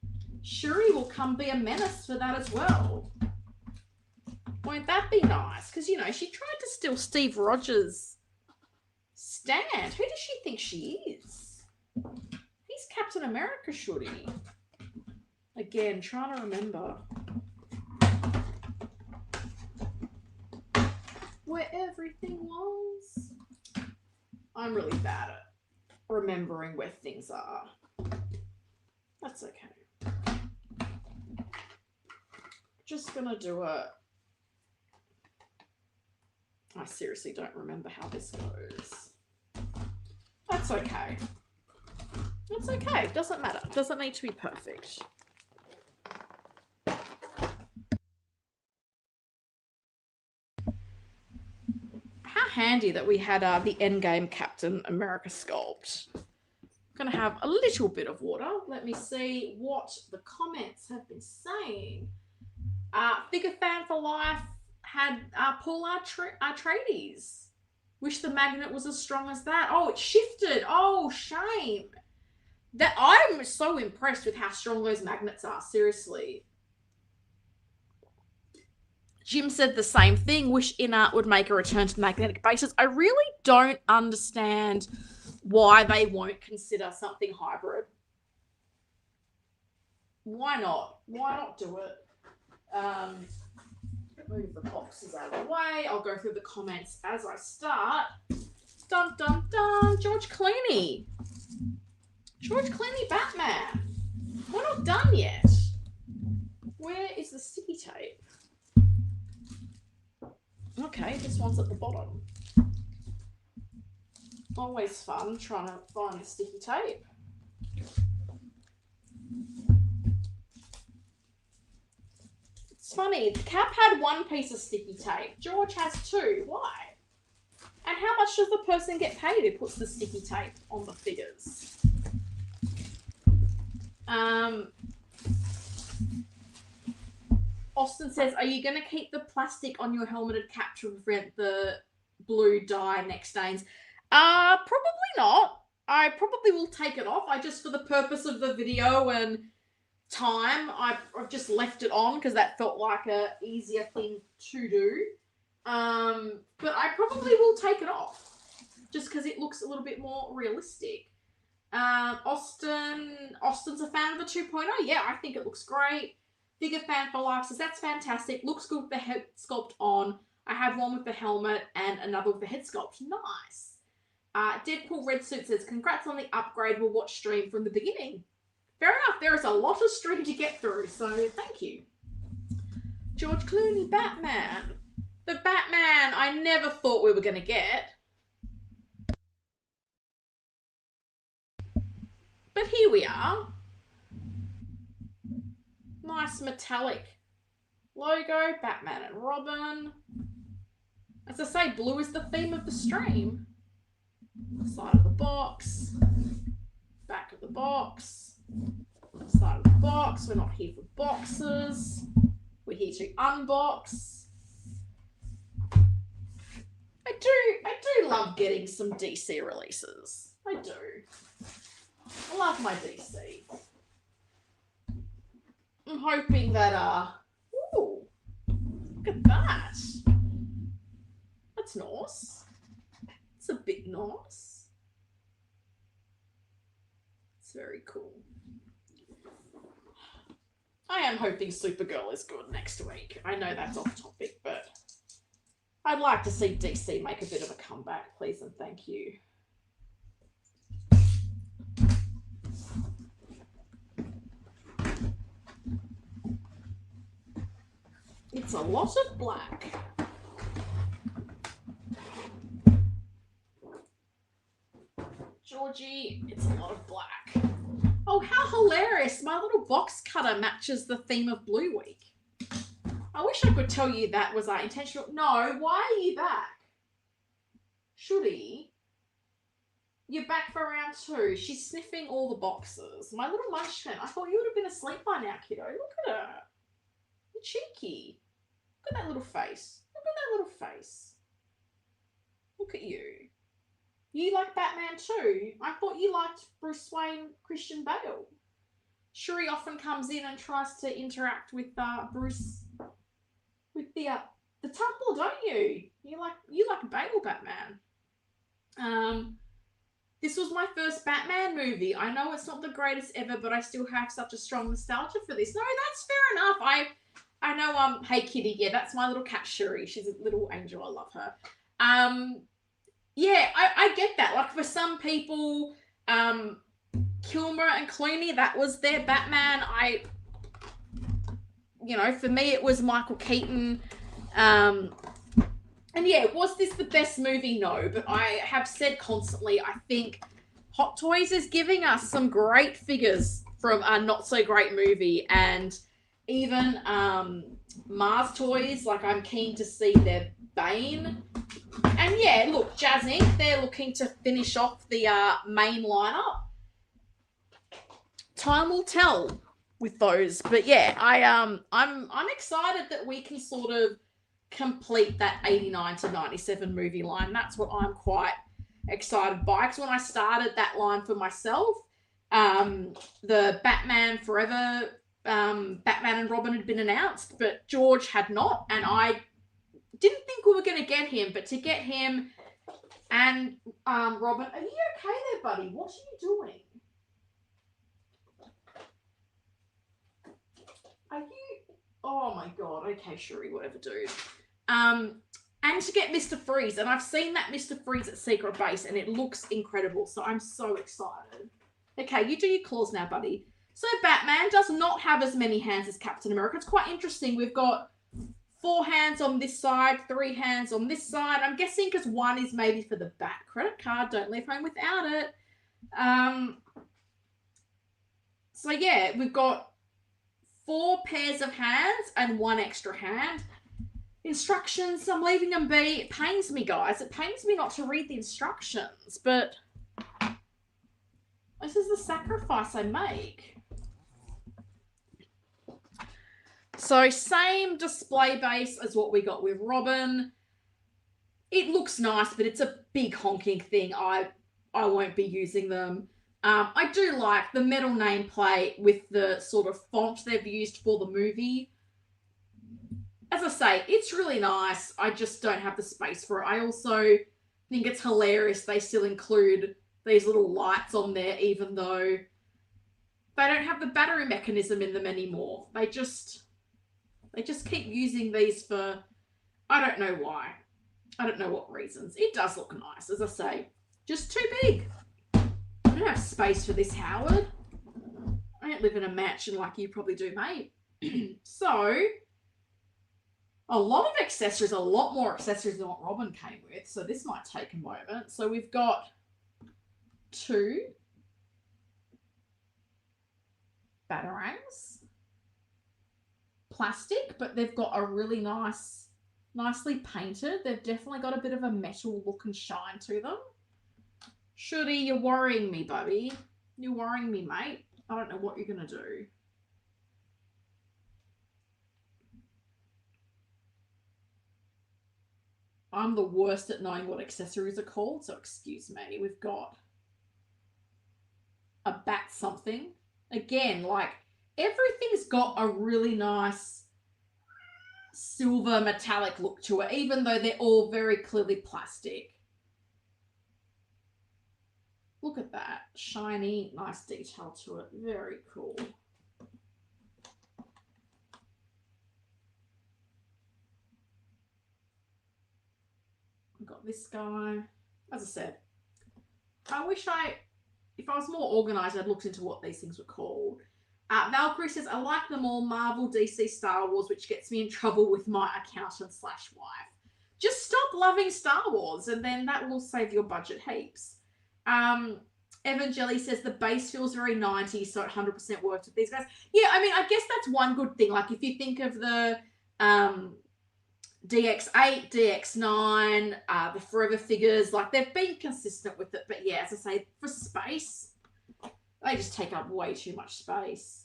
Shuri will come be a menace for that as well. Won't that be nice? Because, you know, she tried to steal Steve Rogers' stand. Who does she think she is? He's Captain America should he? Again, trying to remember. Where everything was. I'm really bad at remembering where things are. That's okay. Just gonna do a... I seriously don't remember how this goes. That's okay. It's okay. Doesn't matter. Doesn't need to be perfect. How handy that we had the Endgame Captain America sculpt. I'm going to have a little bit of water. Let me see what the comments have been saying. Figure Fan for Life had Paul Atreides. Wish the magnet was as strong as that. Oh, it shifted. Oh, shame. That I'm so impressed with how strong those magnets are. Seriously. Jim said the same thing. Wish InArt would make a return to the magnetic bases. I really don't understand why they won't consider something hybrid. Why not? Why not do it? Move the boxes out of the way. I'll go through the comments as I start. Dun, dun, dun. George Clooney. George Clooney Batman. We're not done yet. Where is the sticky tape? Okay, this one's at the bottom. Always fun trying to find the sticky tape. It's funny, Cap had one piece of sticky tape. George has two. Why? And how much does the person get paid who puts the sticky tape on the figures? Austin says, are you going to keep the plastic on your helmeted cap to prevent the blue dye neck stains? Probably not. I probably will take it off. I just, for the purpose of the video and time, I've just left it on because that felt like a easier thing to do. But I probably will take it off just because it looks a little bit more realistic. Austin's a fan of the 2.0. Yeah, I think it looks great. Figure Fan for Life says, that's fantastic. Looks good with the head sculpt on. I have one with the helmet and another with the head sculpt. Nice. Deadpool Red Suit says, congrats on the upgrade. We'll watch stream from the beginning. Fair enough. There is a lot of stream to get through, so thank you. George Clooney Batman. The Batman I never thought we were going to get. But here we are. Nice metallic logo, Batman and Robin. As I say, blue is the theme of the stream. Side of the box, back of the box, side of the box. We're not here for boxes. We're here to unbox. I do love getting some DC releases. I do. I love my DC. I'm hoping that, ooh, look at that. That's nice. It's a bit nice. It's very cool. I am hoping Supergirl is good next week. I know that's off topic, but I'd like to see DC make a bit of a comeback, please and thank you. It's a lot of black. Georgie, it's a lot of black. Oh, how hilarious. My little box cutter matches the theme of Blue Week. I wish I could tell you that was intentional. No, why are you back? Shooty, you're back for round 2. She's sniffing all the boxes. My little munchkin. I thought you would have been asleep by now, kiddo. Look at her. You're cheeky. Look at that little face. Look at that little face. Look at you. You like Batman too? I thought you liked Bruce Wayne, Christian Bale. Shuri often comes in and tries to interact with Bruce with the Temple, don't you? You like Bale Batman. This was my first Batman movie. I know it's not the greatest ever, but I still have such a strong nostalgia for this. No, that's fair enough. I know, hey kitty, yeah, that's my little cat Shuri. She's a little angel. I love her. Yeah, I get that. Like for some people, Kilmer and Clooney, that was their Batman. For me, it was Michael Keaton. And yeah, was this the best movie? No, but I have said constantly, I think Hot Toys is giving us some great figures from a not so great movie, and even Mars Toys, like I'm keen to see their Bane. And yeah, look, Jazz Inc., they're looking to finish off the main lineup. Time will tell with those, but yeah, I'm excited that we can sort of complete that 89 to 97 movie line. That's what I'm quite excited by, because when I started that line for myself, the Batman Forever, Batman and Robin had been announced, but George had not, and I didn't think we were going to get him, but to get him and Robin. Are you okay there, buddy? What are you doing? Are you... Oh my god. Okay, Shuri, whatever, dude. And to get Mr. Freeze, and I've seen that Mr. Freeze at Secret Base, and it looks incredible, so I'm so excited. Okay, you do your claws now, buddy. So Batman does not have as many hands as Captain America. It's quite interesting. We've got 4 hands on this side, 3 hands on this side. I'm guessing because 1 is maybe for the Bat credit card. Don't leave home without it. So yeah, we've got 4 pairs of hands and 1 extra hand. Instructions, I'm leaving them be. It pains me, guys. It pains me not to read the instructions, but this is the sacrifice I make. So same display base as what we got with Robin. It looks nice, but it's a big honking thing. I won't be using them. I do like the metal nameplate with the sort of font they've used for the movie. As I say, it's really nice. I just don't have the space for it. I also think it's hilarious they still include these little lights on there, even though they don't have the battery mechanism in them anymore. They just keep using these for, I don't know why. I don't know what reasons. It does look nice, as I say. Just too big. I don't have space for this, Howard. I don't live in a mansion like you probably do, mate. So, a lot of accessories, a lot more accessories than what Robin came with. So this might take a moment. So we've got 2 batarangs. Plastic, but they've got a really nicely painted. They've definitely got a bit of a metal look and shine to them. Shuri, you're worrying me, buddy. You're worrying me, mate. I don't know what you're going to do. I'm the worst at knowing what accessories are called, so excuse me. We've got a bat something. Again, like, everything's got a really nice silver metallic look to it, even though they're all very clearly plastic. Look at that. Shiny, nice detail to it. Very cool. We've got this guy. As I said, I wish if I was more organised, I'd looked into what these things were called. Valkyrie says, I like them all, Marvel, DC, Star Wars, which gets me in trouble with my accountant/wife. Just stop loving Star Wars, and then that will save your budget heaps. Evan Jelly says, the base feels very 90s, so it 100% works with these guys. Yeah, I mean, I guess that's one good thing. Like, if you think of the DX8, DX9, the Forever figures, like, they've been consistent with it. But yeah, as I say, for space, they just take up way too much space.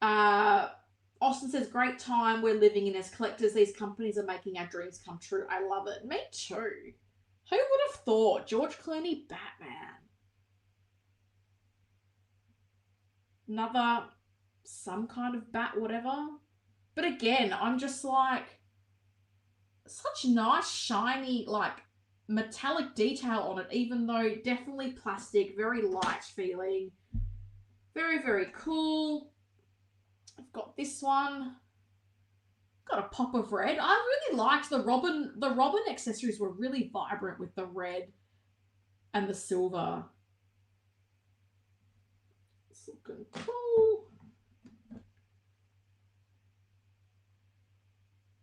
Austin says, great time we're living in as collectors. These companies are making our dreams come true. I love it. Me too. Who would have thought? George Clooney Batman. Another, some kind of bat, whatever. But again, I'm just like, such nice, shiny, like, metallic detail on it, even though definitely plastic, very light feeling. Very, very cool. I've got this one. Got a pop of red. I really liked the Robin. The Robin accessories were really vibrant with the red and the silver. It's looking cool.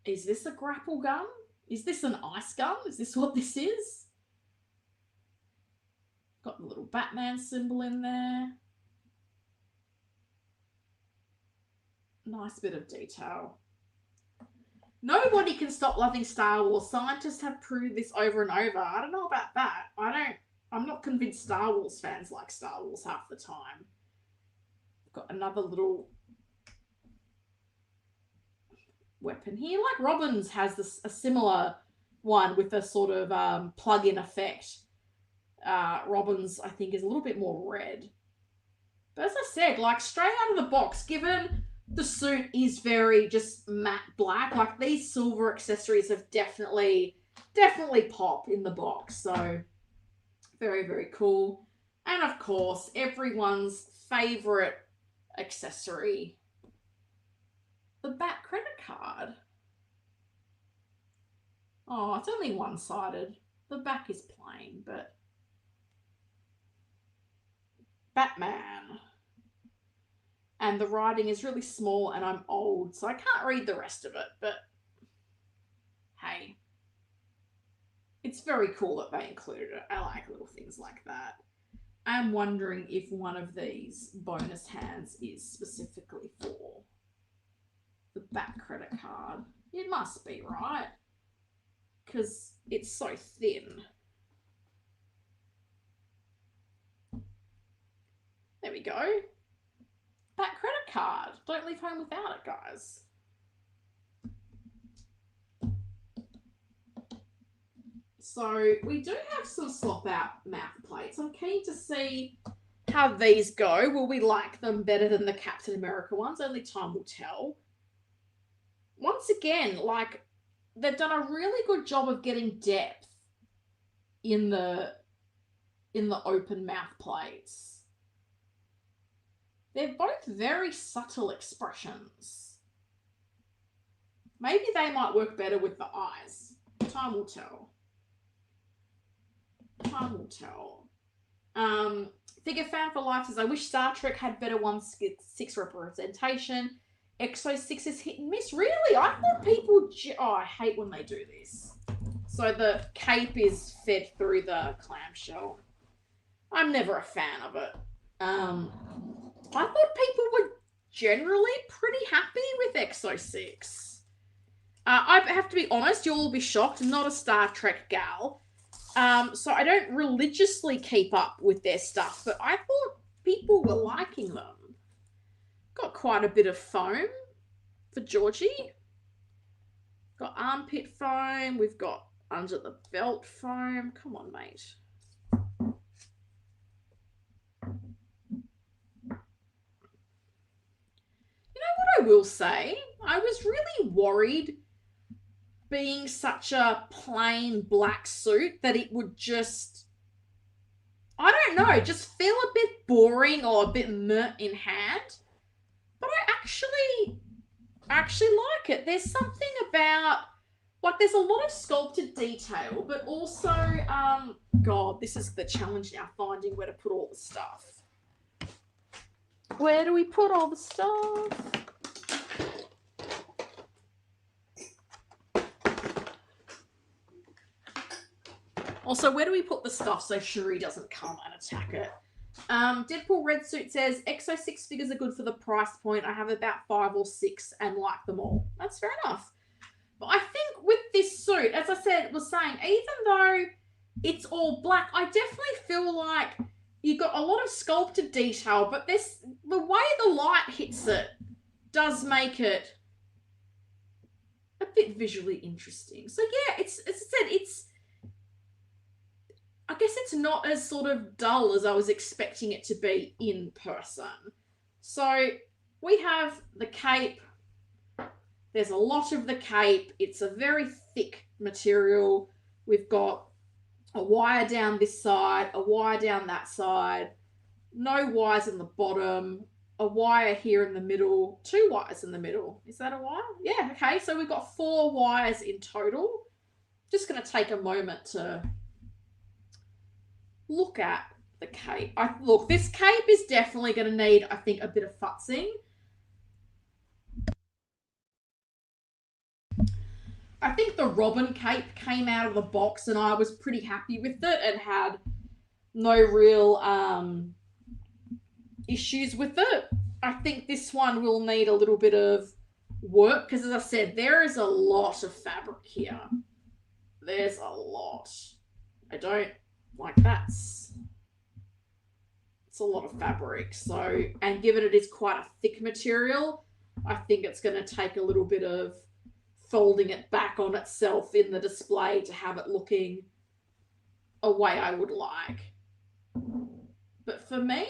Is this a grapple gun? Is this an ice gun? Is this what this is? Got the little Batman symbol in there. Nice bit of detail. Nobody can stop loving Star Wars. Scientists have proved this over and over. I don't know about that. I'm not convinced Star Wars fans like Star Wars half the time. Got another little weapon here. Like Robin's has a similar one with a sort of plug-in effect. Robin's, I think, is a little bit more red. But as I said, like straight out of the box, given the suit is very just matte black, like these silver accessories have definitely pop in the box. So very, very cool. And of course, everyone's favorite accessory, the Bat credit card. Oh, it's only one-sided. The back is plain, but Batman. And the writing is really small and I'm old, so I can't read the rest of it, but hey. It's very cool that they included it. I like little things like that. I'm wondering if one of these bonus hands is specifically for the Bat credit card. It must be, right? Because it's so thin. There we go. Bat credit card. Don't leave home without it, guys. So we do have some swap out mouth plates. I'm keen to see how these go. Will we like them better than the Captain America ones? Only time will tell. Once again, like, they've done a really good job of getting depth in the open mouth plates. They're both very subtle expressions. Maybe they might work better with the eyes. Time will tell. Time will tell. Figure fan for life says, I wish Star Trek had better 1/6 representation. Exo 6 is hit and miss. Really? I thought people... Oh, I hate when they do this. So the cape is fed through the clamshell. I'm never a fan of it. I thought people were generally pretty happy with Exo 6. I have to be honest, you'll all be shocked. I'm not a Star Trek gal. So I don't religiously keep up with their stuff, but I thought people were liking them. Got quite a bit of foam for Georgie. Got armpit foam. We've got under the belt foam. Come on, mate. I will say, I was really worried being such a plain black suit that it would just, I don't know, just feel a bit boring or a bit meh in hand. But I actually like it. There's something about, like, there's a lot of sculpted detail, but also, God, this is the challenge now, finding where to put all the stuff. Where do we put all the stuff? Also, where do we put the stuff so Shuri doesn't come and attack it? Deadpool Red Suit says, Exo 6 figures are good for the price point. I have about 5 or 6 and like them all. That's fair enough. But I think with this suit, as I was saying, even though it's all black, I definitely feel like you've got a lot of sculpted detail, but the way the light hits it does make it a bit visually interesting. So yeah, it's, as I said, I guess it's not as sort of dull as I was expecting it to be in person. So we have the cape. There's a lot of the cape. It's a very thick material. We've got a wire down this side, a wire down that side, no wires in the bottom, a wire here in the middle, 2 wires in the middle. Is that a wire? Yeah, okay. So we've got 4 wires in total. Just going to take a moment to look at the cape. Look, this cape is definitely going to need, I think, a bit of futzing. I think the Robin cape came out of the box and I was pretty happy with it and had no real issues with it. I think this one will need a little bit of work because, as I said, there is a lot of fabric here. There's a lot. I don't like that's it's a lot of fabric. So, and given it is quite a thick material, I think it's going to take a little bit of folding it back on itself in the display to have it looking a way I would like. But for me,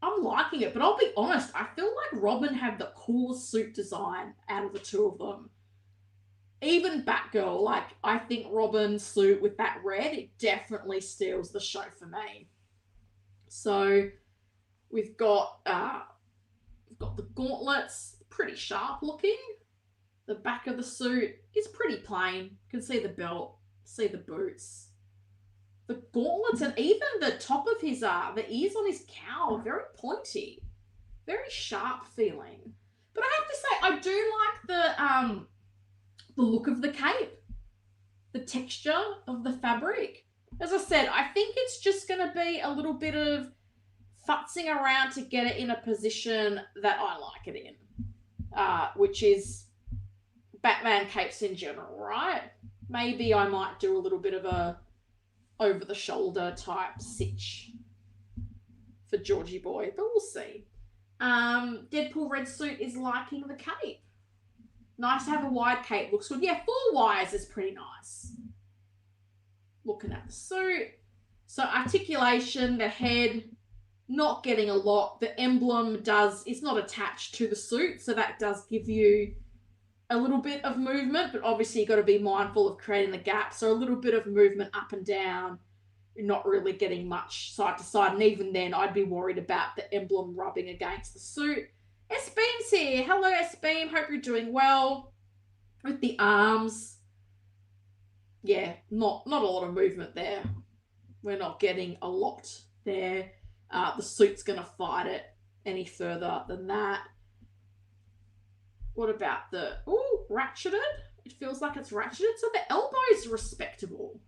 I'm liking it, but I'll be honest, I feel like Robin had the coolest suit design out of the two of them. Even Batgirl, like, I think Robin's suit with that red, it definitely steals the show for me. So we've got the gauntlets, pretty sharp looking. The back of the suit is pretty plain. You can see the belt, see the boots. The gauntlets and even the top of his, the ears on his cowl are very pointy. Very sharp feeling. But I have to say, I do like the look of the cape. The texture of the fabric. As I said, I think it's just going to be a little bit of futzing around to get it in a position that I like it in. Which is Batman capes in general, right? Maybe I might do a little bit of a over-the-shoulder type stitch for Georgie Boy, but we'll see. Deadpool red suit is liking the cape. Nice to have a wide cape. Looks good. Yeah, 4 wires is pretty nice. Looking at the suit. So articulation, the head, not getting a lot. The emblem is not attached to the suit, so that does give you a little bit of movement, but obviously you've got to be mindful of creating the gap. So a little bit of movement up and down. You're not really getting much side to side. And even then, I'd be worried about the emblem rubbing against the suit. S-Beam's here. Hello, S-Beam. Hope you're doing well. With the arms. Yeah, not a lot of movement there. We're not getting a lot there. The suit's going to fight it any further than that. What about the... Ooh, ratcheted. It feels like it's ratcheted. So the elbow's respectable.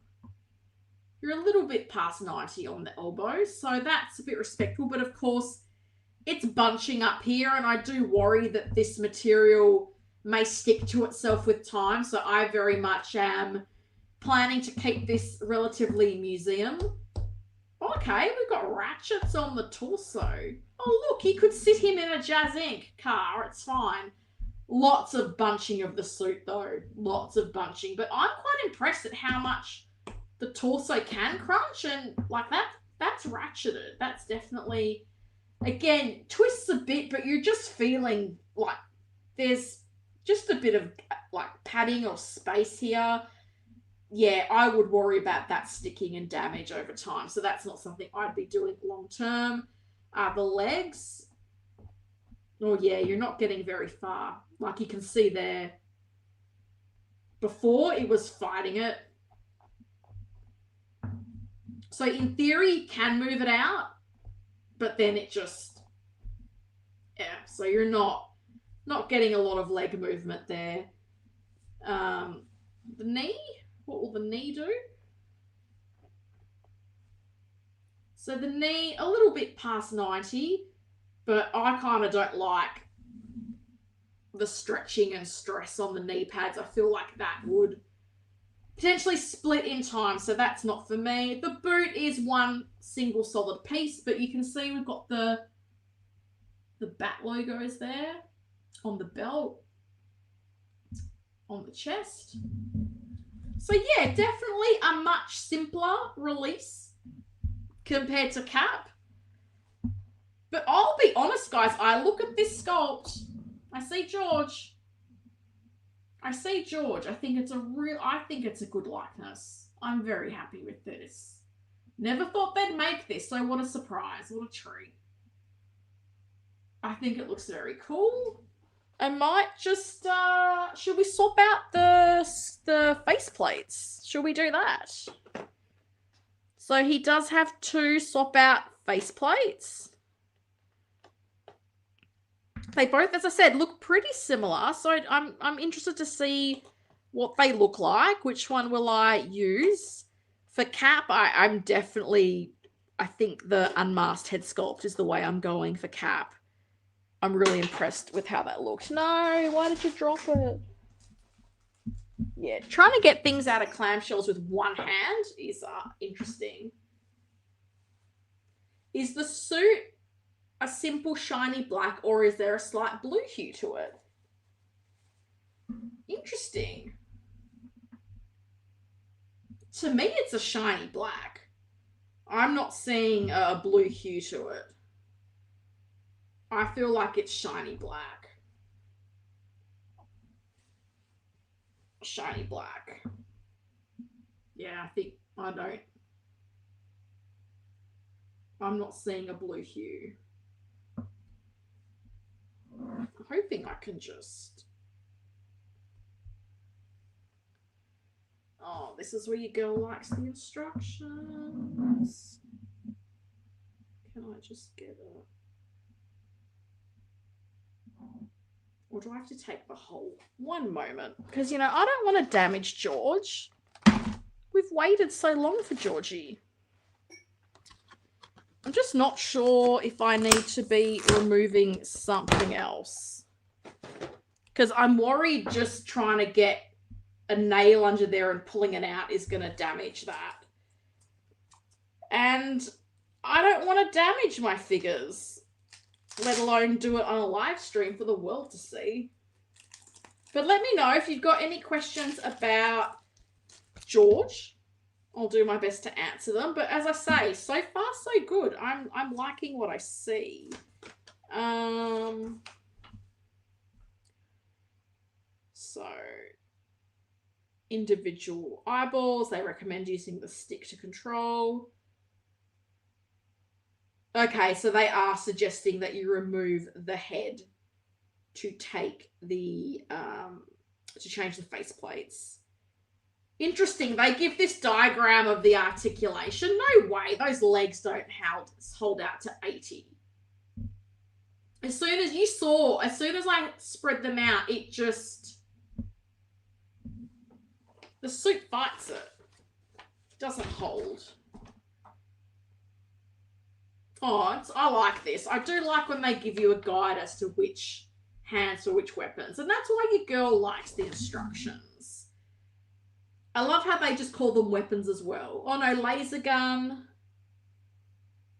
You're a little bit past 90 on the elbows, so that's a bit respectable. But of course, it's bunching up here, and I do worry that this material may stick to itself with time. So I very much am planning to keep this relatively museum. Okay, we've got ratchets on the torso. Oh, look, you could sit him in a Jazz Inc. car. It's fine. Lots of bunching of the suit, though. Lots of bunching. But I'm quite impressed at how much the torso can crunch. And, like, that's ratcheted. That's definitely, again, twists a bit, but you're just feeling like there's just a bit of, like, padding or space here. Yeah, I would worry about that sticking and damage over time. So that's not something I'd be doing long term. The legs. Oh, yeah, you're not getting very far. Like you can see there. Before, it was fighting it. So in theory, you can move it out. But then it just... Yeah, so you're not getting a lot of leg movement there. The knee... What will the knee do? So the knee, a little bit past 90, but I kind of don't like the stretching and stress on the knee pads. I feel like that would potentially split in time, so that's not for me. The boot is one single solid piece, but you can see we've got the bat logos there on the belt, on the chest. So yeah, definitely a much simpler release compared to Cap. But I'll be honest, guys, I look at this sculpt, I see George. I see George. I think it's a good likeness. I'm very happy with this. Never thought they'd make this, so what a surprise. What a treat. I think it looks very cool. I might just, should we swap out the faceplates? Should we do that? So he does have 2 swap out faceplates. They both, as I said, look pretty similar. So I'm interested to see what they look like. Which one will I use? For Cap, I'm definitely, I think the unmasked head sculpt is the way I'm going for Cap. I'm really impressed with how that looked. No, why did you drop it? Yeah, trying to get things out of clamshells with one hand is interesting. Is the suit a simple shiny black, or is there a slight blue hue to it? Interesting. To me, it's a shiny black. I'm not seeing a blue hue to it. I feel like it's shiny black. Shiny black. Yeah, I'm not seeing a blue hue. I'm hoping I can just... Oh, this is where your girl likes the instructions. Can I just get it? Or do I have to take the whole? One moment. Because, I don't want to damage George. We've waited so long for Georgie. I'm just not sure if I need to be removing something else. Because I'm worried just trying to get a nail under there and pulling it out is going to damage that. And I don't want to damage my figures, let alone do it on a live stream for the world to see. But let me know if you've got any questions about George. I'll do my best to answer them. But as I say, so far so good. I'm liking what I see. So individual eyeballs, they recommend using the stick to control. Okay, so they are suggesting that you remove the head to take the, to change the faceplates. Interesting, they give this diagram of the articulation. No way, those legs don't hold out to 80. As soon as I spread them out, it just, the suit fights it. Doesn't hold. Oh, I like this. I do like when they give you a guide as to which hands for which weapons. And that's why your girl likes the instructions. I love how they just call them weapons as well. Oh no, laser gun.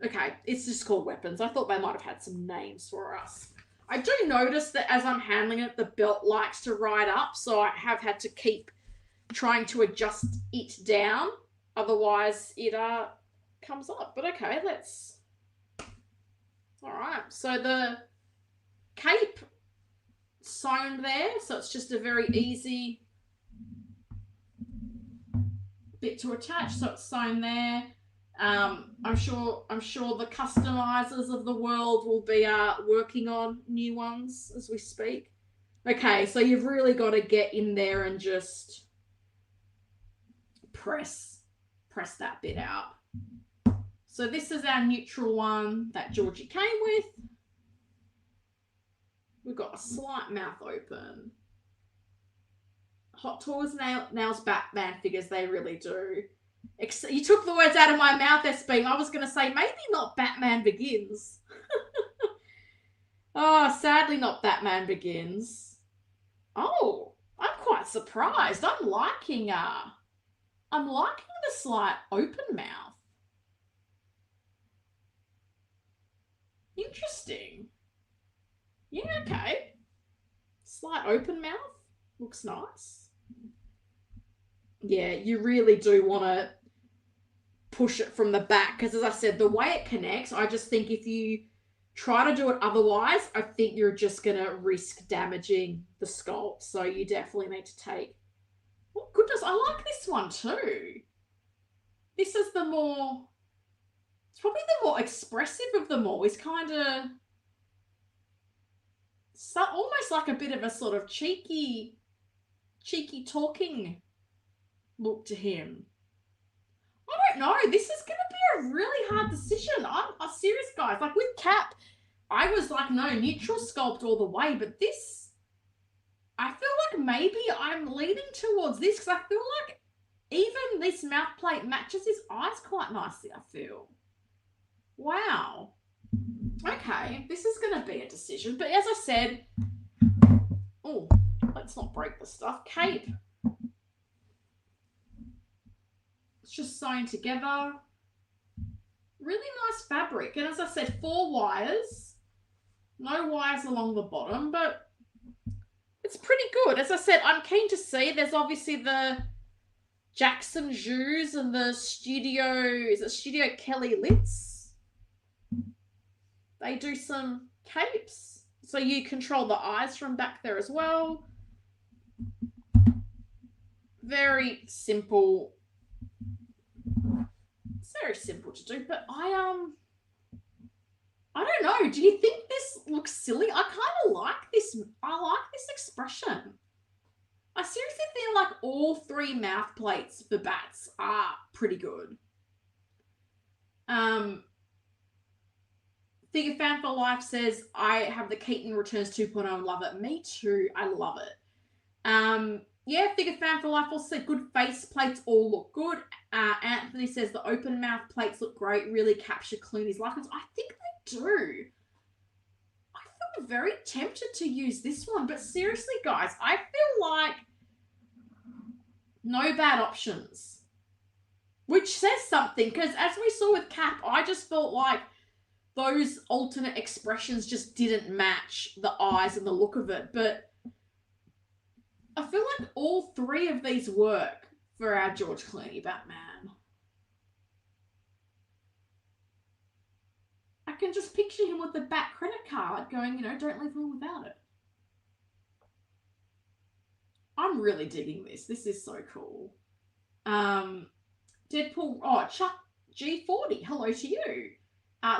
Okay, it's just called weapons. I thought they might have had some names for us. I do notice that as I'm handling it, the belt likes to ride up. So I have had to keep trying to adjust it down. Otherwise, it comes up. But okay, let's... All right, so the cape sewn there, so it's just a very easy bit to attach. So it's sewn there. I'm sure the customizers of the world will be working on new ones as we speak. Okay, so you've really got to get in there and just press that bit out. So this is our neutral one that Georgie came with. We've got a slight mouth open. Hot Toys nails Batman figures, they really do. You took the words out of my mouth, SB. I was going to say, maybe not Batman Begins. Oh, sadly not Batman Begins. Oh, I'm quite surprised. I'm liking the slight open mouth. Interesting. Yeah, okay. Slight open mouth. Looks nice. Yeah, you really do want to push it from the back because, as I said, the way it connects, I just think if you try to do it otherwise, I think you're just going to risk damaging the sculpt. So you definitely need to take... Oh, goodness, I like this one too. This is the more... It's probably the more expressive of them all. He's kind of... almost like a bit of a sort of cheeky talking look to him. I don't know. This is going to be a really hard decision. I'm serious, guys. Like with Cap, I was like, no, neutral sculpt all the way. But this, I feel like maybe I'm leaning towards this because I feel like even this mouth plate matches his eyes quite nicely, I feel. Wow. Okay, this is going to be a decision. But as I said, oh, let's not break the stuff. Cape. It's just sewn together. Really nice fabric. And as I said, 4 wires. No wires along the bottom, but it's pretty good. As I said, I'm keen to see. There's obviously the Jackson Jus and the Studio Kelly Litz. They do some capes. So you control the eyes from back there as well. Very simple. It's very simple to do, but I don't know. Do you think this looks silly? I kind of like this. I like this expression. I seriously feel like all 3 mouth plates for bats are pretty good. Figure Fan for Life says, I have the Keaton Returns 2.0 and love it. Me too. I love it. Yeah, Figure Fan for Life also said good face plates all look good. Anthony says the open mouth plates look great, really capture Clooney's likeness. I think they do. I feel very tempted to use this one, but seriously, guys, I feel like no bad options, which says something, because as we saw with Cap, I just felt like those alternate expressions just didn't match the eyes and the look of it. But I feel like all 3 of these work for our George Clooney Batman. I can just picture him with the Bat credit card going, you know, don't leave home without it. I'm really digging this. This is so cool. Deadpool, Chuck G40, hello to you.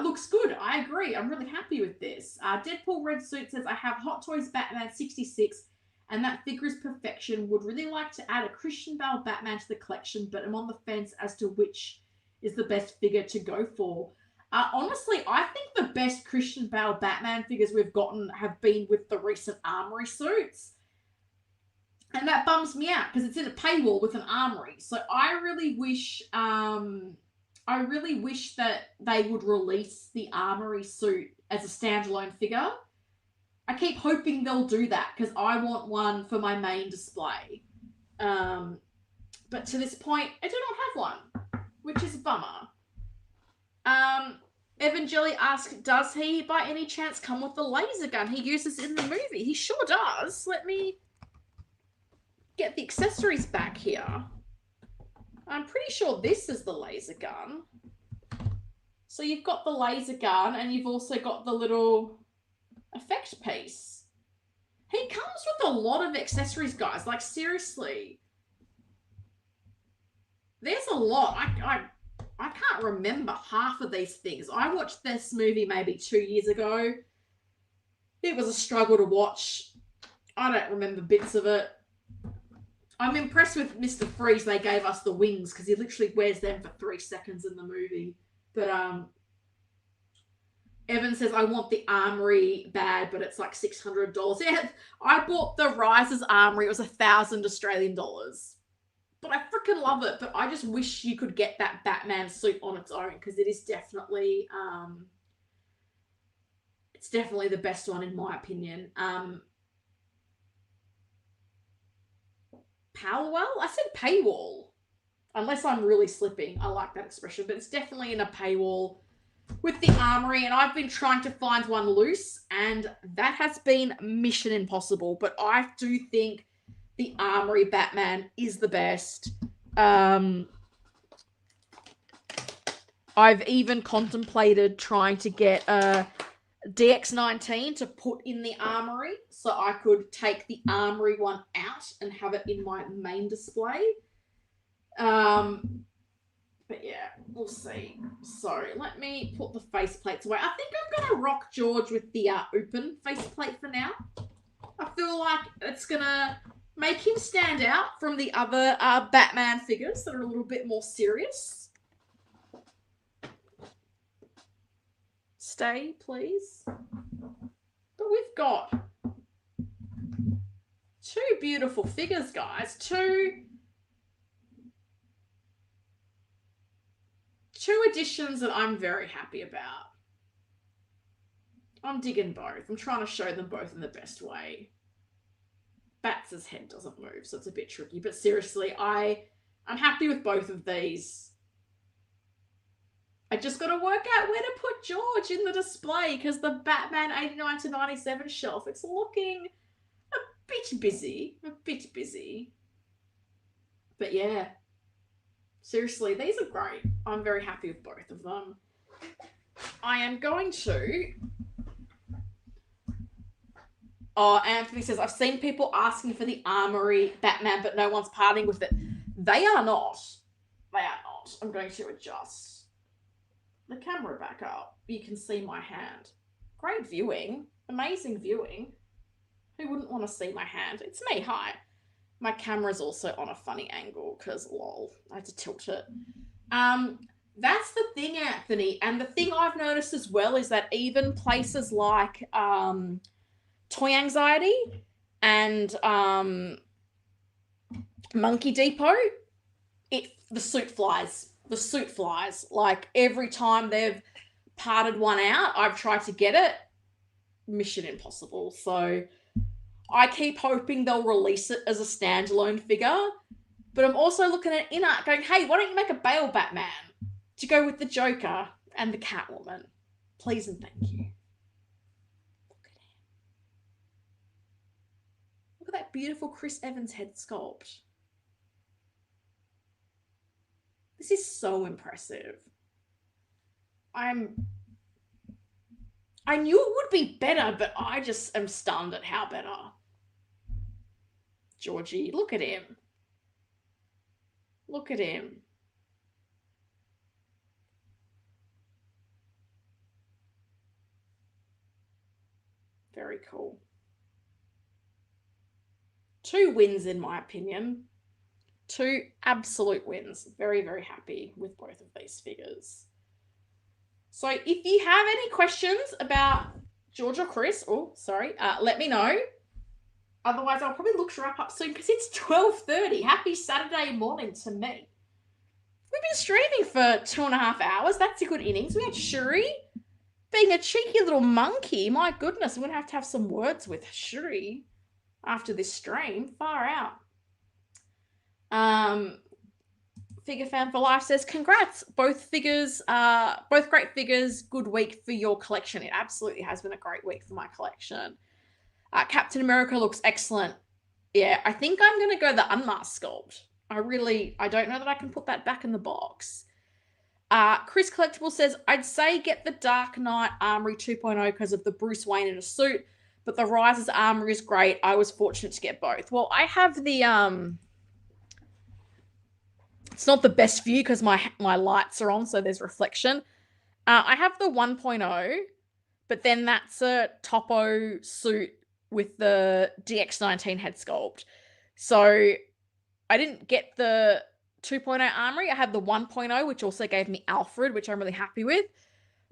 Looks good. I agree. I'm really happy with this. Deadpool Red Suit says, I have Hot Toys Batman 66 and that figure is perfection. Would really like to add a Christian Bale Batman to the collection, but I'm on the fence as to which is the best figure to go for. Honestly, I think the best Christian Bale Batman figures we've gotten have been with the recent Armory suits. And that bums me out because it's in a paywall with an Armory. So I really wish that they would release the Armory suit as a standalone figure. I keep hoping they'll do that because I want one for my main display. But to this point, I do not have one, which is a bummer. Evan Jelly asks, does he by any chance come with the laser gun he uses in the movie? He sure does. Let me get the accessories back here. I'm pretty sure this is the laser gun. So you've got the laser gun and you've also got the little effect piece. He comes with a lot of accessories, guys. Like, seriously. There's a lot. I can't remember half of these things. I watched this movie maybe 2 years ago. It was a struggle to watch. I don't remember bits of it. I'm impressed with Mr. Freeze. They gave us the wings because he literally wears them for 3 seconds in the movie. But Evan says, I want the Armory bad, but it's like $600. Yeah, I bought the Rises Armory. It was 1,000 Australian dollars. But I freaking love it. But I just wish you could get that Batman suit on its own because it is definitely, it's definitely the best one in my opinion. Powell? I said paywall. Unless I'm really slipping. I like that expression. But it's definitely in a paywall with the Armory. And I've been trying to find one loose. And that has been mission impossible. But I do think the Armory Batman is the best. I've even contemplated trying to get a DX19 to put in the armory, so I could take the armory one out and have it in my main display. But yeah, we'll see. So let me put the faceplates away. I think I'm going to rock George with the open faceplate for now. I feel like it's going to make him stand out from the other Batman figures that are a little bit more serious. Stay, please. But we've got two beautiful figures, guys. Two editions that I'm very happy about. I'm digging both. I'm trying to show them both in the best way. Bats' head doesn't move, so it's a bit tricky. But seriously, I'm happy with both of these. I just got to work out where to put George in the display because the Batman 89 to 97 shelf, it's looking a bit busy. But yeah, seriously, these are great. I'm very happy with both of them. I am going to... Oh, Anthony says, I've seen people asking for the Armory Batman, but no one's parting with it. They are not. I'm going to adjust the camera back up. You can see my hand. Great viewing. Amazing viewing. Who wouldn't want to see my hand? It's me. Hi. My camera's also on a funny angle because, lol, I had to tilt it. That's the thing, Anthony. And the thing I've noticed as well is that even places like Toy Anxiety and Monkey Depot, the suit flies. The suit flies. Like every time they've parted one out, I've tried to get it. Mission impossible. So I keep hoping they'll release it as a standalone figure. But I'm also looking at InArt going, hey, why don't you make a Bale Batman to go with the Joker and the Catwoman? Please and thank you. Look at that beautiful Chris Evans head sculpt. This is so impressive. I knew it would be better, but I just am stunned at how better. Georgie, look at him. Look at him. Very cool. 2 wins in my opinion. 2 absolute wins. Very, very happy with both of these figures. So if you have any questions about George or Chris, let me know. Otherwise, I'll probably look to wrap up soon because it's 12:30. Happy Saturday morning to me. We've been streaming for 2.5 hours. That's a good innings. We had Shuri being a cheeky little monkey. My goodness, I'm going to have some words with Shuri after this stream. Far out. Figure Fan for Life says, congrats. Both figures, both great figures. Good week for your collection. It absolutely has been a great week for my collection. Captain America looks excellent. Yeah, I think I'm going to go the unmasked sculpt. I don't know that I can put that back in the box. Chris Collectible says, I'd say get the Dark Knight Armory 2.0 because of the Bruce Wayne in a suit, but the Rises Armory is great. I was fortunate to get both. Well, I have the... It's not the best view because my lights are on, so there's reflection. I have the 1.0, but then that's a Topo suit with the DX19 head sculpt. So I didn't get the 2.0 Armory. I had the 1.0, which also gave me Alfred, which I'm really happy with.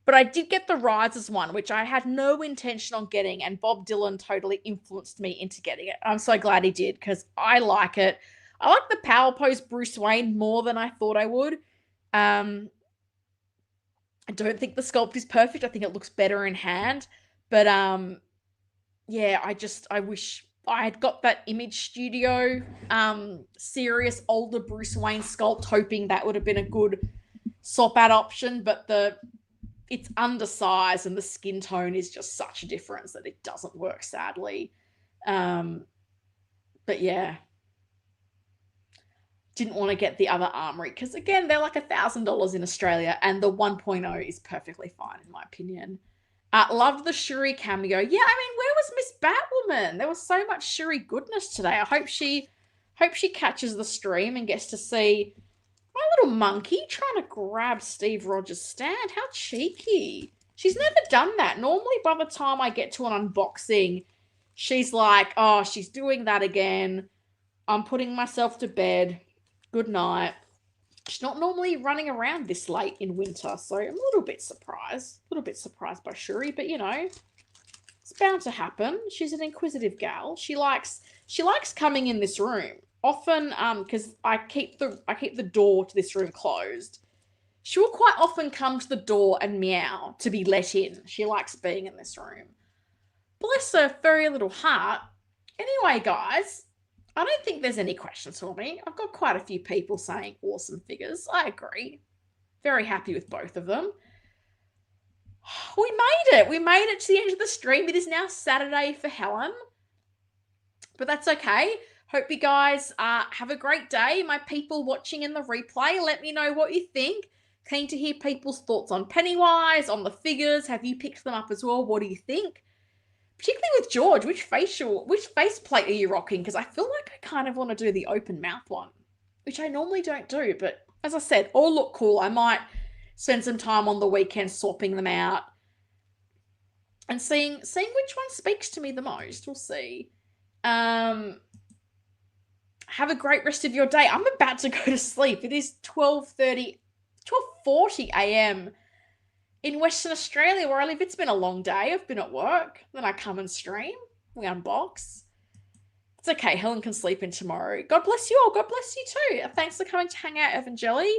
But I did get the Rises one, which I had no intention on getting, and Bob Dylan totally influenced me into getting it. I'm so glad he did because I like it. I like the Power Pose Bruce Wayne more than I thought I would. I don't think the sculpt is perfect. I think it looks better in hand. But yeah, I wish I had got that Image Studio serious older Bruce Wayne sculpt, hoping that would have been a good swap out option. But it's undersized and the skin tone is just such a difference that it doesn't work, sadly. But yeah. Didn't want to get the other Armory because, again, they're like $1,000 in Australia, and the 1.0 is perfectly fine in my opinion. Loved the Shuri cameo. Yeah, I mean, where was Miss Batwoman? There was so much Shuri goodness today. I hope she catches the stream and gets to see my little monkey trying to grab Steve Rogers' stand. How cheeky. She's never done that. Normally, by the time I get to an unboxing, she's like, oh, she's doing that again. I'm putting myself to bed. Good night. She's not normally running around this late in winter, so I'm a little bit surprised. A little bit surprised by Shuri, but you know, it's bound to happen. She's an inquisitive gal. She likes coming in this room. Often, because I keep the door to this room closed. She will quite often come to the door and meow to be let in. She likes being in this room. Bless her furry little heart. Anyway, guys, I don't think there's any questions for me. I've got quite a few people saying awesome figures. I agree. Very happy with both of them. We made it. We made it to the end of the stream. It is now Saturday for Helen. But that's okay. Hope you guys have a great day. My people watching in the replay, let me know what you think. Keen to hear people's thoughts on Pennywise, on the figures. Have you picked them up as well? What do you think? Particularly with George, which faceplate are you rocking? Because I feel like I kind of want to do the open mouth one, which I normally don't do. But as I said, all look cool. I might spend some time on the weekend swapping them out and seeing which one speaks to me the most. We'll see. Have a great rest of your day. I'm about to go to sleep. It is 12:40 a.m. in Western Australia where I live. It's been a long day. I've been at work. Then I come and stream. We unbox. It's okay. Helen can sleep in tomorrow. God bless you all. God bless you too. Thanks for coming to hang out, Evangeli.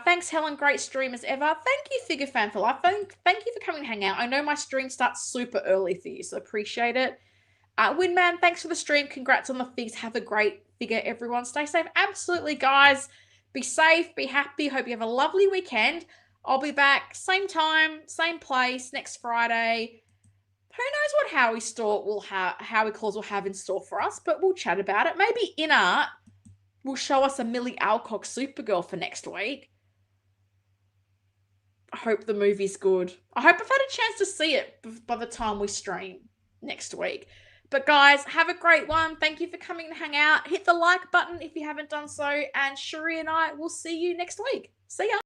Thanks, Helen. Great stream as ever. Thank you, Figure Fan for Life. Thank you for coming to hang out. I know my stream starts super early for you, so appreciate it. Winman, thanks for the stream. Congrats on the figs. Have a great figure, everyone. Stay safe. Absolutely, guys. Be safe. Be happy. Hope you have a lovely weekend. I'll be back same time, same place next Friday. Who knows what Howie Claus will have in store for us, but we'll chat about it. Maybe InArt will show us a Millie Alcock Supergirl for next week. I hope the movie's good. I hope I've had a chance to see it by the time we stream next week. But guys, have a great one. Thank you for coming to hang out. Hit the like button if you haven't done so. And Shuri and I will see you next week. See ya.